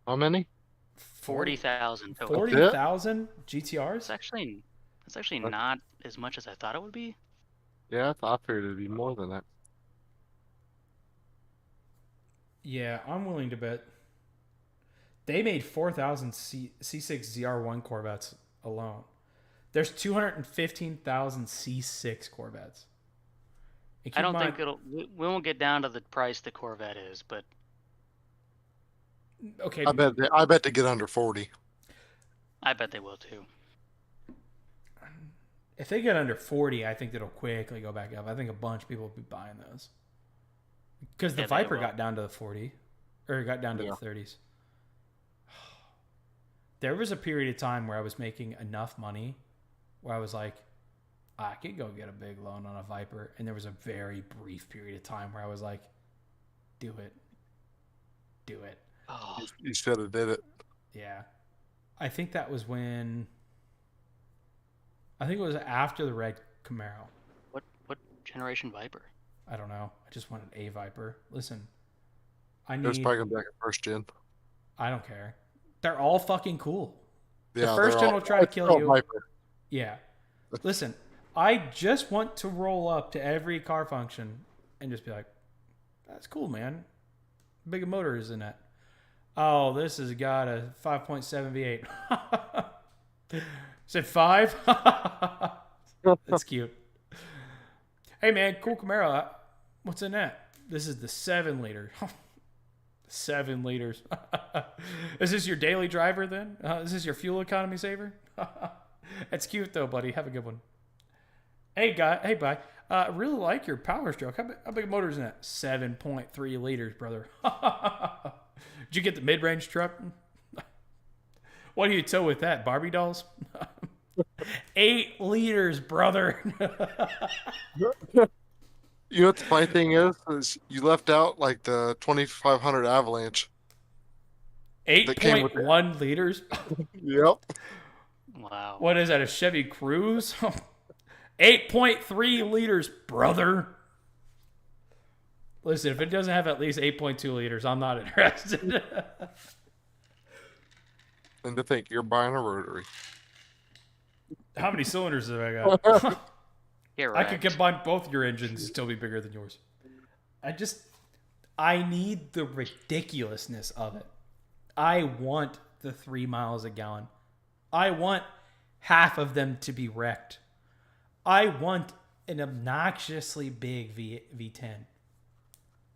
How many? 40,000 total. 40,000 GTRs? That's actually not as much as I thought it would be. Yeah, I figured it'd be more than that. Yeah, I'm willing to bet. They made 4,000 C6 ZR1 Corvettes alone. There's 215,000 C6 Corvettes. I don't think we won't get down to the price the Corvette is, but Okay. I bet they get under 40. I bet they will too. If they get under 40, I think it'll quickly go back up. I think a bunch of people will be buying those. Because the Yeah, they Viper will. got down to the 40. Or got down to the 30s. There was a period of time where I was making enough money where I was like, I could go get a big loan on a Viper. And there was a very brief period of time where I was like, do it. Do it. Oh, You should have did it. Yeah. I think that was when... I think it was after the red Camaro. what generation Viper? I don't know. I just wanted a Viper. Listen, It was probably gonna be like a first gen. I don't care. They're all fucking cool. Yeah, The first gen will try to kill you. Viper. Yeah. Listen, I just want to roll up to every car function and just be like, that's cool, man. Big motor is in it. Oh, this has got a 5.7 V8. Is it 5? That's cute. Hey, man, cool Camaro. What's in that? This is the 7-liter. 7 liters. Is this your daily driver then? Is this your fuel economy saver? That's cute though, buddy. Have a good one. Hey, bye. I really like your power stroke. How big a motor is in that? 7.3 liters, brother. Did you get the mid-range truck? What do you tow with that? Barbie dolls? 8 liters, brother. You know what the funny thing is you left out like the 2500 Avalanche that came with it. 8.1 liters? Yep. Wow. What is that, a Chevy Cruze? 8.3 liters, brother. Listen, if it doesn't have at least 8.2 liters, I'm not interested. And to think you're buying a rotary. How many cylinders have I got? I could combine both your engines and still be bigger than yours. I need the ridiculousness of it. I want the 3 miles a gallon. I want half of them to be wrecked. I want an obnoxiously big V10.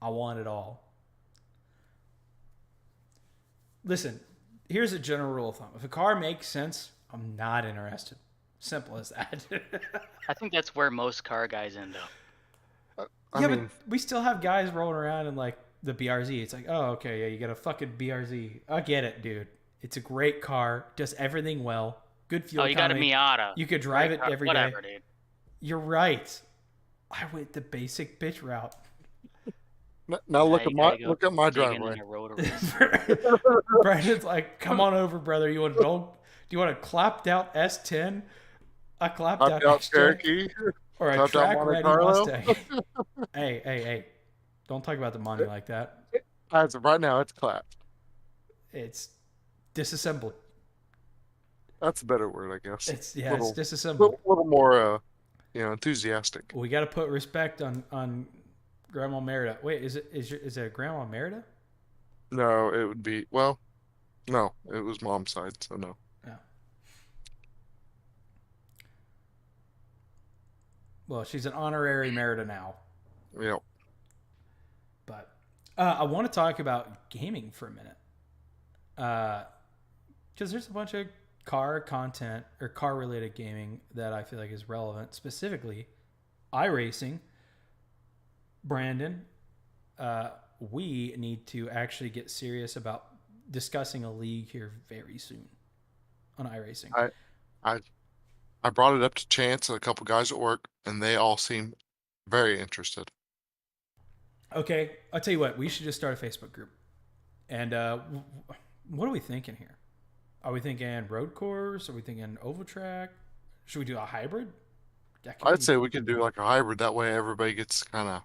I want it all. Listen, here's a general rule of thumb. If a car makes sense, I'm not interested. Simple as that. I think that's where most car guys end up. But we still have guys rolling around in like the BRZ. It's like, oh, okay, yeah, you got a fucking BRZ. I get it, dude. It's a great car. Does everything well. Good fuel economy. You got a Miata. You could drive it every day. Whatever, dude. You're right. I went the basic bitch route. Now look at my driveway. Brandon's like, come on over, brother. Do you want a clapped out S10? A clapped out Cherokee? Or a track ready Mustang? Hey. Don't talk about the money like that. As of right now, it's clapped. It's disassembled. That's a better word, I guess. It's disassembled. A little more enthusiastic. We got to put respect on Grandma Merida. Wait, is it Grandma Merida? No, it would be no, it was mom's side, so no. Yeah. Well, she's an honorary Merida now. Yep. But I want to talk about gaming for a minute. Because there's a bunch of car content or car related gaming that I feel like is relevant, specifically iRacing. Brandon, we need to actually get serious about discussing a league here very soon on iRacing. I brought it up to Chance and a couple guys at work, and they all seem very interested. Okay, I'll tell you what. We should just start a Facebook group. And what are we thinking here? Are we thinking road course? Are we thinking oval track? Should we do a hybrid? I'd say we could do like a hybrid. That way everybody gets kind of,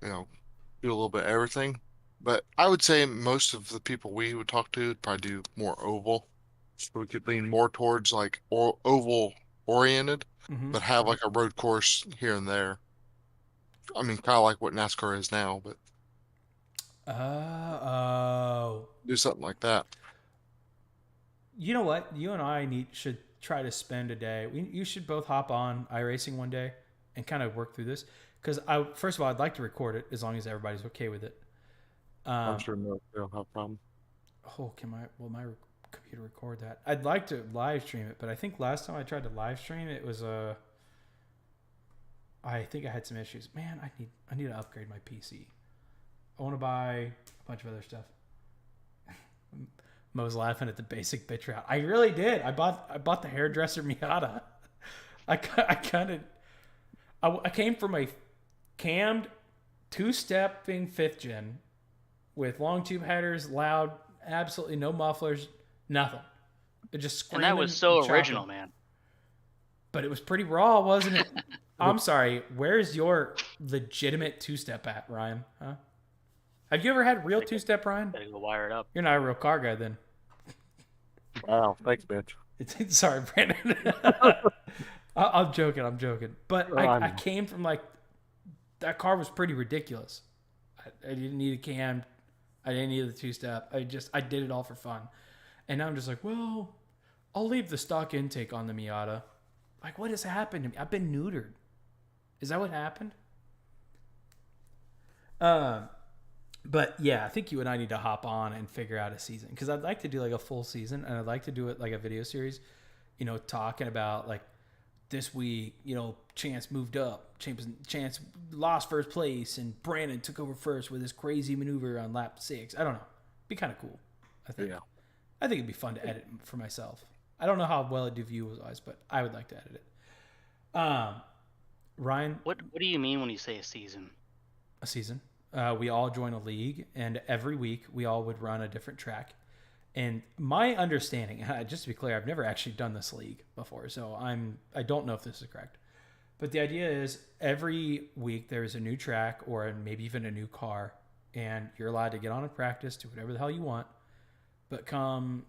do a little bit of everything. But I would say most of the people we would talk to would probably do more oval. So we could lean more towards like oval oriented, but have like a road course here and there. I mean, kind of like what NASCAR is now, but do something like that. You know what? You and I should try to spend a day. You should both hop on iRacing one day and kind of work through this. Because first of all, I'd like to record it as long as everybody's okay with it. I'm sure they'll have a problem. Oh, will my computer record that? I'd like to live stream it, but I think last time I tried to live stream it was I think I had some issues. Man, I need to upgrade my PC. I want to buy a bunch of other stuff. Mo's laughing at the basic bitch route. I really did. I bought the hairdresser Miata. I came from a cammed 2-stepping 5th gen with long tube headers, loud, absolutely no mufflers, nothing. It just screaming. And that was so original, man. But it was pretty raw, wasn't it? I'm sorry. Where's your legitimate 2-step at, Ryan? Huh? Have you ever had real 2-step, Ryan? Gotta go wire it up. You're not a real car guy, then. Wow, thanks, bitch. Sorry, Brandon. I'm joking. But I came from like that car was pretty ridiculous. I didn't need a cam. I didn't need the 2-step. I did it all for fun. And now I'm just like, well, I'll leave the stock intake on the Miata. Like, what has happened to me? I've been neutered. Is that what happened? But yeah, I think you and I need to hop on and figure out a season, because I'd like to do like a full season, and I'd like to do it like a video series, talking about like this week, Chance moved up, Chance lost first place, and Brandon took over first with his crazy maneuver on lap 6. I don't know. Be kind of cool, I think. Yeah. I think it'd be fun to edit for myself. I don't know how well it do views-wise, but I would like to edit it. Ryan, What do you mean when you say a season? a season. We all join a league, and every week we all would run a different track. And my understanding, just to be clear, I've never actually done this league before, so I don't know if this is correct. But the idea is every week there's a new track or maybe even a new car, and you're allowed to get on and practice, do whatever the hell you want. But come,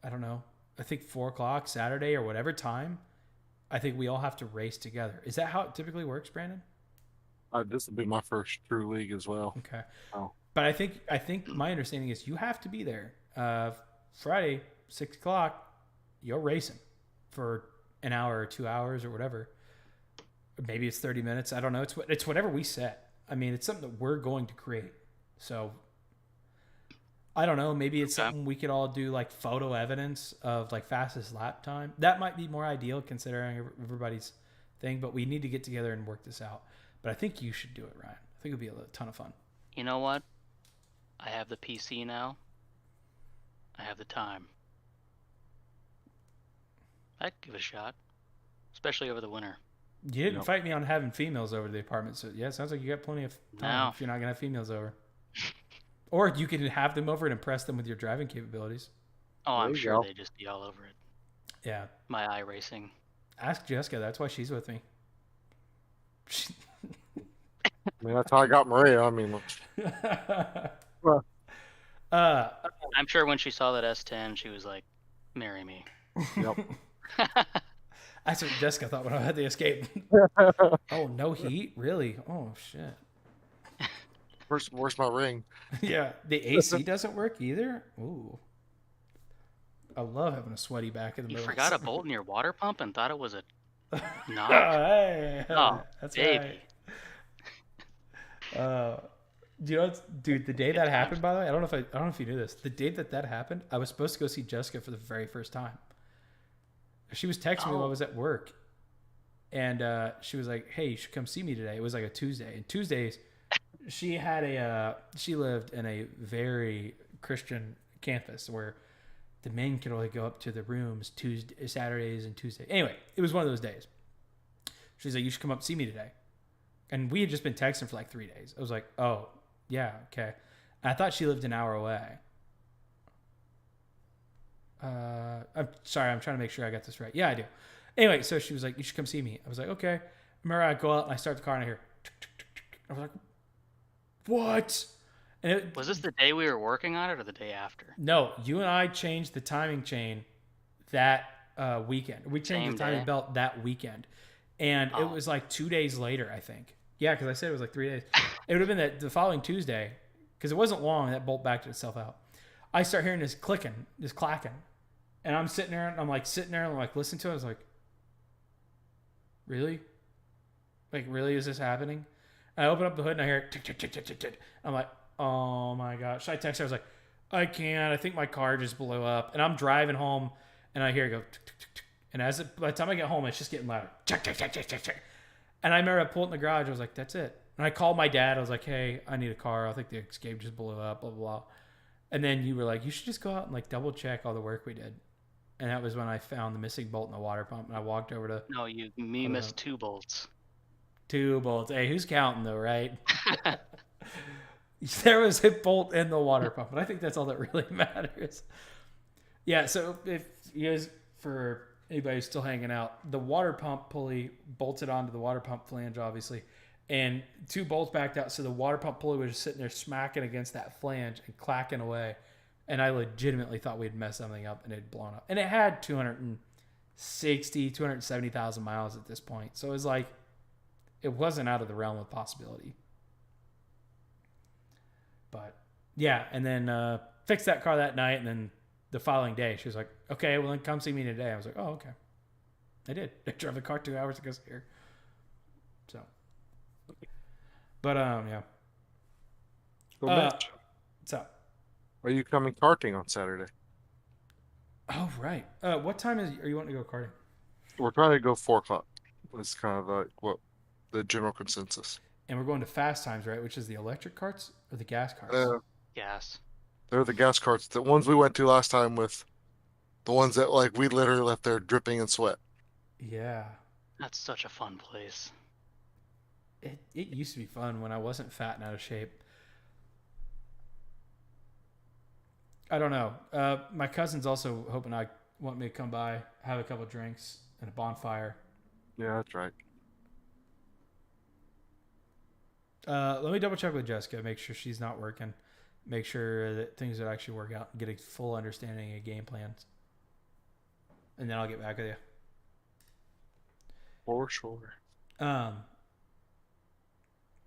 I don't know, I think 4 o'clock Saturday or whatever time, I think we all have to race together. Is that how it typically works, Brandon? This will be my first true league as well. Okay. Oh. But I think my understanding is you have to be there. Friday, 6 o'clock, you're racing for an hour or 2 hours or whatever. Maybe it's 30 minutes. I don't know. It's whatever we set. I mean, it's something that we're going to create. So I don't know. Maybe it's something we could all do, like photo evidence of like fastest lap time. That might be more ideal considering everybody's thing. But we need to get together and work this out. But I think you should do it, Ryan. I think it'd be a ton of fun. You know what? I have the PC now. I have the time. I'd give it a shot, especially over the winter. You didn't fight me on having females over to the apartment, so yeah, it sounds like you got plenty of time if you're not gonna have females over. Or you can have them over and impress them with your driving capabilities. Oh, I'm sure they'd just be all over it. Yeah. My iRacing. Ask Jessica. That's why she's with me. I mean, that's how I got Maria. I mean, I'm sure when she saw that S10, she was like, "Marry me." Yep. That's what Jessica thought when I had the Escape. Oh, no heat? Really? Oh, shit. Where's my ring? Yeah, the AC doesn't work either? Ooh. I love having a sweaty back in the You middle. forgot a bolt in your water pump and thought it was a knock? Hey, Oh, that's baby. Right. You know, dude, the day that happened, by the way, I don't know if you knew this. The day that happened, I was supposed to go see Jessica for the very first time. She was texting me while I was at work, and she was like, "Hey, you should come see me today." It was like a Tuesday, and Tuesdays, she lived in a very Christian campus where the men could only go up to the rooms Saturdays and Tuesdays. Anyway, it was one of those days. She's like, "You should come up and see me today," and we had just been texting for like 3 days. I was like, "Oh, yeah, okay." And I thought she lived an hour away. I'm sorry, I'm trying to make sure I got this right. Yeah, I do. Anyway, so she was like, "You should come see me." I was like, "Okay." Remember, I go out and I start the car and I hear, I was like, "What?" And Was this the day we were working on it or the day after? No, you and I changed the timing chain that weekend. We changed the timing belt that weekend. And it was like 2 days later, I think. Yeah, because I said it was like 3 days. It would have been the following Tuesday, because it wasn't long, that bolt backed itself out. I start hearing this clicking, this clacking. And I'm sitting there, and I'm like listening to it. I was like, really? Like, really, is this happening? And I open up the hood, and I hear it, tick, tick, tick, tick, tick, tick. I'm like, oh my gosh. So I text her, I was like, I can't. I think my car just blew up. And I'm driving home, and I hear it go, tick, tick, tick, tick. And by the time I get home, it's just getting louder. Check, check, check, check, check, check. And I remember I pulled in the garage. I was like, that's it. And I called my dad. I was like, hey, I need a car. I think the Escape just blew up, blah, blah, blah. And then you were like, you should just go out and like double check all the work we did. And that was when I found the missing bolt in the water pump. And I walked over to... No, you missed 2 bolts. 2 bolts. Hey, who's counting though, right? There was a bolt in the water pump. And I think that's all that really matters. Yeah, so if you guys, for anybody who's still hanging out, the water pump pulley bolted onto the water pump flange, obviously. And 2 bolts backed out. So the water pump pulley was just sitting there smacking against that flange and clacking away. And I legitimately thought we'd messed something up and it had blown up. And it had 270,000 miles at this point. So it was like, it wasn't out of the realm of possibility. But yeah, and then fixed that car that night. And then the following day, she was like, okay, well then come see me today. I was like, oh, okay. I did. I drove the car 2 hours to go see her. So. But yeah. So Mitch, what's up? are you coming karting on Saturday? Oh, right. What time are you wanting to go karting? We're trying to go 4 o'clock. It's kind of like what the general consensus. And we're going to fast times, right? Which is the electric carts or the gas carts? Gas. They're the gas carts. The ones we went to last time with the ones that like we literally left there dripping in sweat. Yeah. That's such a fun place. It used to be fun when I wasn't fat and out of shape. I don't know. My cousin's also hoping I want me to come by, have a couple drinks and a bonfire. Yeah, that's right. Let me double check with Jessica, make sure she's not working, make sure that things would actually work out, and get a full understanding of game plans, and then I'll get back with you. For sure.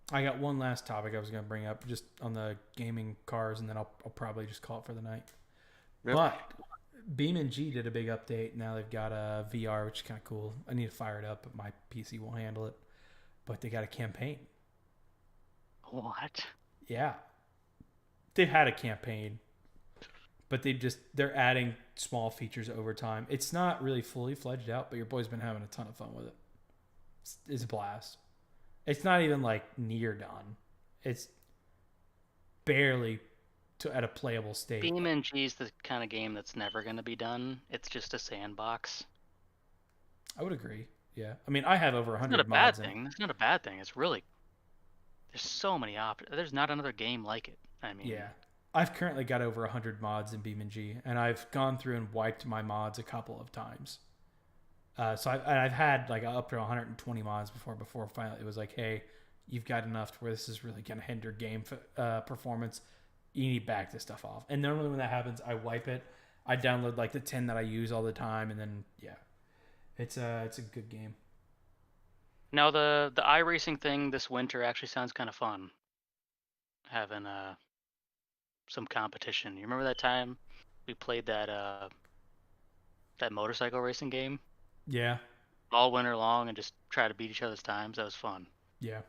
I got one last topic I was going to bring up just on the gaming cars, and then I'll probably just call it for the night. Yep. But BeamNG did a big update. Now they've got a VR, which is kind of cool. I need to fire it up, but my PC won't handle it. But they got a campaign. What? Yeah. They've had a campaign, but they're adding small features over time. It's not really fully fledged out, but your boy's been having a ton of fun with it. It's a blast. It's not even like near done. It's barely at a playable state. BeamNG is the kind of game that's never going to be done. It's just a sandbox. I would agree. Yeah. I mean, I have over 100 It's not a mods bad in it. thing. It's not a bad thing. It's really there's so many options. There's not another game like it. I mean, Yeah. I've currently got over 100 mods in BeamNG, and I've gone through and wiped my mods a couple of times. So I've had like up to 120 mods before finally it was like, hey, you've got enough to where this is really going to hinder game performance. You need to back this stuff off. And normally when that happens, I wipe it. I download like the 10 that I use all the time, and then yeah, it's a good game. now the iRacing thing this winter actually sounds kind of fun. Having some competition. You remember that time we played that motorcycle racing game Yeah, all winter long and just try to beat each other's times? That was fun. yeah.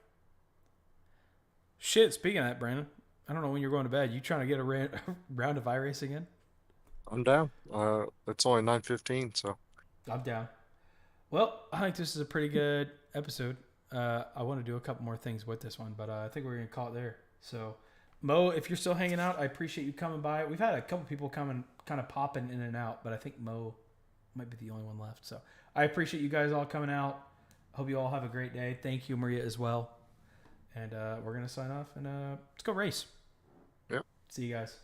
Shit. Speaking of that, Brandon, I don't know when you're going to bed. You trying to get a round of iRacing in? I'm down. It's only 9:15, so I'm down. Well, I think this is a pretty good episode. I want to do a couple more things with this one, but I think we're going to call it there. So, Mo, if you're still hanging out, I appreciate you coming by. We've had a couple people coming, kind of popping in and out, but I think Mo might be the only one left. So, I appreciate you guys all coming out. Hope you all have a great day. Thank you, Maria, as well. And we're going to sign off and let's go race. Yep. See you guys.